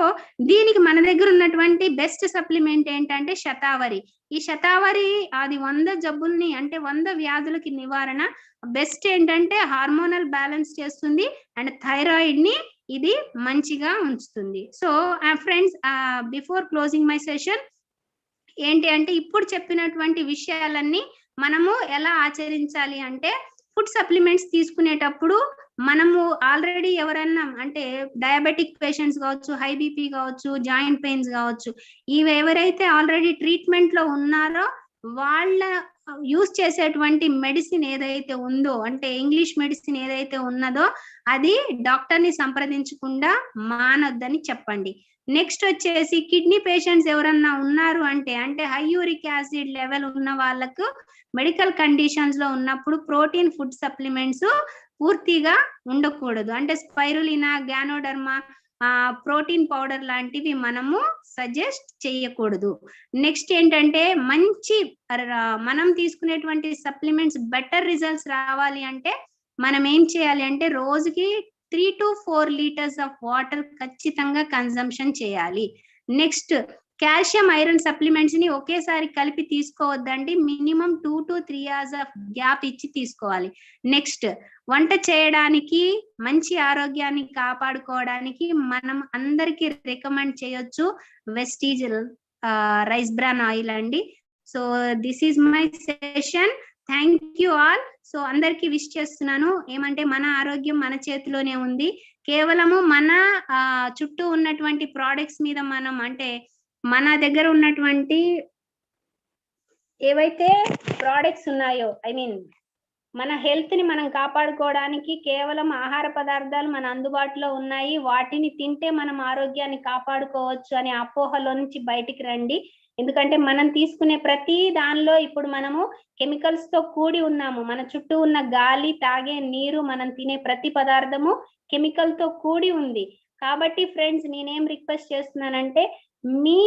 దీనికి మన దగ్గర ఉన్నటువంటి బెస్ట్ సప్లిమెంట్ ఏంటంటే శతావరి. ఈ శతావరి అది 100 జబ్బుల్ని అంటే 100 వ్యాధులకి నివారణ. బెస్ట్ ఏంటంటే హార్మోనల్ బ్యాలెన్స్ చేస్తుంది అండ్ థైరాయిడ్ ని ఇది మంచిగా ఉంచుతుంది. So friends, before closing my session ఏంటి అంటే ఇప్పుడు చెప్పినటువంటి విషయాలన్నీ మనము ఎలా ఆచరించాలి అంటే ఫుడ్ సప్లిమెంట్స్ తీసుకునేటప్పుడు మనము ఆల్రెడీ ఎవరన్నా అంటే డయాబెటిక్ పేషెంట్స్ కావచ్చు, హై బీపీ కావచ్చు, జాయింట్ పెయిన్స్ కావచ్చు, ఇవి ఎవరైతే ఆల్రెడీ ట్రీట్మెంట్ లో ఉన్నారో వాళ్ళ యూజ్ చేసేటువంటి మెడిసిన్ ఏదైతే ఉందో అంటే ఇంగ్లీష్ మెడిసిన్ ఏదైతే ఉన్నదో అది డాక్టర్ ని సంప్రదించకుండా మానొద్దని చెప్పండి. నెక్స్ట్ వచ్చేసి కిడ్నీ పేషెంట్స్ ఎవరన్నా ఉన్నారు అంటే హై యూరిక్ యాసిడ్ లెవెల్ ఉన్న వాళ్ళకు మెడికల్ కండిషన్స్ లో ఉన్నప్పుడు ప్రోటీన్ ఫుడ్ సప్లిమెంట్స్ పూర్తిగా ఉండకూడదు. అంటే స్పైరులినా, గ్యానోడర్మా, ప్రోటీన్ పౌడర్ లాంటివి మనము సజెస్ట్ చేయకూడదు. నెక్స్ట్ ఏంటంటే మంచి మనం తీసుకునేటువంటి సప్లిమెంట్స్ బెటర్ రిజల్ట్స్ రావాలి అంటే మనం ఏం చేయాలి అంటే రోజుకి 3 to 4 లీటర్స్ ఆఫ్ వాటర్ ఖచ్చితంగా కన్సంప్షన్ చేయాలి. నెక్స్ట్ కాల్షియం ఐరన్ సప్లిమెంట్స్ ని ఒకేసారి కలిపి తీసుకోవద్దండి, minimum 2 to 3 hours of gap ఇచ్చి తీసుకోవాలి. నెక్స్ట్ వంట చేయడానికి మంచి ఆరోగ్యాన్ని కాపాడుకోవడానికి మనం అందరికి రికమెండ్ చేయొచ్చు వెస్టీజ్ రైస్ బ్రాన్ ఆయిల్ అండి. So this is my session. Thank you all. So అందరికి విష్ చేస్తున్నాను ఏమంటే మన ఆరోగ్యం మన చేతిలోనే ఉంది. కేవలము మన చుట్టూ ఉన్నటువంటి ప్రోడక్ట్స్ మీద మనం అంటే మన దగ్గర ఉన్నటువంటి ఏవైతే ప్రోడక్ట్స్ ఉన్నాయో మన హెల్త్ ని మనం కాపాడుకోవడానికి కేవలం ఆహార పదార్థాలు మన అందుబాటులో ఉన్నాయి, వాటిని తింటే మనం ఆరోగ్యాన్ని కాపాడుకోవచ్చు అనే అపోహలో నుంచి బయటికి రండి. ఎందుకంటే మనం తీసుకునే ప్రతి దానిలో ఇప్పుడు మనము కెమికల్స్ తో కూడి ఉన్నాము. మన చుట్టూ ఉన్న గాలి, తాగే నీరు, మనం తినే ప్రతి పదార్థము కెమికల్ తో కూడి ఉంది. కాబట్టి ఫ్రెండ్స్, నేనేం రిక్వెస్ట్ చేస్తున్నానంటే, మీ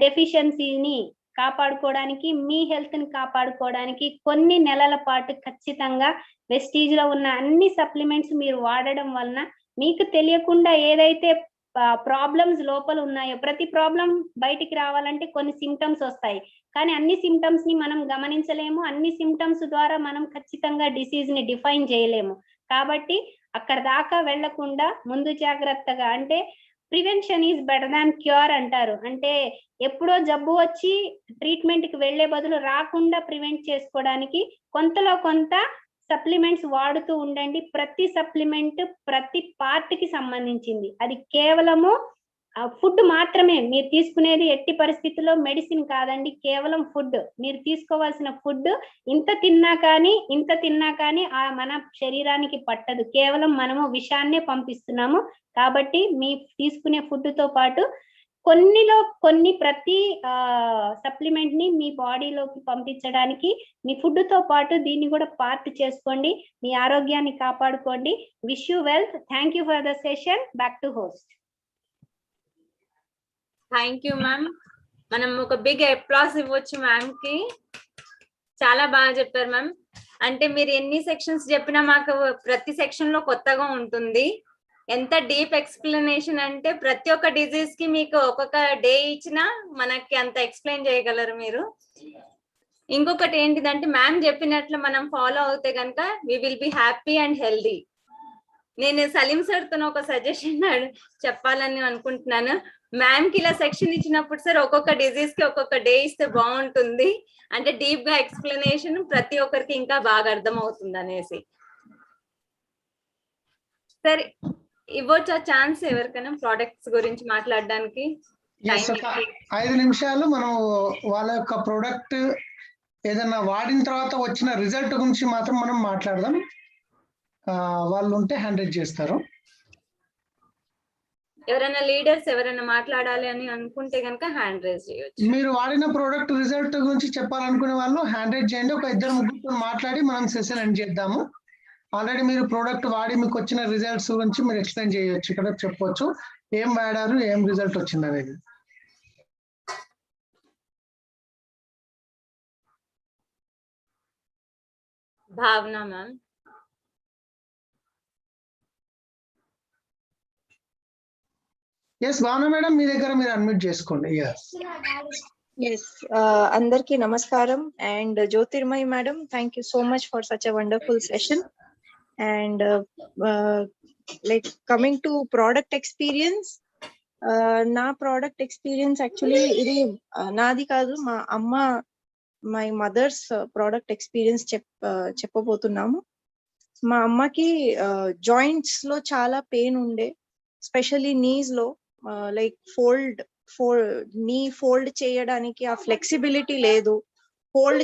డెఫిషియన్సీని కాపాడుకోవడానికి, మీ హెల్త్ ని కాపాడుకోవడానికి కొన్ని నెలల పాటు ఖచ్చితంగా వెస్టీజ్ లో ఉన్న అన్ని సప్లిమెంట్స్ మీరు వాడడం వలన మీకు తెలియకుండా ఏదైతే ప్రాబ్లమ్స్ లోపల ఉన్నాయో, ప్రతి ప్రాబ్లం బయటికి రావాలంటే కొన్ని సిమ్టమ్స్ వస్తాయి, కానీ అన్ని సిమ్టమ్స్ ని మనం గమనించలేము, అన్ని సిమ్టమ్స్ ద్వారా మనం ఖచ్చితంగా డిసీజ్ ని డిఫైన్ చేయలేము. కాబట్టి అక్కడ దాకా వెళ్లకుండా ముందు జాగ్రత్తగా, అంటే prevention is better than cure అంటారు. అంటే ఎప్పుడో జబ్బు వచ్చి ట్రీట్మెంట్ కి వెళ్లే బదులు రాకుండా ప్రివెంట్ చేసుకోవడానికి కొంతలో కొంత సప్లిమెంట్స్ వాడుతూ ఉండండి. ప్రతి సప్లిమెంట్ ప్రతి పార్ట్ కి సంబంధించింది. అది కేవలము ఫుడ్ మాత్రమే మీరు తీసుకునేది, ఎట్టి పరిస్థితుల్లో మెడిసిన్ కాదండి, కేవలం ఫుడ్. మీరు తీసుకోవాల్సిన ఫుడ్ ఇంత తిన్నా కానీ మన శరీరానికి పట్టదు. కేవలం మనము విషాన్నే పంపిస్తున్నాము. కాబట్టి మీ తీసుకునే ఫుడ్ తో పాటు కొన్ని ప్రతి సప్లిమెంట్ ని మీ బాడీలోకి పంపించడానికి మీ ఫుడ్ తో పాటు దీన్ని కూడా పార్ట్ చేసుకోండి. మీ ఆరోగ్యాన్ని కాపాడుకోండి. Wish you wealth. Thank you for the session. Back to host. Thank you ma'am. మనం ఒక బిగ్ అప్లాస్ ఇవ్వచ్చు మ్యామ్ కి. చాలా బాగా చెప్పారు మ్యామ్. అంటే మీరు ఎన్ని సెక్షన్స్ చెప్పినా మాకు ప్రతి సెక్షన్ లో కొత్తగా ఉంటుంది. ఎంత డీప్ ఎక్స్ప్లెనేషన్ అంటే ప్రతి ఒక్క డిజీజ్ కి మీకు ఒక్కొక్క డే ఇచ్చినా మనకి అంత ఎక్స్ప్లెయిన్ చేయగలరు మీరు. ఇంకొకటి ఏంటిదంటే మ్యామ్ చెప్పినట్లు మనం ఫాలో అవుతే కనుక we will be happy and healthy. నేను సలీం సార్ తో ఒక సజెషన్ చెప్పాలని అనుకుంటున్నాను. మ్యామ్ కి ఇలా సెక్షన్ ఇచ్చినప్పుడు సార్ ఒక్కొక్క డిజీజ్ కి ఒక్కొక్క డే ఇస్తే బాగుంటుంది, అంటే డీప్ గా ఎక్స్ప్లెనేషన్ ప్రతి ఒక్కరికి ఇంకా బాగా అర్థం అవుతుంది అనేసి. సార్ ఇవ్వచ్చా ఛాన్స్ ఎవరికైనా ప్రోడక్ట్స్ గురించి మాట్లాడడానికి? 5 నిమిషాలు మనం వాళ్ళ యొక్క ప్రోడక్ట్ ఏదైనా వాడిన తర్వాత వచ్చిన రిజల్ట్ గురించి మాత్రం మనం మాట్లాడదాం. వాళ్ళు ఉంటే హ్యాండ్ రైజ్ చేస్తారు. ఎవరైనా లీడర్స్ ఎవరైనా మాట్లాడాలి అని అనుకుంటే కనుక హ్యాండ్ రైజ్ చేయొచ్చు. మీరు వాడిన ప్రోడక్ట్ రిజల్ట్ గురించి చెప్పాలనుకునే వాళ్ళు హ్యాండ్ రైజ్ చేయండి. ఒక 2-3 మాట్లాడి మనం సెషన్ ఎండ్ చేద్దాము. ఆల్రెడీ మీరు ప్రోడక్ట్ వాడి మీకు వచ్చిన రిజల్ట్స్ గురించి మీరు ఎక్స్ప్లెయిన్ చేయొచ్చు, ఇక్కడ చెప్పొచ్చు ఏం వాడారు, ఏం రిజల్ట్ వచ్చింది అనేది. Bhavana ma'am. Yes Bhavana madam, మీ దగ్గర మీరు అన్మ్యూట్ చేసుకోండి. ఎస్, అందరికి నమస్కారం. And Jyotirmayi madam, thank you so much for such a wonderful session. And like coming to product experience, నా ప్రోడక్ట్ ఎక్స్పీరియన్స్ యాక్చువల్లీ ఇది నాది కాదు, మా అమ్మ, మై మదర్స్ ప్రోడక్ట్ ఎక్స్పీరియన్స్ చెప్పబోతున్నాము. మా అమ్మకి జాయింట్స్ లో చాలా పెయిన్ ఉండే, స్పెషల్లీ నీస్ లో. లైక్ నీ ఫోల్డ్ చేయడానికి ఆ ఫ్లెక్సిబిలిటీ లేదు. ఫోల్డ్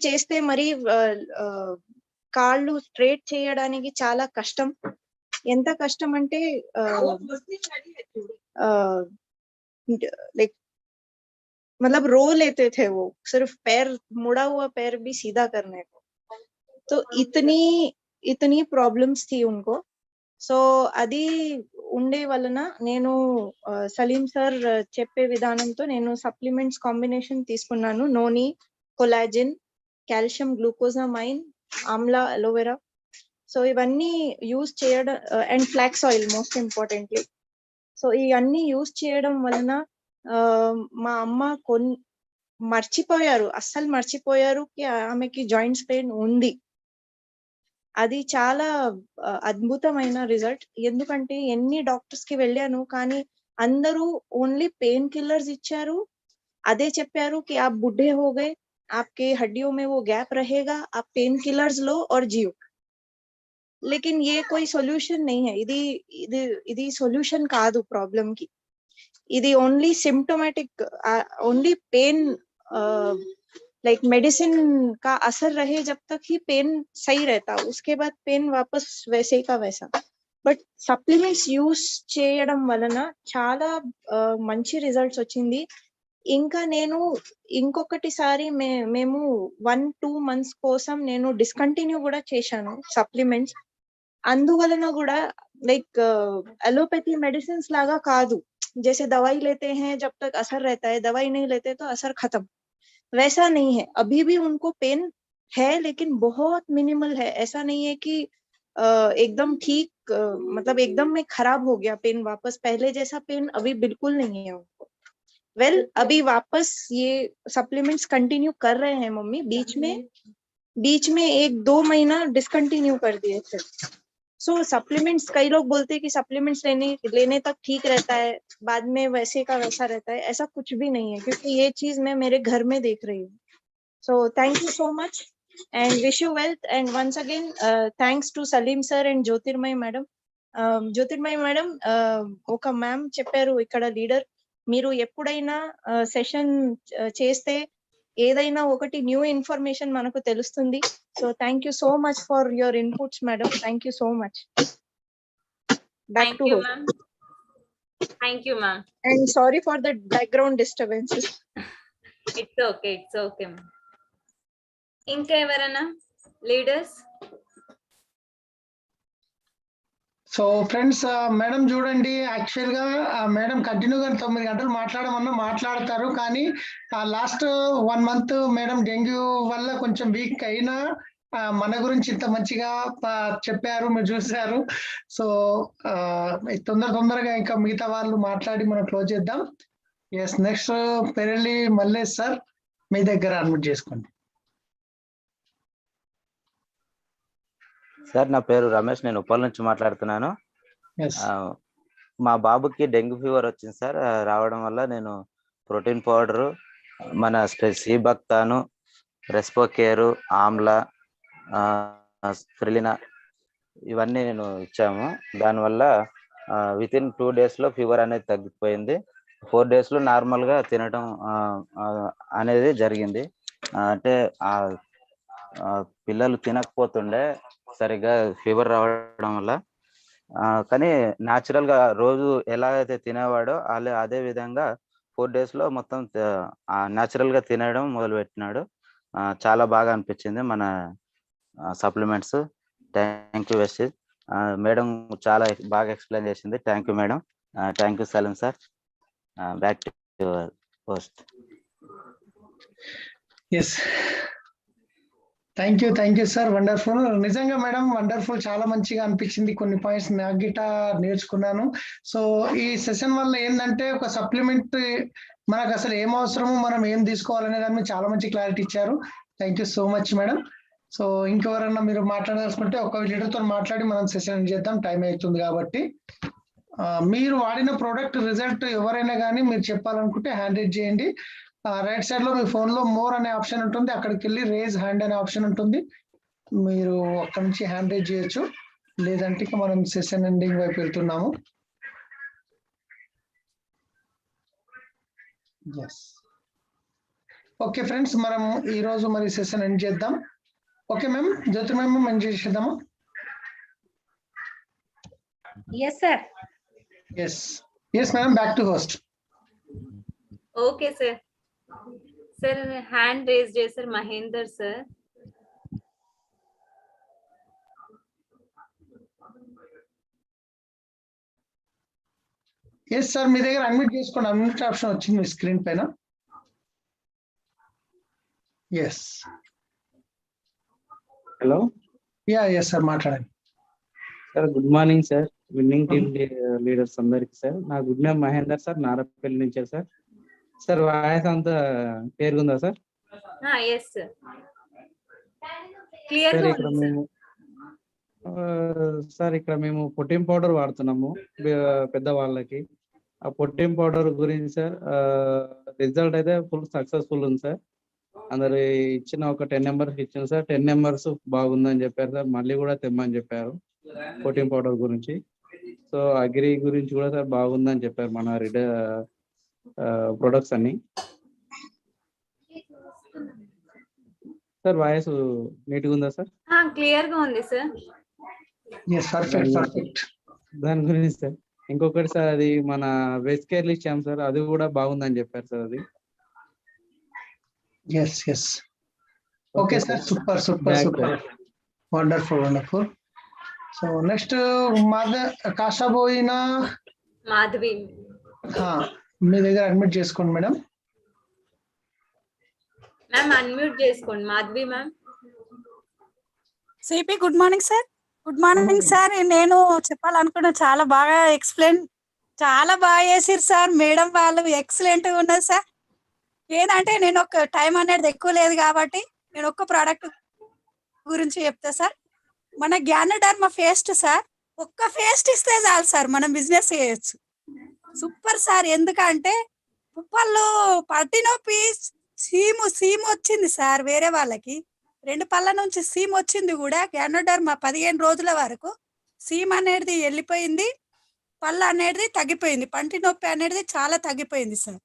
చేస్తే మరి కాళ్ళు స్ట్రేట్ చేయడానికి చాలా కష్టం. ఎంత కష్టం అంటే लाइक मतलब रो लेते थे वो, सिर्फ पैर, मुड़ा हुआ पैर भी सीधा करने को. तो इतनी प्रॉब्लम्स थी उनको. సో అది ఉండే వలన నేను సలీం సార్ చెప్పే విధానంతో నేను సప్లిమెంట్స్ కాంబినేషన్ తీసుకున్నాను. Noni, collagen, calcium, glucosamine, amla, aloe vera. So ఇవన్నీ యూజ్ చేయడం, and flax oil most importantly. So ఇవన్నీ యూజ్ చేయడం వలన మా అమ్మ అస్సలు మర్చిపోయారు కి ఆమెకి జాయింట్స్ పెయిన్ ఉంది. అది చాలా అద్భుతమైన రిజల్ట్. ఎందుకంటే ఎన్ని డాక్టర్స్ కి వెళ్ళాను, కానీ అందరూ ఓన్లీ పెయిన్ కిల్లర్స్ ఇచ్చారు. అదే చెప్పారు కి आप बूढ़े हो गए, आपके हड्डियों में वो गैप रहेगा, आप पेन किलर्स लो और जियो. लेकिन ये कोई सॉल्यूशन नहीं है. ఇది సొల్యూషన్ కాదు ప్రాబ్లం కి. ఇది only symptomatic, only pain like medicine का असर रहे जब तक ही पेन सही रहता, उसके बाद पेन वापस वैसे का वैसा. బట్ సప్లిమెంట్స్ యూస్ చేయడం వలన చాలా మంచి రిజల్ట్స్ వచ్చింది. ఇంకా నేను ఇంకొకటిసారి మేము 1-2 months కోసం నేను డిస్కంటిన్యూ కూడా చేశాను సప్లిమెంట్స్. అందువలన కూడా लाइक एलोपैथी मेडिसिन लागा कादू, जैसे दवाई लेते हैं जब तक असर रहता है, दवाई नहीं लेते तो असर खत्म, वैसा नहीं है. अभी भी उनको पेन है लेकिन बहुत मिनिमल है. ऐसा नहीं है कि एकदम ठीक, मतलब एकदम में खराब हो गया पेन, वापस पहले जैसा पेन अभी बिल्कुल नहीं है उनको. वेल अभी वापस ये सप्लीमेंट्स कंटिन्यू कर रहे हैं मम्मी. बीच में 1-2 महीना डिसकंटिन्यू कर दिए थे. सो सप्लीमेंट्स, कई लोग बोलते हैं कि सप्लीमेंट्स लेने तक ठीक रहता है, बाद में वैसे का वैसा रहता है. ऐसा कुछ भी नहीं है, क्योंकि ये चीज मैं मेरे घर में देख रही हूँ. So thank you so much and wish you wealth. And once again thanks to Salim sir and Jyotirmay madam. Jyotirmay madam, oka ma'am chepparu ikkada leader, మీరు ఎప్పుడైనా సెషన్ చేస్తే ఏదైనా ఒకటి న్యూ ఇన్ఫర్మేషన్ మనకు తెలుస్తుంది. So thank you so much for your inputs madam. Thank you so much. Back to home. Thank you ma'am. And sorry for the background disturbances. It's okay ma'am. ఇంకా ఎవరైనా లీడర్స్? సో ఫ్రెండ్స్, మేడం చూడండి, యాక్చువల్ గా మేడం కంటిన్యూగా 9 గంటలు మాట్లాడమన్నా మాట్లాడతారు, కానీ లాస్ట్ 1 month మేడం డెంగ్యూ వల్ల కొంచెం వీక్ అయినా మన గురించి ఇంత మంచిగా చెప్పారు, మీరు చూసారు. సో తొందరగా ఇంకా మిగతా వాళ్ళు మాట్లాడి మనం క్లోజ్ చేద్దాం. ఎస్, నెక్స్ట్ పెరలి మల్లేష్ సార్, మీ దగ్గర అడ్మిట్ చేసుకోండి. సార్, నా పేరు రమేష్, నేను ఉప్పల్ నుంచి మాట్లాడుతున్నాను. మా బాబుకి డెంగ్యూ ఫీవర్ వచ్చింది సార్. రావడం వల్ల నేను ప్రోటీన్ పౌడరు, మన సీబక్తాను, రెస్పోకేరు, ఆమ్లా, స్ప్రిలినా ఇవన్నీ నేను ఇచ్చాము. దానివల్ల వితిన్ 2 days లో ఫీవర్ అనేది తగ్గిపోయింది. 4 days లో నార్మల్గా తినడం అనేది జరిగింది. అంటే పిల్లలు తినకపోతుండే సరిగ్గా ఫీవర్ రావడం వల్ల, కానీ న్యాచురల్ గా రోజు ఎలా అయితే తినేవాడో అదే విధంగా 4 days లో మొత్తం న్యాచురల్ గా తినడం మొదలు పెట్టినాడు. చాలా బాగా అనిపించింది మన supplements. Thank you Vestige madam, చాలా బాగా ఎక్స్ప్లెయిన్ చేసింది. Thank you madam. Thank you Salim sir. Back to post. Yes, thank you sir. Wonderful. నిజంగా మేడం వండర్ఫుల్, చాలా మంచిగా అనిపించింది. కొన్ని పాయింట్స్ నాకు గిట నేర్చుకున్నాను. సో ఈ సెషన్ వల్ల ఏంటంటే, ఒక సప్లిమెంట్ మనకు అసలు ఏం అవసరమో, మనం ఏం తీసుకోవాలనే దాని మీద చాలా మంచి క్లారిటీ ఇచ్చారు. Thank you so much madam. So ఇంకెవరన్నా మీరు మాట్లాడాల్సుకుంటే ఒక లీడర్తో మాట్లాడి మనం సెషన్ చేద్దాం, టైం అవుతుంది కాబట్టి. మీరు వాడిన ప్రోడక్ట్ రిజల్ట్ ఎవరైనా కానీ మీరు చెప్పాలనుకుంటే హ్యాండ్ రైజ్ చేయండి. రైట్ సైడ్ లో మీ ఫోన్ లో మోర్ అనే ఆప్షన్ ఉంటుంది, అక్కడికి వెళ్ళి రేజ్ హ్యాండ్ అనే ఆప్షన్ ఉంటుంది, మీరు అక్కడ నుంచి హ్యాండ్ రైజ్ చేయొచ్చు. లేదంటే ఇక మనం సెషన్ ఎండింగ్ వైపు వెళ్తున్నాము. ఓకే ఫ్రెండ్స్, మనం ఈ రోజు మరి సెషన్ ఎండ్ చేద్దాం. Okay ma'am, Jyothirmayi ma'am end చేసేద్దామా? yes sir. Yes madam, back to host. Okay sir. Sir hand raise చేశారు మహేందర్ సార్. ఎస్ సార్, మీ దగ్గర అన్మ్యూట్ చేసుకోండి. అన్మ్యూట్ ఆప్షన్ వచ్చింది మీ స్క్రీన్ పైన. Yes, hello. ఎస్ సార్, మాట్లాడండి sir. Good morning sir, winning team leaders అందరికి సార్. నా good name Mahender sir, Narapally నుంచే సార్. సార్ వాయిస్ అంతా క్లియర్ ఉందా సార్? ఎస్ సార్, క్లియర్ గా ఉంది సార్. ఇక్కడ మేము ప్రోటీన్ పౌడర్ వాడుతున్నాము పెద్దవాళ్ళకి. ఆ ప్రోటీన్ పౌడర్ గురించి సార్ రిజల్ట్ అయితే ఫుల్ సక్సెస్ఫుల్ ఉంది సార్. అందరు ఇచ్చిన ఒక 10 numbers ఇచ్చిన సార్. 10 numbers బాగుందని చెప్పారు సార్. మళ్ళీ కూడా తెమ్మని చెప్పారు ప్రోటీన్ పౌడర్ గురించి. సో అగ్రి గురించి కూడా సార్ బాగుందని చెప్పారు మన ప్రొడక్ట్స్ అన్ని. సార్ వాయిస్ నీట్గా ఉందా సార్? క్లియర్ గా ఉంది సార్. Yes, perfect perfect. దాని గురించి సార్ ఇంకొకటి సార్, అది మన వెజ్ కేర్లు ఇచ్చాం సార్, అది కూడా బాగుందని చెప్పారు సార్. అది yes yes, okay sir, super super Back super, wonderful wonderful. So next Kashaboina Madhavi. మీ దగ్గర అడ్మిట్ చేసుకోండి మేడం. మ్యామ్ అన్మ్యూట్ చేసుకోండి మాధవి మ్యామ్. సిపి good morning sir. Good morning sir. నేను చెప్పాలనుకున్నా, చాలా బాగా ఎక్స్ప్లెయిన్ చాలా బాగా చేసిరు సార్. మేడం వాళ్ళు ఎక్సలెంట్ గా ఉన్నది సార్. ఏంటంటే నేను ఒక టైం అనేది ఎక్కువ లేదు కాబట్టి నేను ఒక్క ప్రోడక్ట్ గురించి చెప్తా సార్. మన జ్ఞానడర్మ పేస్ట్ సార్, ఒక్క పేస్ట్ ఇస్తే చాలు సార్, మనం బిజినెస్ చేయొచ్చు. Super sir. ఎందుకంటే పుప్పల్లో పట్టి నొప్పి సీము వచ్చింది సార్, వేరే వాళ్ళకి 2 పళ్ళ నుంచి సీమ్ వచ్చింది కూడా. జ్ఞానడర్మ 15 రోజుల వరకు సీమ్ అనేది వెళ్ళిపోయింది, పళ్ళు అనేది తగ్గిపోయింది, పంటి నొప్పి అనేది చాలా తగ్గిపోయింది సార్.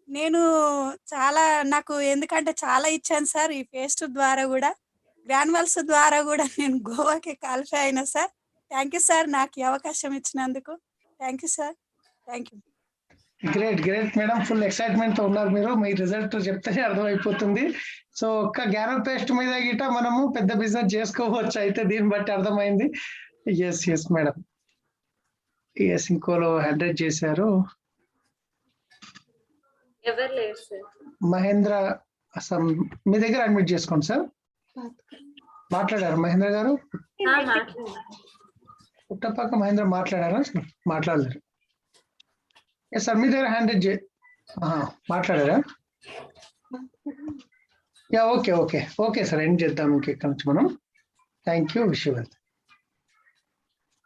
నేను నాకు ఎందుకంటే చాలా ఇచ్చాను సార్ ఈ పేస్ట్ ద్వారా కూడా, గ్రాన్యువల్స్ ద్వారా కూడా నేను గోవాకి క్వాలిఫై అయినా సార్. థ్యాంక్ యూ సార్ నాకు ఈ అవకాశం ఇచ్చినందుకు. Thank you sir. Thank you. Great great madam, full excitement తో ఉన్నారు మీరు. మీ రిజల్ట్ చెప్తేనే అర్థమైపోతుంది. సో ఒక్క గ్యానో పేస్ట్ మీద గిట మనము పెద్ద బిజినెస్ చేసుకోవచ్చు అయితే, దీన్ని బట్టి అర్థమైంది. Yes yes madam, yes. ఇంకోలో హండ్రెడ్ చేశారు, ఎవరు లేరు సార్. మహేంద్ర. అసలు మీ దగ్గర అడ్మిట్ చేసుకోండి సార్. మాట్లాడారు మహేంద్ర గారు? పుట్టపక్క మహేంద్ర మాట్లాడారా? మాట్లాడలేరు. ఎస్ సార్, మీ దగ్గర హ్యాండ్ మాట్లాడారా? Yeah, okay okay okay sir, end చేద్దాం ఇంకెక్కడి నుంచి మనం. Thank you, wish you well.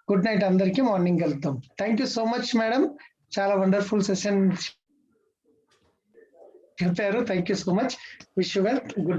Good night అందరికీ, మార్నింగ్ కలుద్దాం. Thank you so much madam, చాలా వండర్ఫుల్ సెషన్ చెప్పారు. Thank you so much, wish you well. Good